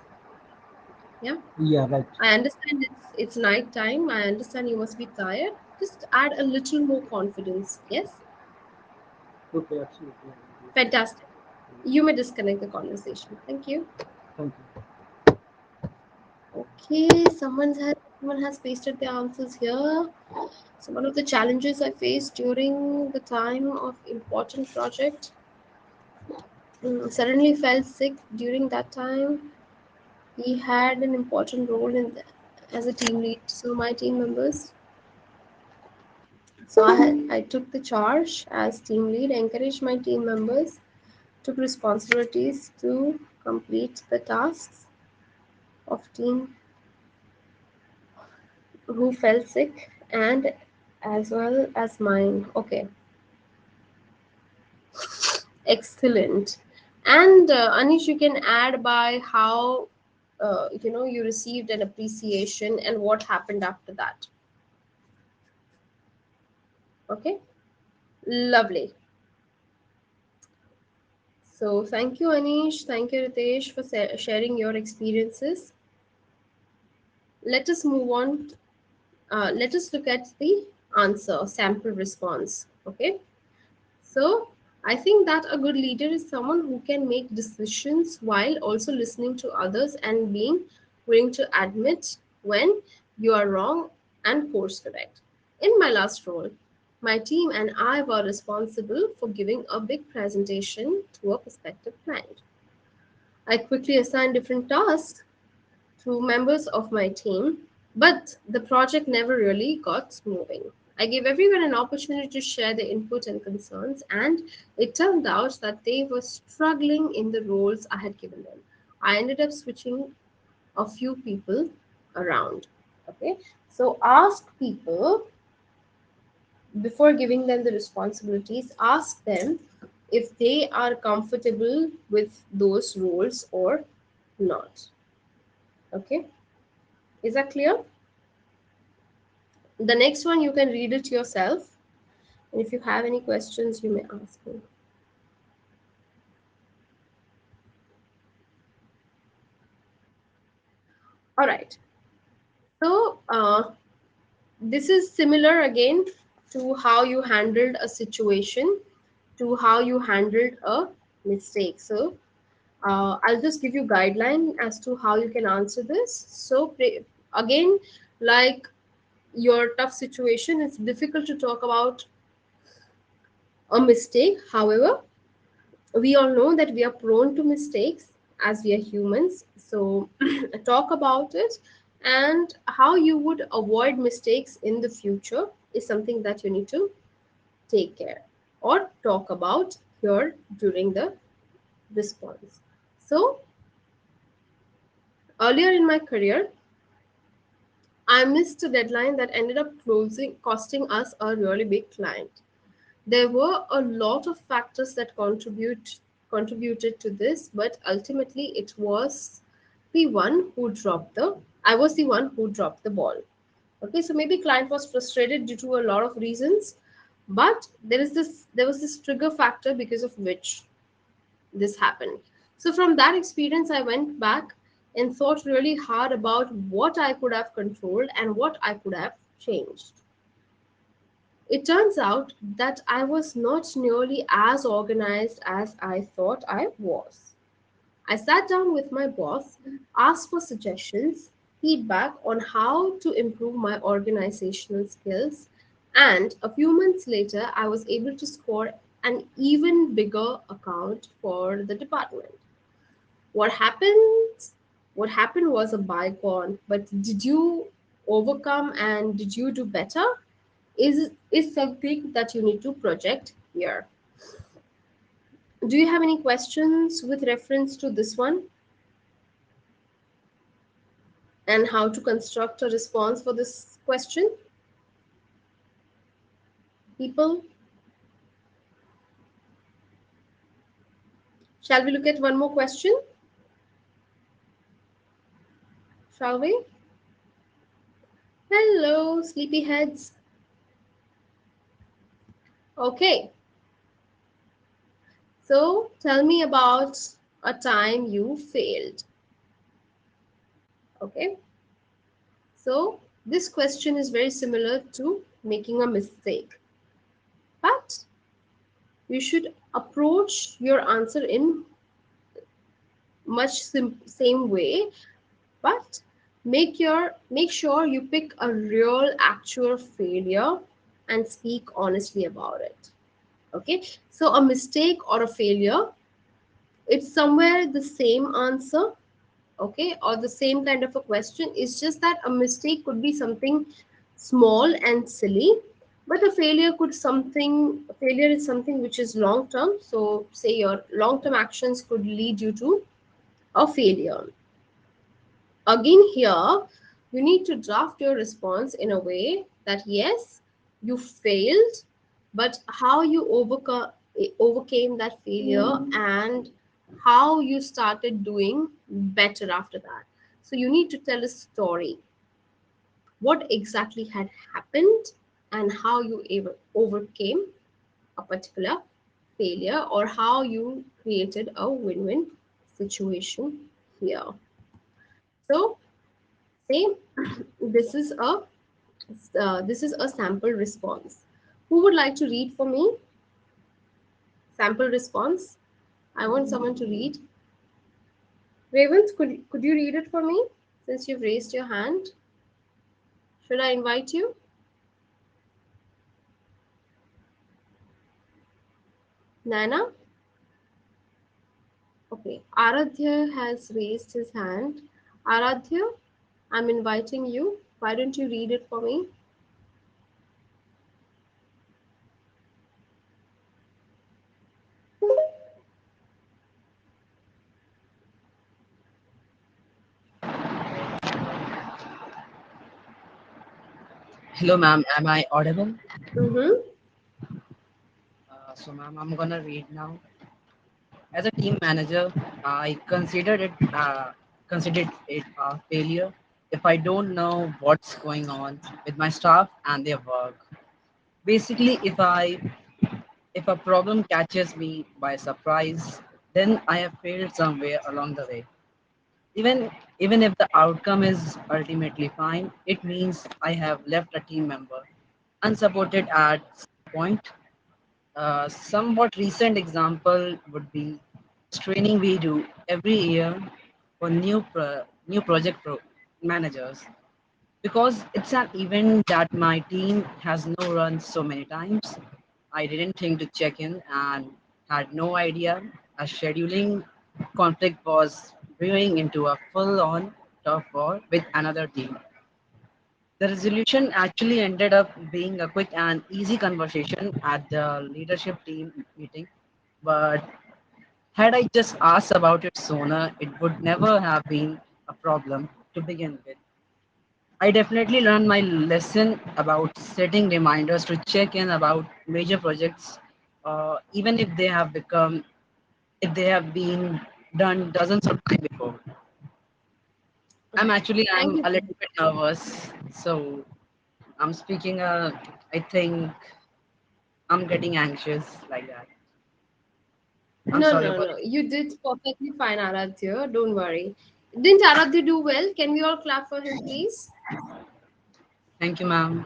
Yeah, Yeah, right. I understand it's night time. I understand you must be tired. Just add a little more confidence. Yes, Okay, absolutely. fantastic. You may disconnect the conversation. Thank you. Thank you. Okay, someone has pasted their answers here. So one of the challenges I faced during the time of important project, suddenly fell sick during that time. He had an important role as a team lead. So my team members, so I took the charge as team lead, encouraged my team members, took responsibilities to complete the tasks of team who fell sick and as well as mine. Okay, excellent. And Anish, you can add by how you received an appreciation and what happened after that. Okay, lovely. So thank you, Anish. Thank you, Ritesh, for sharing your experiences. Let us move on. Let us look at the answer, sample response. Okay. So I think that a good leader is someone who can make decisions while also listening to others and being willing to admit when you are wrong and course correct. In my last role, my team and I were responsible for giving a big presentation to a prospective client. I quickly assigned different tasks to members of my team, but the project never really got moving. I gave everyone an opportunity to share their input and concerns, and it turned out that they were struggling in the roles I had given them. I ended up switching a few people around. Okay, so ask people before giving them the responsibilities, ask them if they are comfortable with those roles or not. Okay, is that clear? The next one, you can read it yourself. And if you have any questions, you may ask me. All right. So, this is similar again to how you handled a situation, to how you handled a mistake. So, I'll just give you guideline as to how you can answer this. So, again, like your tough situation, it's difficult to talk about a mistake. However, we all know that we are prone to mistakes as we are humans. So, talk about it, and how you would avoid mistakes in the future is something that you need to take care or talk about here during the response. So, earlier in my career, I missed a deadline that ended up costing us a really big client. There were a lot of factors that contributed to this, but ultimately the one who dropped the I was the one who dropped the ball. Okay, so maybe client was frustrated due to a lot of reasons. But there was this trigger factor because of which this happened. So from that experience, I went back and thought really hard about what I could have controlled and what I could have changed. It turns out that I was not nearly as organized as I thought I was. I sat down with my boss, asked for suggestions, feedback on how to improve my organizational skills, and a few months later, I was able to score an even bigger account for the department. What happened? What happened was a bygone, but did you overcome and did you do better? Is something that you need to project here. Do you have any questions with reference to this one and how to construct a response for this question? People, shall we look at one more question? Shall we? Hello, sleepyheads. Okay, so tell me about a time you failed. Okay, so this question is very similar to making a mistake, but you should approach your answer in much same way, but make sure you pick a real actual failure and speak honestly about it. Okay, so a mistake or a failure, it's somewhere the same answer, okay, or the same kind of a question. It's just that a mistake could be something small and silly, but a failure is something which is long term. So say your long term actions could lead you to a failure. Again, here you need to draft your response in a way that yes, you failed, but how you overcame that failure and how you started doing better after that. So you need to tell a story, what exactly had happened and how you overcame a particular failure, or how you created a win-win situation here. So say this is a sample response. Who would like to read for me? Sample response. I want someone to read. Ravens, could you read it for me? Since you've raised your hand, should I invite you? Nana? Okay. Aradhya has raised his hand. Aradhya, I'm inviting you. Why don't you read it for me? Hello, ma'am. Am I audible? Mm-hmm. Ma'am, I'm gonna read now. As a team manager, I considered it a failure if I don't know what's going on with my staff and their work. Basically, if a problem catches me by surprise, then I have failed somewhere along the way. Even if the outcome is ultimately fine, it means I have left a team member unsupported at some point. Somewhat recent example would be training we do every year for new managers, because it's an event that my team has no run so many times. I didn't think to check in and had no idea a scheduling conflict was brewing into a full-on tough war with another team. The resolution actually ended up being a quick and easy conversation at the leadership team meeting. But had I just asked about it sooner, it would never have been a problem to begin with. I definitely learned my lesson about setting reminders to check in about major projects, even if they have been done dozens of times before. Okay. Thank I'm you. a little bit nervous, so I'm speaking. I think I'm getting anxious like that. I'm No, sorry no, about no. You did perfectly fine, Aradhya. Don't worry. Didn't Aradhya do well? Can we all clap for him, please? Thank you, ma'am.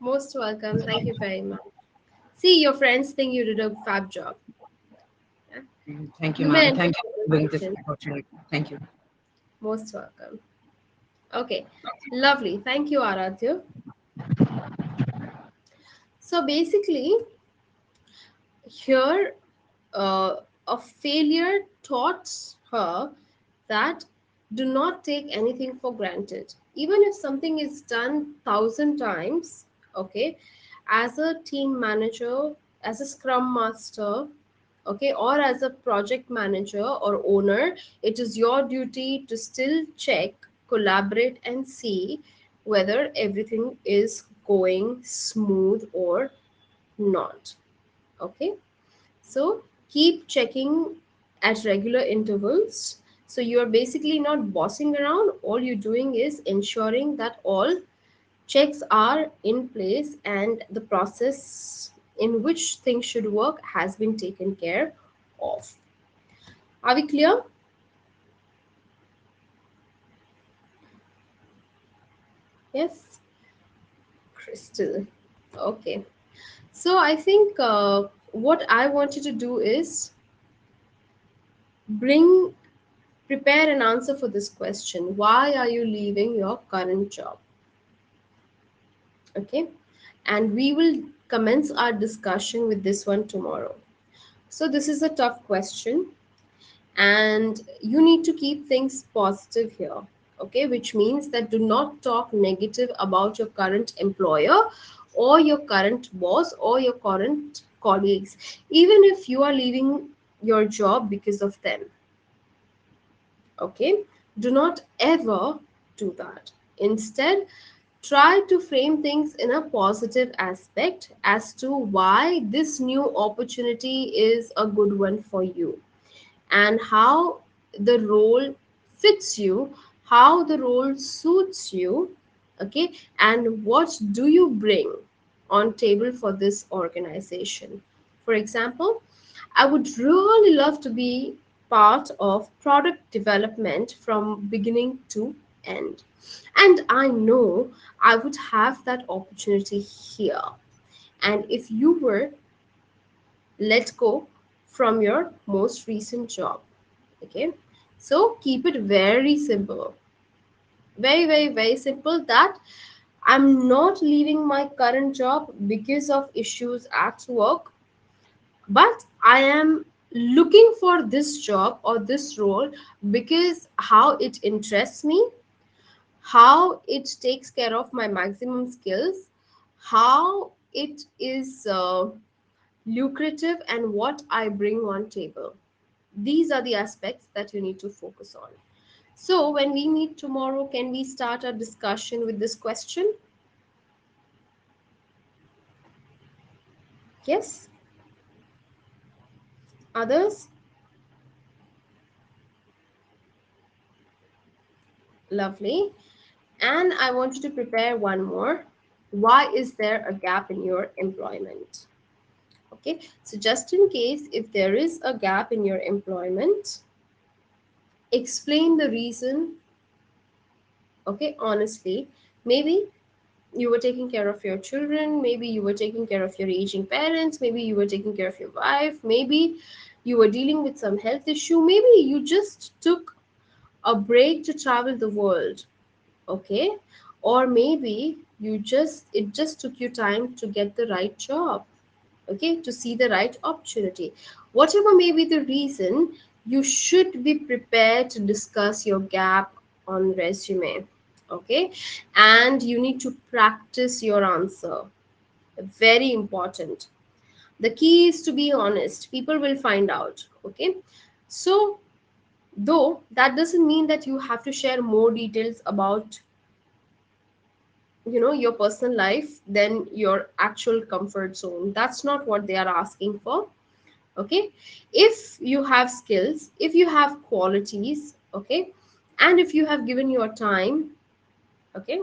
Most welcome. Thank you very much. See, your friends think you did a fab job. Yeah? Thank you, You may ma'am. enter Thank the you for giving this conversation. opportunity. Thank you. Most welcome. Okay, lovely. Thank you, Aradhya. So basically, here a failure taught her that do not take anything for granted. Even if something is done 1,000 times, okay, as a team manager, as a scrum master, okay, or as a project manager or owner, it is your duty to still check, collaborate, and see whether everything is going smooth or not. Okay, so keep checking at regular intervals. So you're basically not bossing around. All you're doing is ensuring that all checks are in place and the process in which things should work has been taken care of. Are we clear? Yes, Crystal. Okay. So I think what I want you to do is bring prepare an answer for this question. Why are you leaving your current job? Okay, and we will commence our discussion with this one tomorrow. So this is a tough question, and you need to keep things positive here. Okay, which means that do not talk negative about your current employer or your current boss or your current colleagues, even if you are leaving your job because of them. Okay, do not ever do that. Instead, try to frame things in a positive aspect as to why this new opportunity is a good one for you and how the role fits you, how the role suits you, okay, and what do you bring on table for this organization. For example, I would really love to be part of product development from beginning to end. And I know I would have that opportunity here. And if you were let go from your most recent job, okay? So keep it very simple. Very, very, very simple that I'm not leaving my current job because of issues at work, but I am looking for this job or this role because how it interests me, how it takes care of my maximum skills, how it is lucrative, and what I bring on table. These are the aspects that you need to focus on. So when we meet tomorrow, can we start our discussion with this question? Yes. Others? Lovely. And I want you to prepare one more. Why is there a gap in your employment? Okay, so just in case if there is a gap in your employment, explain the reason. Okay, honestly, maybe you were taking care of your children, maybe you were taking care of your aging parents, maybe you were taking care of your wife, maybe you were dealing with some health issue, maybe you just took a break to travel the world, okay, or maybe it just took you time to get the right job, okay, to see the right opportunity. Whatever may be the reason, you should be prepared to discuss your gap on resume, okay, and you need to practice your answer. Very important. The key is to be honest. People will find out, okay. So though that doesn't mean that you have to share more details about your personal life than your actual comfort zone. That's not what they are asking for, okay. If you have skills, if you have qualities, okay, and if you have given your time, okay,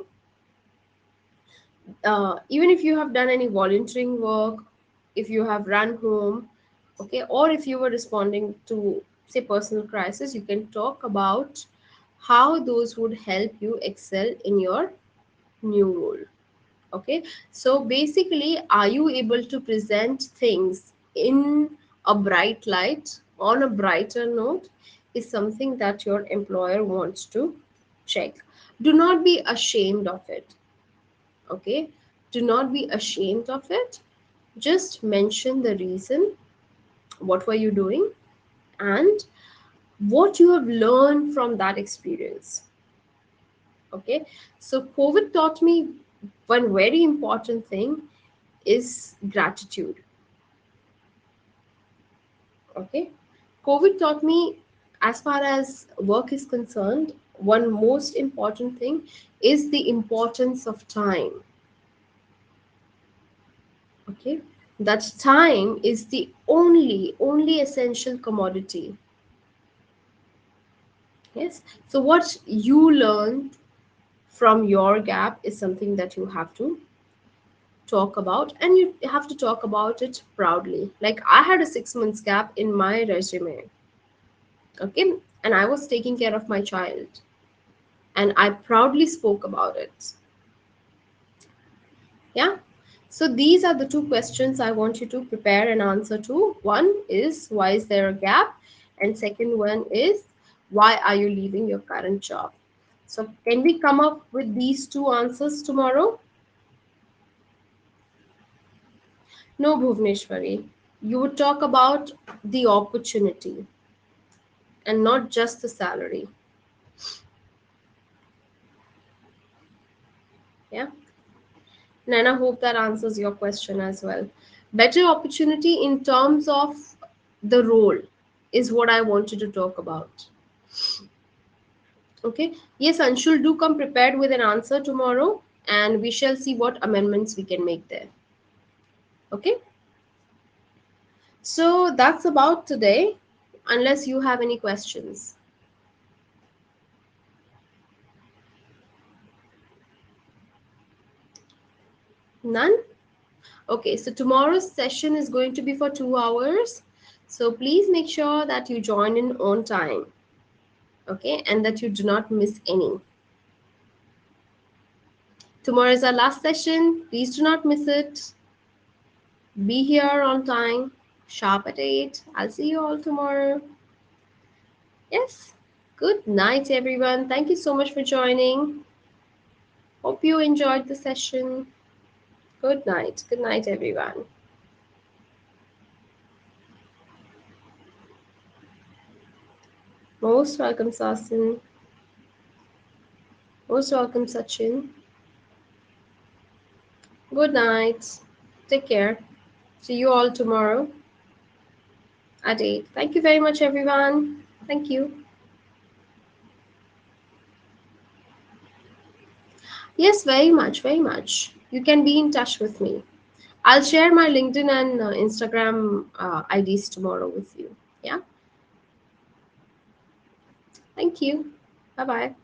even if you have done any volunteering work, if you have run home, okay, or if you were responding to, say, personal crisis, you can talk about how those would help you excel in your new role. Okay, so basically, are you able to present things in a bright light, on a brighter note, is something that your employer wants to check. Do not be ashamed of it. Okay, do not be ashamed of it. Just mention the reason, what were you doing, and what you have learned from that experience. Okay, so COVID taught me one very important thing is gratitude. Okay, COVID taught me, as far as work is concerned, one most important thing is the importance of time. Okay, that time is the only essential commodity. Yes, so what you learned from your gap is something that you have to talk about, and you have to talk about it proudly. Like, I had a 6 months gap in my resume. Okay, and I was taking care of my child, and I proudly spoke about it. Yeah, so these are the two questions I want you to prepare an answer to. One is, why is there a gap, and second one is, why are you leaving your current job? So can we come up with these two answers tomorrow? No, Bhuvneshwari. You would talk about the opportunity and not just the salary. Yeah. And I hope that answers your question as well. Better opportunity in terms of the role is what I wanted to talk about. Okay. Yes, Anshul, do come prepared with an answer tomorrow, and we shall see what amendments we can make there. Okay. So that's about today, unless you have any questions. None? Okay, so tomorrow's session is going to be for 2 hours. So please make sure that you join in on time. Okay, and that you do not miss any. Tomorrow is our last session. Please do not miss it. Be here on time, sharp at 8. I'll see you all tomorrow. Yes. Good night, everyone. Thank you so much for joining. Hope you enjoyed the session. Good night. Good night, everyone. Most welcome, Sasin. Most welcome, Sachin. Good night. Take care. See you all tomorrow at 8. Thank you very much, everyone. Thank you. Yes, very much, very much. You can be in touch with me. I'll share my LinkedIn and Instagram IDs tomorrow with you. Yeah. Thank you. Bye bye.